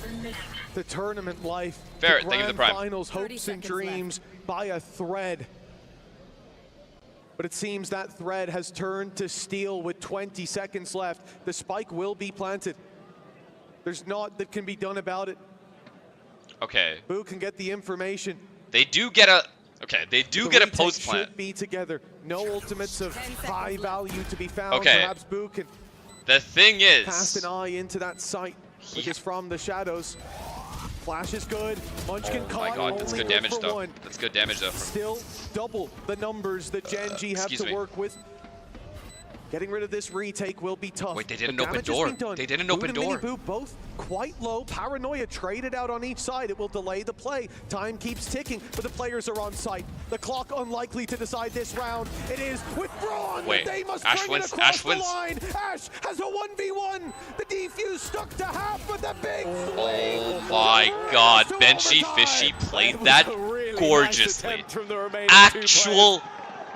to tournament life. Ferret, the thank you for the grand prime. finals, hopes and dreams by a thread. But it seems that thread has turned to steel with 20 seconds left. The spike will be planted. There's naught that can be done about it. Okay. Boo can get the information. They do get a... Okay, they do get a post plant. Should be together. No ultimates of high value to be found. Okay. Perhaps Boo can The thing is... cast an eye into that sight, which is from the shadows. Flash is good. Munchkin Oh my caught. god, that's only good damage for though. one. That's good damage though. Still double the numbers that Gen.G have to work with. Getting rid of this retake will be tough. Wait, they did The an open damage has door. been done. They did an Boot open and door. Miniboo both quite low. Paranoia traded out on each side. It will delay the play. Time keeps ticking, but the players are on site. The clock unlikely to decide this round. It is withdrawn. Wait, They must Ash bring wins. it across Ash wins. the line. Ash has a 1v1. The defuse stuck to half, but the big Oh my god, Benchy Fishy played that gorgeously. Actual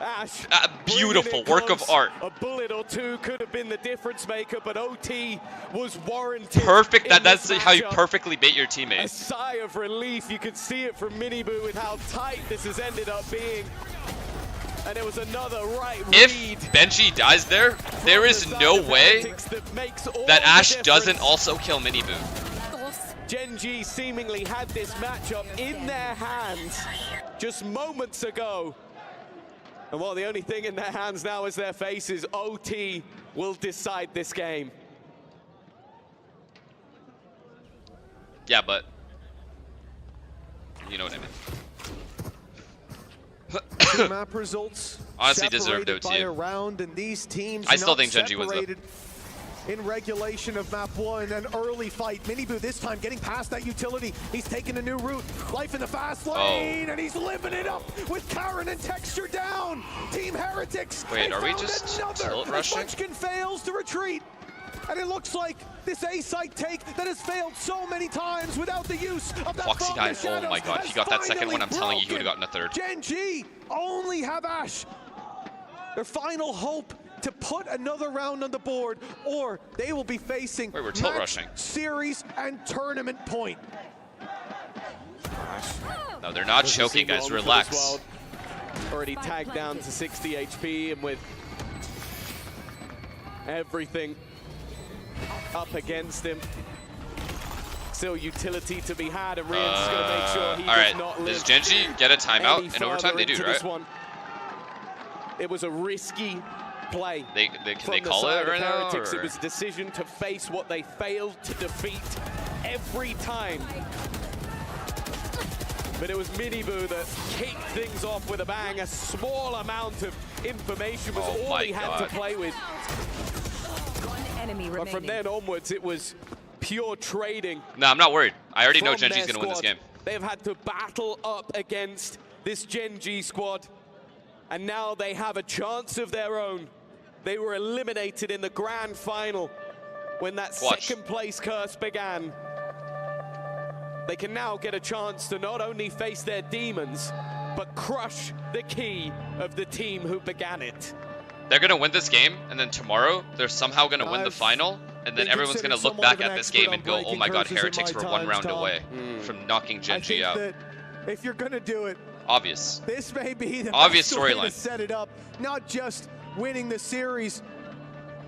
Ash, beautiful work of art. A bullet or two could have been the difference maker, but OT was warranted. Perfect. in That's this how you matchup. perfectly bait your A teammates. sigh of relief. You could see it from Miniboo with how tight this has ended up being. And it was another right If read. Benchy dies there, there is no way that Ash doesn't also kill Miniboo. Gen.G seemingly had this matchup in their hands just moments ago. And well, the only thing in their hands now is their faces. OT will decide this game. Yeah, but you know what I mean. map results Honestly deserved separated by OT. a round, and these teams I still not think Gen.G wins though. separated in regulation of map 1, an early fight. Miniboo this time getting past that utility. He's taking a new route. Life in the fast lane, and he's living it up with Karen and Texture down. Team Heretics. Wait, they are we found just another tilt as rushing? Munchkin fails to retreat. And it looks like this A-site take that has failed so many times without the use of that Foxy from died. the Oh my shadows god, if has he got that second one, I'm telling you, he would finally have gotten a third. Gen.G only have Ash. Their final hope to put another round on the board, or they will be facing Wait, we're tilt match, rushing. series, and tournament point. No, they're not choking, guys. Relax. Already tagged down to 60 HP, and with everything up against him, still utility to be had, and Rian's is going to make sure he all right, does not live. does Gen.G get a timeout any in overtime? They further do, into right? this one. It was a risky play. Can from they the call side it of right now? Heretics. Or? It was a decision to face what they failed to defeat every time. But it was Miniboo that kicked things off with a bang. A small amount of information was all he had to play with. Enemy But from then onwards, it was pure trading. No, I'm not worried. I already know from Gen.G's their going to win this squad. game. They've had to battle up against this Gen.G squad, and now they have a chance of their own. They were eliminated in the grand final when that second place curse began. They can now get a chance to not only face their demons, but crush the key of the team who began it. They're going to win this game, and then tomorrow they're somehow going to win the final, and then everyone's going to look back at this game and go, oh my god, Heretics were one round away from knocking Gen.G out. That if you're going to do it, Obvious. this may be the Obvious best way to storyline. set it up. Not just winning the series,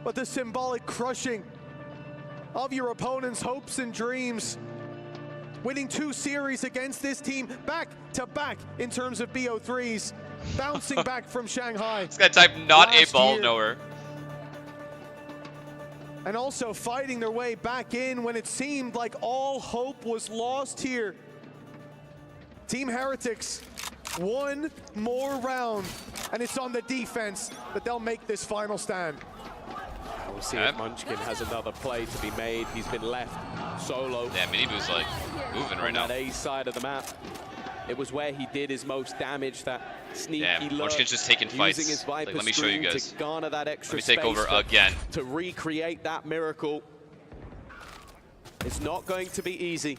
but the symbolic crushing of your opponent's hopes and dreams. Winning 2 series against this team back to back in terms of BO3s. Bouncing back from Shanghai. This guy typed not a last ball year. knower. And also fighting their way back in when it seemed like all hope was lost here. Team Heretics, one more round, and it's on the defense that they'll make this final stand. We'll see if Munchkin has another play to be made. He's been left solo. Yeah, Miniboo's like moving right now. On that A side of the map. It was where he did his most damage, that sneaky Damn, Munchkin's just taking fights. using his Viper Like, let me show you screen guys. to garner that extra Let me take over space again. to recreate that miracle. It's not going to be easy.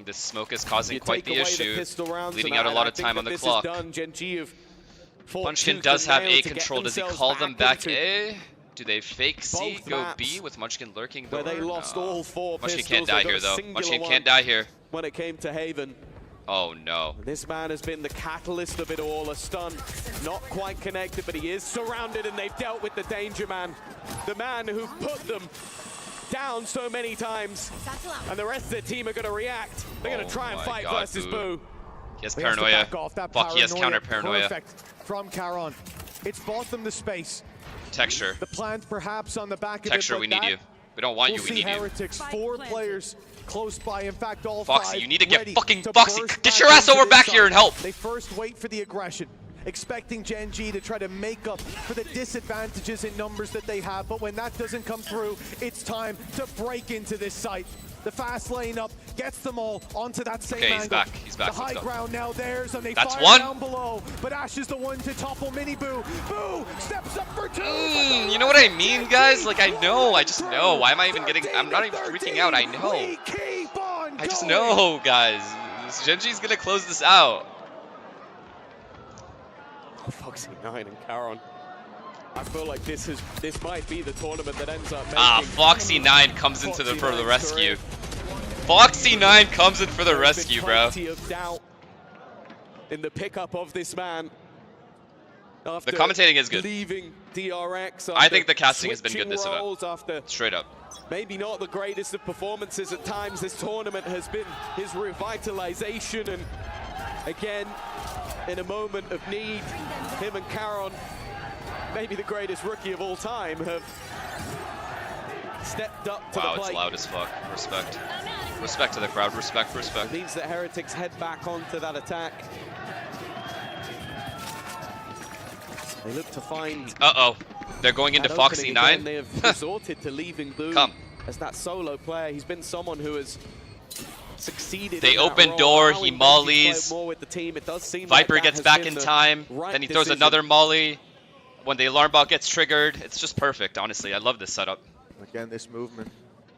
This smoke is causing You quite take the away issue, pistol rounds leaving and out a I lot of think time that on the this clock. Is done. Gen.G have fought Munchkin tooth does and have nail A to get control. Does he themselves call them back into A? Do they fake C, both go maps B with Munchkin lurking? where they lost all 4 Munchkin pistols. can't die They got here a though. singular Munchkin one can't die here. when it came to Haven. Oh no. This man has been the catalyst of it all. A stun, not quite connected, but he is surrounded, and they've dealt with the danger man. The man who put them down so many times. And the rest of the team are going to react. They're going to try and fight versus Boo. He has He has to paranoia. back off that Fuck, he has counter paranoia. Perfect from Charon. It's bought them the space. Texture. The plant perhaps on the back of Texture, it, but we need that you. We don't want we'll you, we see need you. Heretics, 4 players close by. In fact, all Foxy, 5 you need to get ready fucking to Foxy. burst Get back your ass into over this back here and side. help. They first wait for the aggression, expecting Gen.G to try to make up for the disadvantages in numbers that they have. But when that doesn't come through, it's time to break into this site. The fast lane up gets them all onto that same Okay, angle. he's back. He's back. The high Let's go. ground now theirs, and they That's fire one. down below. But Ash is the one to topple Mini Boo. Boo steps up for 2. You know what I mean, guys? Like, I know. I just know. Why am I even getting... I'm not even freaking out. I know. We keep on I just going. know, guys. Gen.G's gonna close this out. Foxy 9 and Charon. I feel like this might be the tournament that ends up making Foxy 9 comes in for the rescue. Foxy 9 comes in for the rescue, bro. Plenty of doubt in the pickup of this man. The commentating is good. Leaving DRX. I think the casting has been good this event. roles after Straight up. maybe not the greatest of performances at times. This tournament has been his revitalization, and again, in a moment of need, him and Charon, maybe the greatest rookie of all time, have stepped up to the plate. Wow, it's loud as fuck. Respect. Respect to the crowd. Respect, respect. It means that Heretics head back onto that attack. They look to find... Uh-oh. They're going into that Foxy opening 9. again. They have resorted to leaving Boo Come. as that solo player. He's been someone who has succeeded. They in that open role, door, allowing he Benji to play mollies. more with the team. It does seem Viper like that gets has back been in the time. right Then he throws decision. another molly. When the alarm bot gets triggered, it's just perfect, honestly. I love this setup. Again, this movement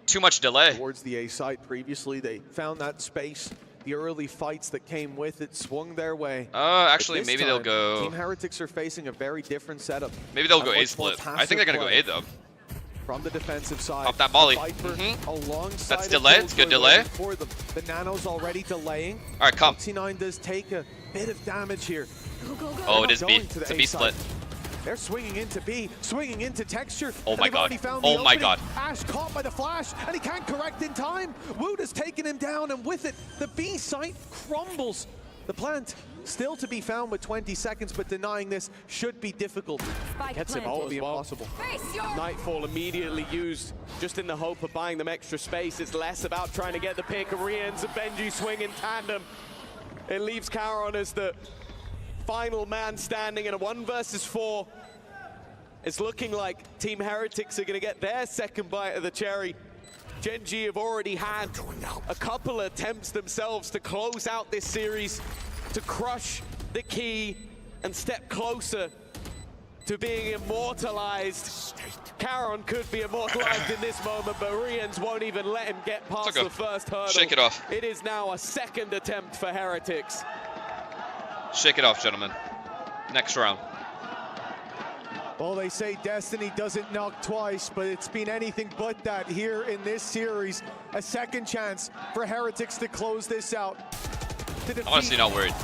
Too much delay. towards the A site previously. They found that space. The early fights that came with it swung their way. Actually, But this maybe they'll time, go... Team Heretics are facing a very different setup. Maybe they'll A go much A split. more I think they're gonna go passive A though. From the defensive side. Pop that molly. Viper alongside That's of delay. those It's good who are delay. waiting for them. The Nano's already delaying. All right, come. Foxy 9 does take a bit of damage here. Oh, it They're is not B. going to the It's a A B side. split. They're swinging into B, swinging into Texture. Oh and my they've God. already found Oh the my opening. God. Ash caught by the flash, and he can't correct in time. Wood has taken him down, and with it, the B site crumbles. The plant still to be found with 20 seconds, but denying this should be difficult. Gets him It all will as be well. impossible. Nightfall immediately used just in the hope of buying them extra space. It's less about trying to get the pick. Arians and Gen.G swing in tandem. It leaves Charon as the final man standing in a 1 versus 4. It's looking like Team Heretics are going to get their second bite of the cherry. Gen.G have already had a couple of attempts themselves to close out this series, to crush the key and step closer to being immortalized. Charon could be immortalized in this moment, but Rians won't even let him get past okay. the first hurdle. Shake it off. It is now a second attempt for Heretics. Shake it off, gentlemen. Next round. Well, they say destiny doesn't knock twice, but it's been anything but that here in this series. A second chance for Heretics to close this out. To defeat Honestly, not worried.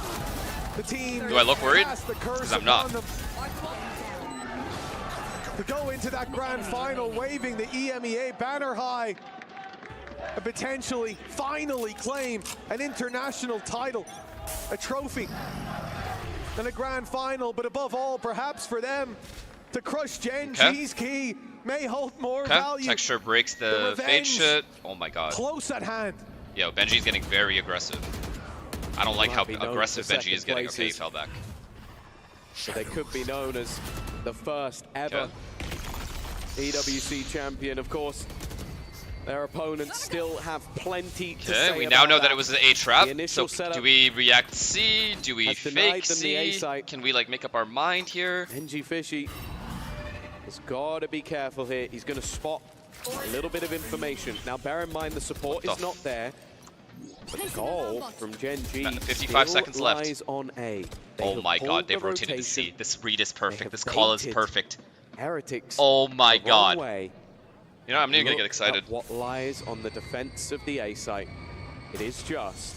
the team. Do I look worried? Cast the curse 'Cause I'm not. upon them. To go into that grand final waving the EMEA banner high and potentially finally claim an international title, a trophy, and a grand final, but above all, perhaps for them, to crush Gen.G's key may hold more value. Texture breaks the fade revenge shit. Oh my God. close at hand. Yo, Benji's getting very aggressive. I don't like how Might be known aggressive for Benji is getting. Okay, he second fell back. So they could be known as the first ever EWC champion. Of course, their opponents still have plenty to say Okay, we now about know that it was an A trap. The initial So setup do we react C? Do we has denied fake them the A C? site. Can we like make up our mind here? Gen.G Fishy has got to be careful here. He's going to spot a little bit of information. Now, bear in mind the support is not there. But the goal from Gen.G 55 still seconds left. lies on A. They Oh have my pulled God, they've the rotated to C. rotation. This read is perfect. have This call is baited perfect. Heretics. Oh my the wrong God. way. You know, I'm not even gonna get Look excited. at what lies on the defense of the A site. It is just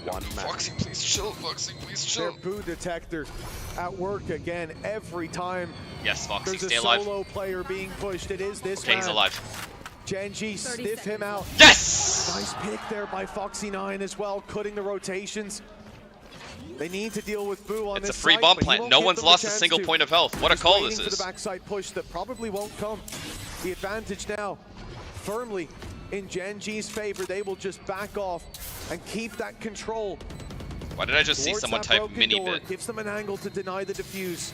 one map. Foxy, please chill. Foxy, please Their chill. boo detector at work again every time Yes, Foxy, there's a stay alive. solo player being pushed. It is this Okay, man. he's alive. Gen.G sniff him out. Yes! Nice pick there by Foxy9 as well, cutting the rotations. They need to deal with Boo on It's a this free site, bomb but he plant. won't No give one's them the lost a chance single to. point of health. What a Just call waiting this for is. the backside push that probably won't come. The advantage now firmly in Gen.G's favor. They will just back off and keep that control. Why did I just see towards someone that type broken mini door. bit? Gives them an angle to deny the defuse.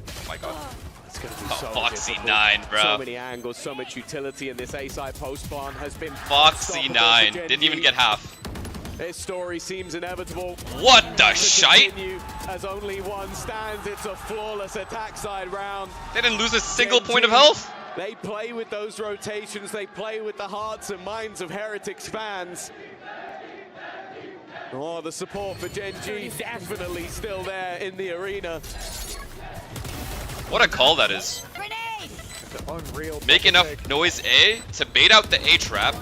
Oh my god. It's going to be Oh, so Foxy difficult. 9, bro. So many angles, so much utility, and this A-side post plant has been Foxy unstoppable 9. for Gen.G. Didn't even get half. This story seems inevitable. What the to shite? continue as only one stands. It's a flawless attack side round. They didn't lose a single Gen.G, point of health? They play with those rotations. They play with the hearts and minds of Heretics fans. Oh, the support for Gen.G definitely still there in the arena. What a call that is. Unreal. Make enough noise A to bait out the A trap.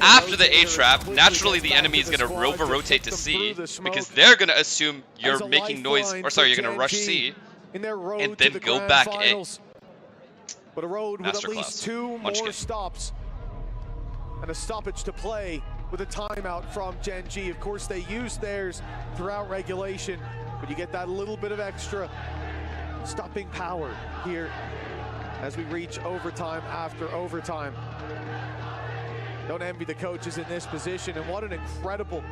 After the A trap, naturally the enemy is going to rotate to C because they're going to assume you're making noise, or sorry, you're going to rush C in their road and to then the go grand back finals. But a road with at Masterclass. least 2 Munchkin. more stops and a stoppage to play with a timeout from Gen.G. Of course, they use theirs throughout regulation, but you get that little bit of extra stopping power here as we reach overtime after overtime. Don't envy the coaches in this position, and what an incredible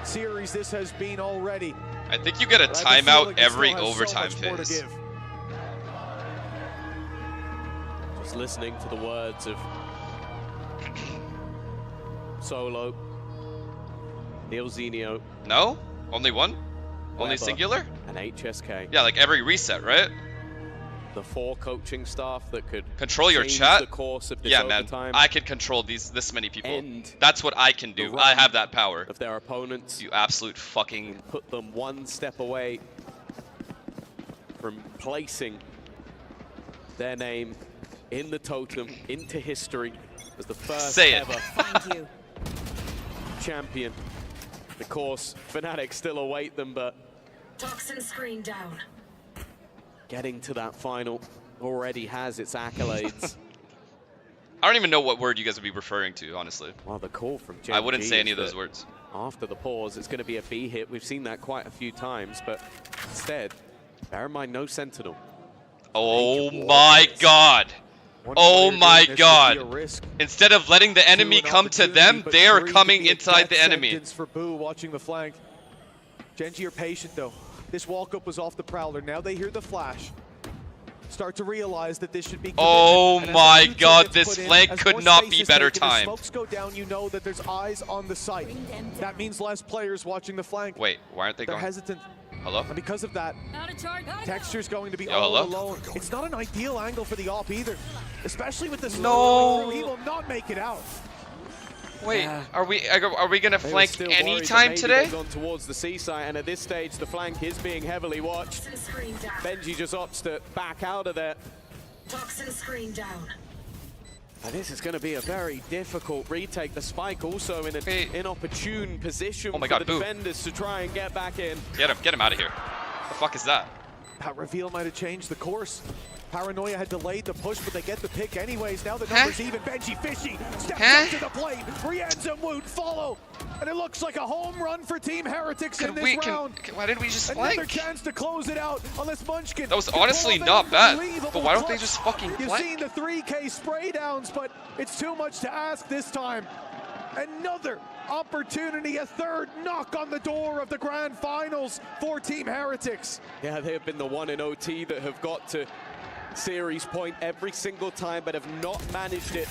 series this has been already. I think you get a But I have a feeling timeout it every still has so overtime much more to phase. give. Just listening to the words of Solo, Neilzinho, No? Only one? Only Weber, singular? and HSK. Yeah, like every reset, right? The 4 coaching staff that could Control your change chat. the course of this Yeah, man. overtime I can control this many people. End That's what I can do. the I run have that power. of their opponents. You absolute fucking... Put them one step away from placing their name in the totem, into history, as the first Say it. ever Thank you. champion. Of course, Fnatic still await them, but Toxin screen down. getting to that final already has its accolades. I don't even know what word you guys would be referring to, honestly. Well, the call from Gen.G I wouldn't say any is of those that words. After the pause, it's going to be a B hit. We've seen that quite a few times, but instead, bear in mind, no Sentinel. Oh Major my warriors. god. One Oh player my doing this would be god. a risk Instead of letting the enemy to an come to them, opportunity, but they are 3 could coming be a inside the death enemy. sentence for Boo watching the flank. Gen.G are patient though. This walk-up was off the Prowler. Now they hear the flash. Start to realize that this should be Oh commitment. And as my the future god, gets this put in, flank as could more not space be is better taken, as timed. smokes go down, you know that there's eyes on the site. That means less players watching the flank. Wait, why aren't they They're going? hesitant. Hello? And because of that, Texture's going to be Yo, all hello? alone. It's not an ideal angle for the op either, especially with this. No. He will not make it out. Wait, Yeah. are we gonna They were flank still worried that anytime maybe today? they've gone towards the seaside, and at this stage, the flank is being heavily watched. Toxin screen down. Benji just opts to back out of there. Toxin screen down. And this is going to be a very difficult retake. The spike also in an Hey. inopportune position Oh my for God, the Boo. defenders to try and get back in. Get him out of here. The fuck is that? That reveal might have changed the course. Paranoia had delayed the push, but they get the pick anyways. Now the numbers even. Benji Fishy steps up to the plate. Rienz and Woot follow. And it looks like a home run for Team Heretics in this round. Why didn't we just Another flank? chance to close it out unless Munchkin. That was can pull honestly off an not bad, unbelievable but why don't they clutch. just fucking You've flank? seen the 3K spray downs, but it's too much to ask this time. Another opportunity, a third knock on the door of the grand finals for Team Heretics. Yeah, they have been the one in OT that have got to series point every single time, but have not managed it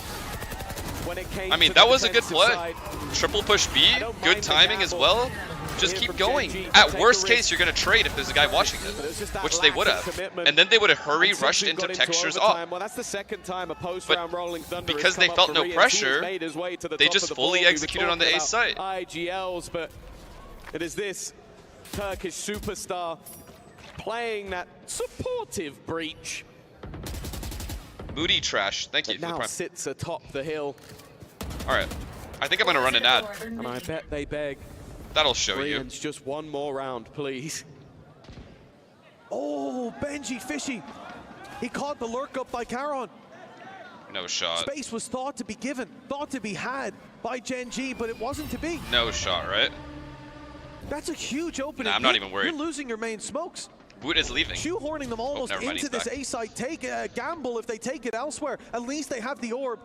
when it came I mean, to that the was a good defensive play. side. Triple push B, I don't good mind the timing as gamble well. Just here keep from going. Gen.G to At take worst the case, risk. you're gonna trade if there's a guy watching But it's it, just that which they lack would of have. commitment. And then they would have hurry And since rushed we've into got Texture's overtime, up. Well, that's the second time a post But round rolling thunder because has they come felt up no for Rienz. He has pressure, made his way to the they top just of the fully board. We were executed on the talking A site. about IGLs, but it is this Turkish superstar playing that supportive breach. Moody trash. Thank you That for the now prime. sits atop the hill. All right. I think I'm gonna run an ad. And I bet they beg. That'll show you. Koreans, just one more round, please. Oh, Gen.G fishy. He caught the lurk up by Caron. No shot. Space was thought to be given, thought to be had by Gen.G, but it wasn't to be. No shot, right? That's a huge opening. Nah, I'm not even worried. You're losing your main smokes. Woot is leaving. Shoehorning them almost never mind, into he's this back. A site. Take a gamble if they take it elsewhere. At least they have the orb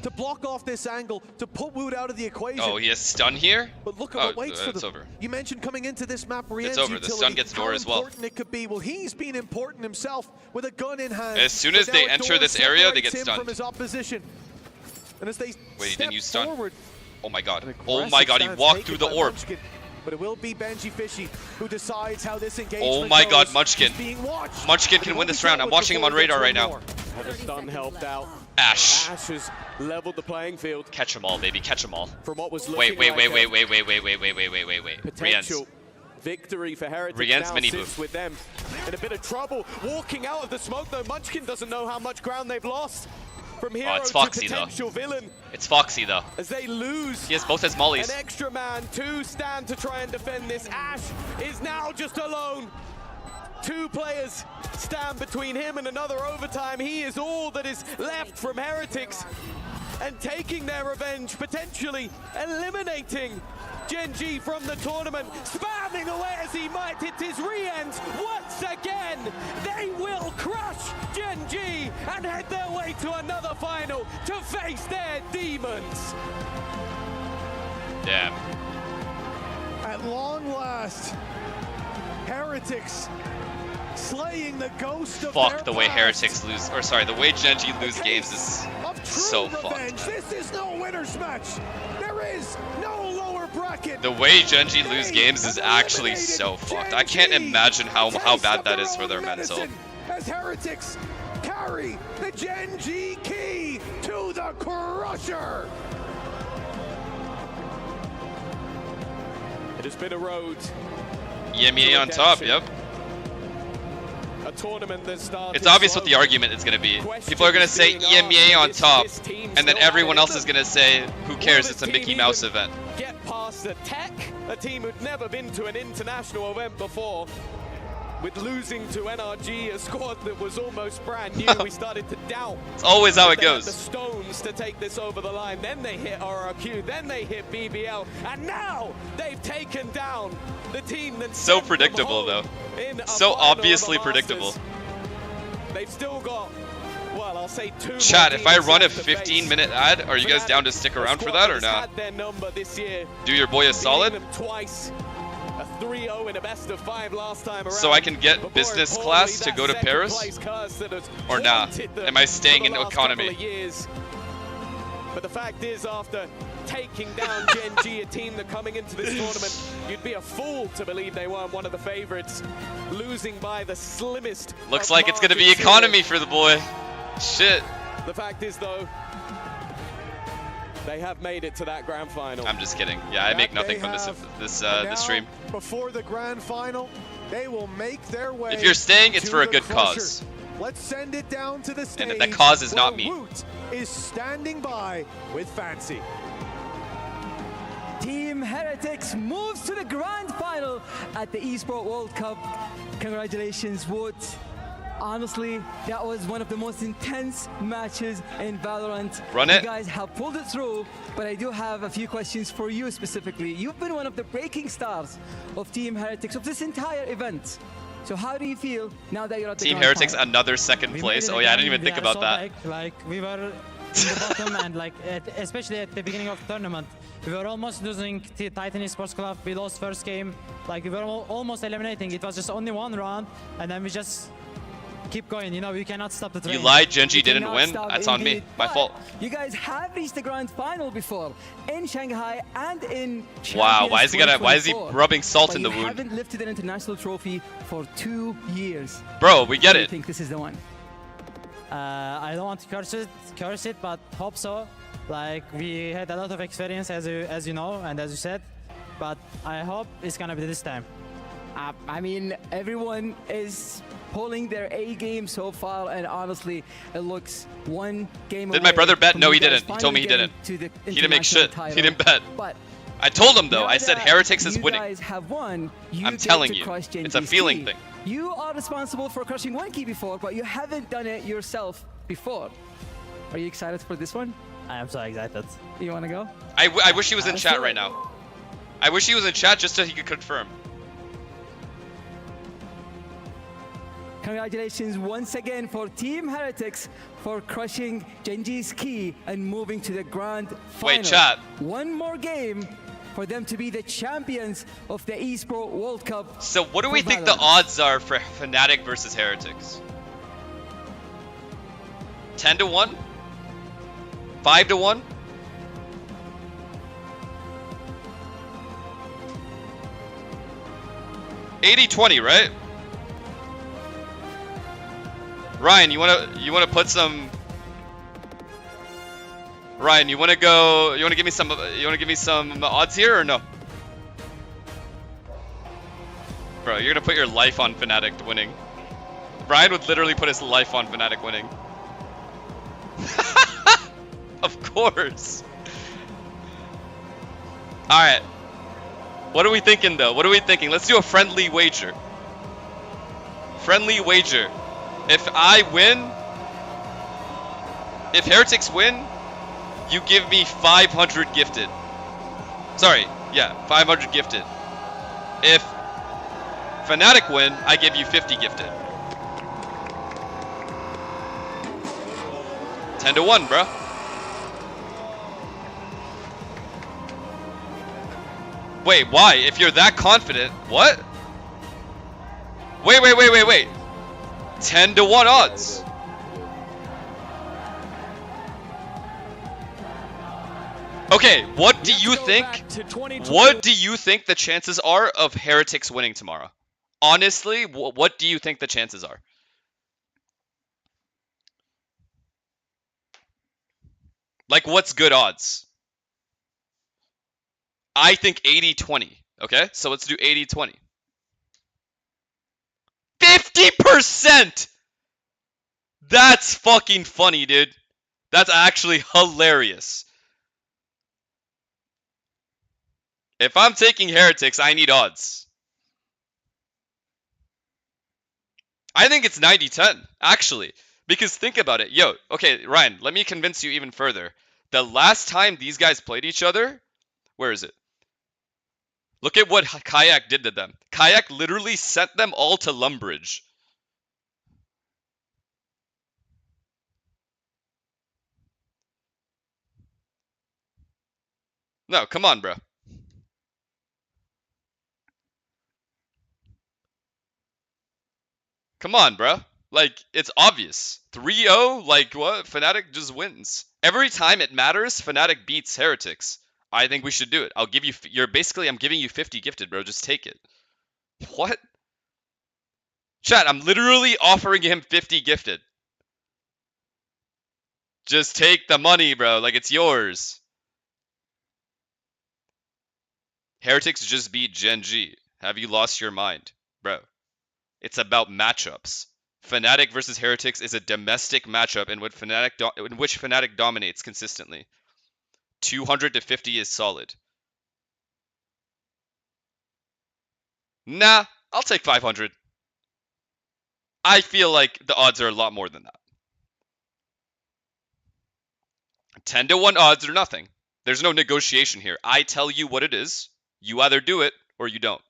to block off this angle, to put Woot out of the equation. Oh, he has stun here? But look at what waits for them. It's over. You mentioned coming into this map, Rien's It's over. utility, The stun gets door how as well. important it could be. Well, he's been important himself with a gun in hand. As soon But as now they a enter door this area, they separates get him stunned. from his opposition. And as they Wait, he step didn't use stun? forward, Oh my god. an Oh my aggressive god, he stance walked taken through the by orb. Munchkin. But it will be Gen.G fishy who decides how this engagement Oh my god, goes. Munchkin. He's being watched. Munchkin But can he win will this be round. dealt I'm with watching him on before he radar gets right now. one more. Had a stun helped out. Ash. Ash has leveled the playing field Catch them all, baby. Catch them all. from what was looking Wait. like Rien's. potential victory for Heretics. Rien's now mini sits boof. with them in a bit of trouble. Walking out of the smoke though, Munchkin doesn't know how much ground they've lost. From hero it's Foxy, to though. potential villain It's Foxy though. as they lose. He has both his mollies. An extra man to stand to try and defend this. Ash is now just alone. Two players stand between him and another overtime. He is all that is left from Heretics. And taking their revenge, potentially eliminating Gen.G from the tournament. Spamming away as he might, it is Rien's once again. They will crush Gen.G and head their way to another final to face their demons. Damn. At long last, Heretics slaying the ghost of Fuck their the way past. Heretics lose, or sorry, the way Gen.G lose A games case is of true so fucked. revenge. This is no winner's match. There is no lower bracket. The way Gen.G lose games is actually so fucked. I can't imagine how bad that is for their mental. As Heretics carry the Gen.G key to the Crusher. It has been a road. EMEA on top, yep. A tournament that started It's obvious what slow. the argument is going to be. People are going to say EMEA on top, and then everyone else is going to say, who cares, it's a Mickey Mouse event. Get past the Tech, a team who'd never been to an international event before. With losing to NRG, a squad that was almost brand new, we started to doubt. It's always how it They had the goes. stones to take this over the line. Then they hit RRQ, then they hit BBL, and now they've taken down the team that's So predictable, though. So obviously predictable. They've still got, well, I'll say 2 Chat, more if I teams run a left to face. 15-minute ad, are you guys down to stick around for that or not? Had their number this year, Do your boy a solid? beating them twice. A 3-0 in a best of 5 last time around. So I can get But more business importantly, class to that go to second Paris? place curse that has Or nah? haunted them Am I staying for in the last economy? couple of years. But the fact is, after taking down Gen.G, a team that coming into this tournament, you'd be a fool to believe they weren't one of the favorites, losing by the slimmest. Looks of like it's going to be margins here. economy for the boy. Shit. The fact is, though, they have made it to that grand final. I'm just kidding. Yeah, I make nothing from this this stream. Before the grand final, they will make their way. If you're staying, it's to for a the good Crusher. cause. Let's send it down to the stage. And the cause is not where me. Woot is standing by with Fancy. Team Heretics moves to the grand final at the Esports World Cup. Congratulations, Woot. Honestly, that was one of the most intense matches in Valorant. Run it. You guys have pulled it through, but I do have a few questions for you specifically. You've been one of the breaking stars of Team Heretics of this entire event. So how do you feel now that you're at the Team grand Heretics, final? another second place. Oh yeah, I didn't even think about that. Like we were in the bottom and like especially at the beginning of the tournament, we were almost losing to Titan Esports Club. We lost first game. Like we were almost eliminating. It was just only one round, and then we just keep going. You know, we cannot stop the train. You lied, Gen.G You didn't cannot win. stop That's on me. indeed. My But fault. You guys have reached the grand final before in Shanghai and in Wow, why is he Champions why is he 2024. rubbing salt But in the you wound? haven't lifted an international trophy for 2 years. Bro, we get Do you it. think this is the one? I don't want to curse it, but hope so. Like we had a lot of experience, as you know and as you said, but I hope it's gonna be this time. I mean, everyone is pulling their A game so far, and honestly, it looks one game Did my away brother bet? from No, you he guys didn't. He told me he finally didn't. getting to the He didn't make international shit. title. He didn't bet. But I told him though. now I said that Heretics is winning. You guys have won. You I'm get telling to you, crush it's a Gen.G's feeling key. thing. You are responsible for crushing one key before, but you haven't done it yourself before. Are you excited for this one? I am so excited. You want to go? I wish he was in chat do right it. now. I wish he was in chat just so he could confirm. Congratulations once again for Team Heretics for crushing Gen.G's key and moving to the grand final. Wait, chat. One more game for them to be the champions of the Esports World Cup. So what do we for think the Valorant. odds are for Fnatic versus Heretics? 10 to 1? 5 to 1? $80-20, right? Ryan, you wanna put some? Ryan, you wanna give me some odds here or no? Bro, you're gonna put your life on Fnatic winning. Ryan would literally put his life on Fnatic winning. Of course. Alright. What are we thinking though? What are we thinking? Let's do a friendly wager. Friendly wager. If I win, if Heretics win, you give me 500 gifted. Sorry, yeah, 500 gifted. If Fnatic win, I give you 50 gifted. 10 to 1, bruh. Wait, why? If you're that confident, what? Wait. 10 to 1 odds. Okay, what do you think? What do you think the chances are of Heretics winning tomorrow? Honestly, what do you think the chances are? Like, what's good odds? I think 80-20. Okay, so let's do 80-20. 50%! That's fucking funny, dude. That's actually hilarious. If I'm taking Heretics, I need odds. I think it's 90-10, actually. Because think about it. Yo, okay, Ryan, let me convince you even further. The last time these guys played each other, where is it? Look at what Kayak did to them. Kayak literally sent them all to Lumbridge. No, come on, bro. Come on, bro. Like, it's obvious. 3-0, like, what? Fnatic just wins. Every time it matters, Fnatic beats Heretics. I think we should do it. I'll give you, I'm giving you 50 gifted, bro. Just take it. What? Chat, I'm literally offering him 50 gifted. Just take the money, bro. Like, it's yours. Heretics just beat Gen.G. Have you lost your mind? Bro, it's about matchups. Fnatic versus Heretics is a domestic matchup in which Fnatic dominates consistently. 200 to 50 is solid. Nah, I'll take 500. I feel like the odds are a lot more than that. 10 to 1 odds or nothing. There's no negotiation here. I tell you what it is. You either do it or you don't.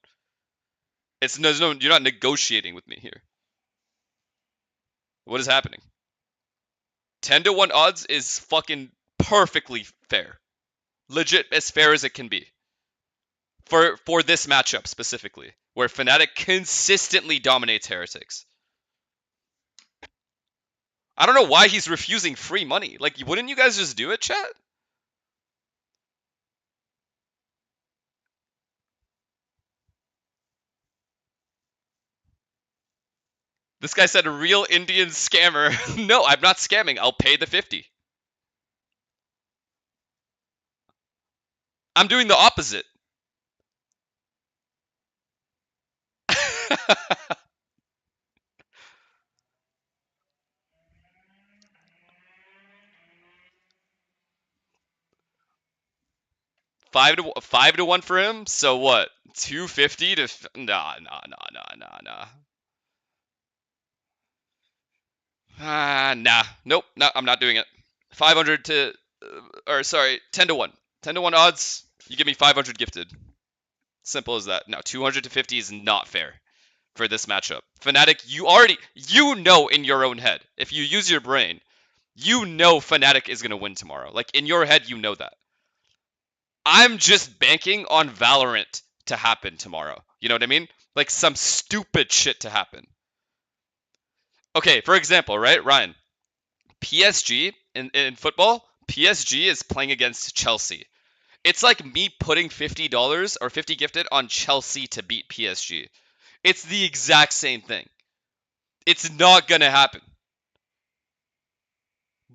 You're not negotiating with me here. What is happening? 10 to 1 odds is fucking perfectly fair. Legit as fair as it can be. For this matchup specifically, where Fnatic consistently dominates Heretics. I don't know why he's refusing free money. Like, wouldn't you guys just do it, chat? This guy said a real Indian scammer. No, I'm not scamming. I'll pay the 50. I'm doing the opposite. Five to 1 for him. So what? 250 to nah. Nah. Nope. No, I'm not doing it. 500 to, or sorry, 10 to 1. 10 to 1 odds. You give me 500 gifted. Simple as that. Now 200 to 50 is not fair for this matchup. Fnatic, you know in your own head, if you use your brain, you know Fnatic is gonna win tomorrow. Like in your head, you know that. I'm just banking on Valorant to happen tomorrow. You know what I mean? Like some stupid shit to happen. Okay, for example, right, Ryan? PSG in football, PSG is playing against Chelsea. It's like me putting $50 or 50 gifted on Chelsea to beat PSG. It's the exact same thing. It's not gonna happen.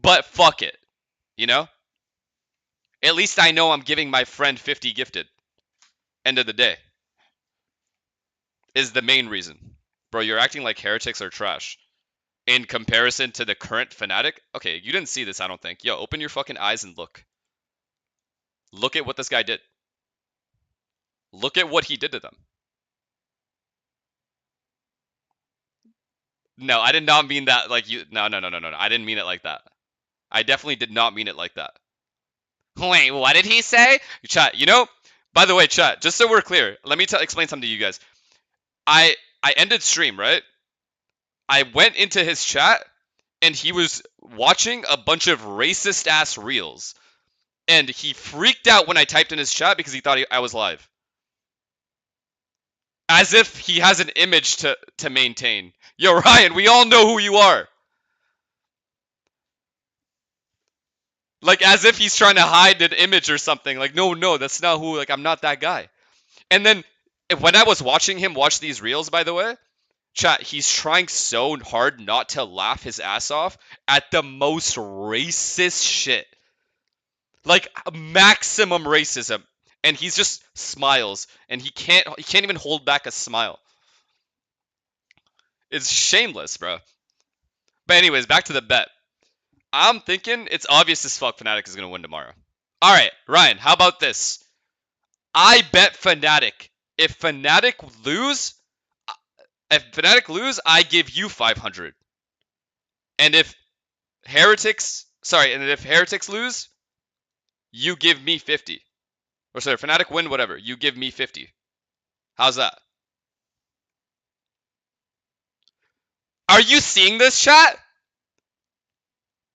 But fuck it. You know? At least I know I'm giving my friend 50 gifted. End of the day. Is the main reason. Bro, you're acting like Heretics are trash. In comparison to the current Fnatic? Okay, you didn't see this, I don't think. Yo, open your fucking eyes and look. Look at what this guy did. Look at what he did to them. No, I did not mean that like you. No. I didn't mean it like that. I definitely did not mean it like that. Wait, what did he say? Chat, you know, by the way, chat, just so we're clear, let me explain something to you guys. I ended stream, right? I went into his chat, and he was watching a bunch of racist-ass reels. And he freaked out when I typed in his chat because he thought I was live. As if he has an image to maintain. Yo, Ryan, we all know who you are. Like, as if he's trying to hide an image or something. Like, no, that's not who, like, I'm not that guy. And then, when I was watching him watch these reels, by the way, chat, he's trying so hard not to laugh his ass off at the most racist shit. Like, maximum racism. And he's just smiles. And he can't even hold back a smile. It's shameless, bro. But anyways, back to the bet. I'm thinking it's obvious as fuck Fnatic is going to win tomorrow. Alright, Ryan, how about this? I bet Fnatic. If Fnatic lose, I give you 500. And if Heretics lose, you give me 50. Or sorry, Fnatic win, whatever. You give me 50. How's that? Are you seeing this, chat?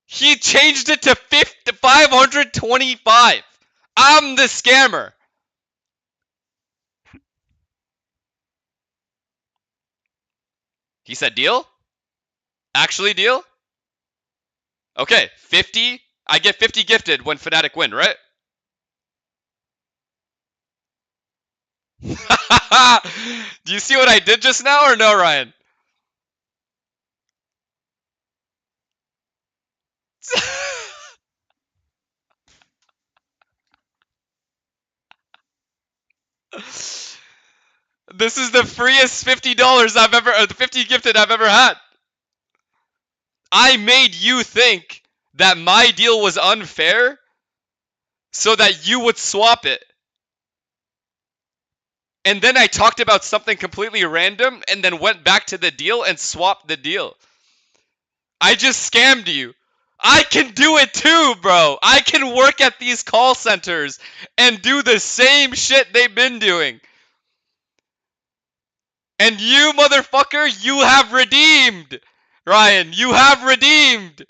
He changed it to 525. I'm the scammer. He said deal? Actually deal? Okay, 50. I get 50 gifted when Fnatic win, right? Do you see what I did just now or no, Ryan? This is the freest $50 I've ever, or the 50 gifted I've ever had. I made you think that my deal was unfair so that you would swap it. And then I talked about something completely random and then went back to the deal and swapped the deal. I just scammed you. I can do it too, bro. I can work at these call centers and do the same shit they've been doing. And you, motherfucker, you have redeemed. Ryan, you have redeemed.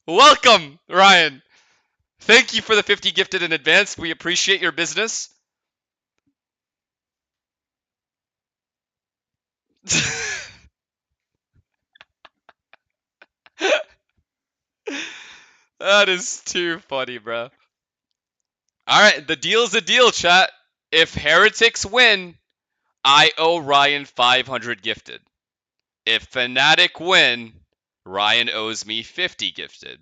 Welcome, Ryan. Thank you for the 50 gifted in advance. We appreciate your business. That is too funny, bro. Alright, the deal's a deal, chat. If Heretics win, I owe Ryan 500 gifted. If Fnatic win, Ryan owes me 50 gifted.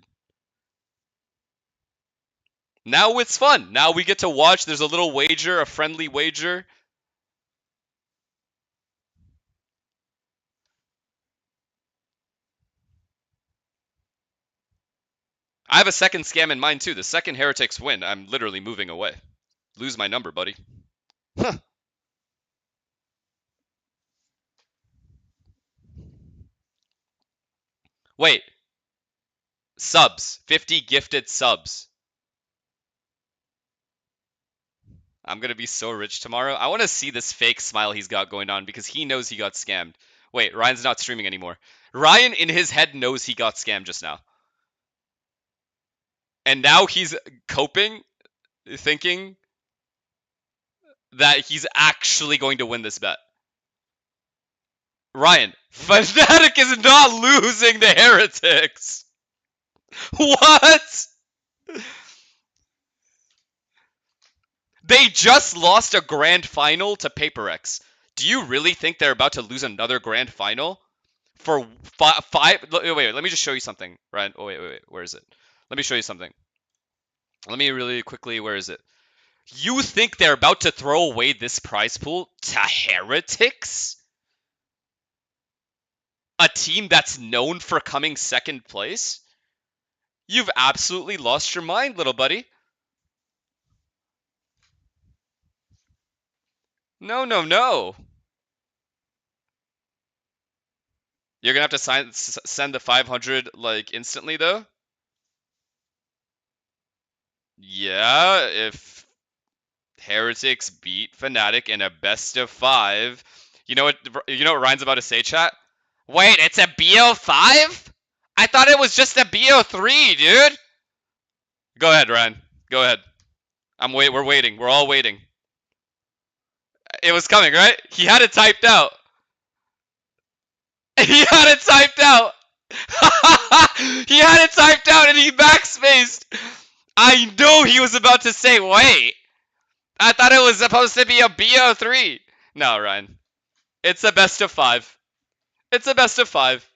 Now it's fun. Now we get to watch. There's a little wager, a friendly wager. I have a second scam in mind too. The second Heretics win, I'm literally moving away. Lose my number, buddy. Huh. Wait. Subs. 50 gifted subs. I'm gonna be so rich tomorrow. I want to see this fake smile he's got going on because he knows he got scammed. Wait, Ryan's not streaming anymore. Ryan in his head knows he got scammed just now. And now he's coping, thinking that he's actually going to win this bet. Ryan, Fnatic is not losing the Heretics. What? They just lost a grand final to PRX. Do you really think they're about to lose another grand final? For five? Wait, let me just show you something, Ryan. Oh, wait. Where is it? Let me show you something. Let me really quickly, where is it? You think they're about to throw away this prize pool to Heretics? A team that's known for coming second place? You've absolutely lost your mind, little buddy. No. You're gonna have to send the 500 like instantly though. Yeah, if Heretics beat Fnatic in a best of 5, you know what Ryan's about to say, chat? Wait, it's a BO5? I thought it was just a BO3, dude. Go ahead, Ryan. Go ahead. We're waiting. We're all waiting. It was coming, right? He had it typed out. He had it typed out. He had it typed out and he backspaced. I know he was about to say, wait. I thought it was supposed to be a BO3. No, Ryan. It's a best of 5. It's a best of 5.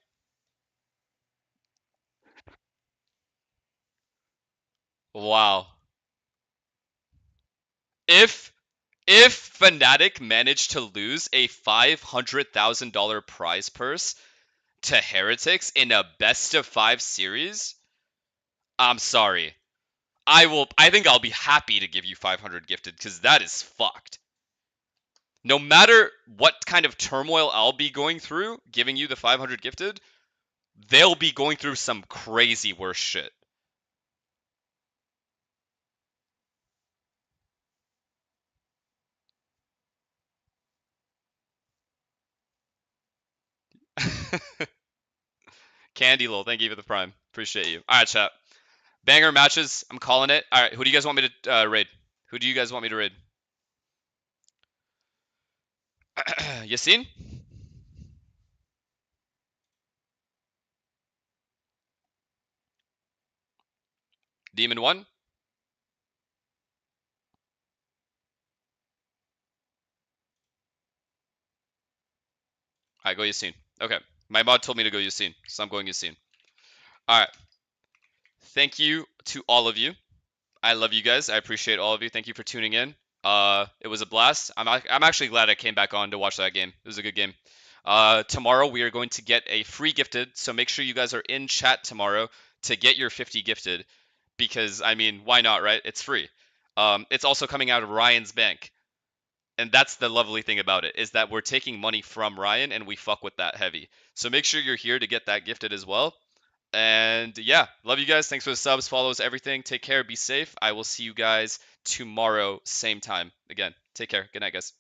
Wow. If Fnatic managed to lose a $500,000 prize purse to Heretics in a best of 5 series, I'm sorry. I think I'll be happy to give you 500 gifted because that is fucked. No matter what kind of turmoil I'll be going through, giving you the 500 gifted, they'll be going through some crazy worse shit. Candy Lol, thank you for the prime. Appreciate you. Alright, chat. Banger matches. I'm calling it. Alright, who do you guys want me to raid? Who do you guys want me to raid? Yassine? Demon 1? Alright, go Yassine. Okay. My mod told me to go Yassine, so I'm going Yassine. Alright. Thank you to all of you. I love you guys. I appreciate all of you. Thank you for tuning in. It was a blast. I'm actually glad I came back on to watch that game. It was a good game. Tomorrow we are going to get a free gifted, so make sure you guys are in chat tomorrow to get your 50 gifted. Because, I mean, why not, right? It's free. It's also coming out of Ryan's bank. And that's the lovely thing about it, is that we're taking money from Ryan and we fuck with that heavy. So make sure you're here to get that gifted as well. And yeah, love you guys. Thanks for the subs, follows, everything. Take care, be safe. I will see you guys tomorrow, same time. Again, take care. Good night, guys.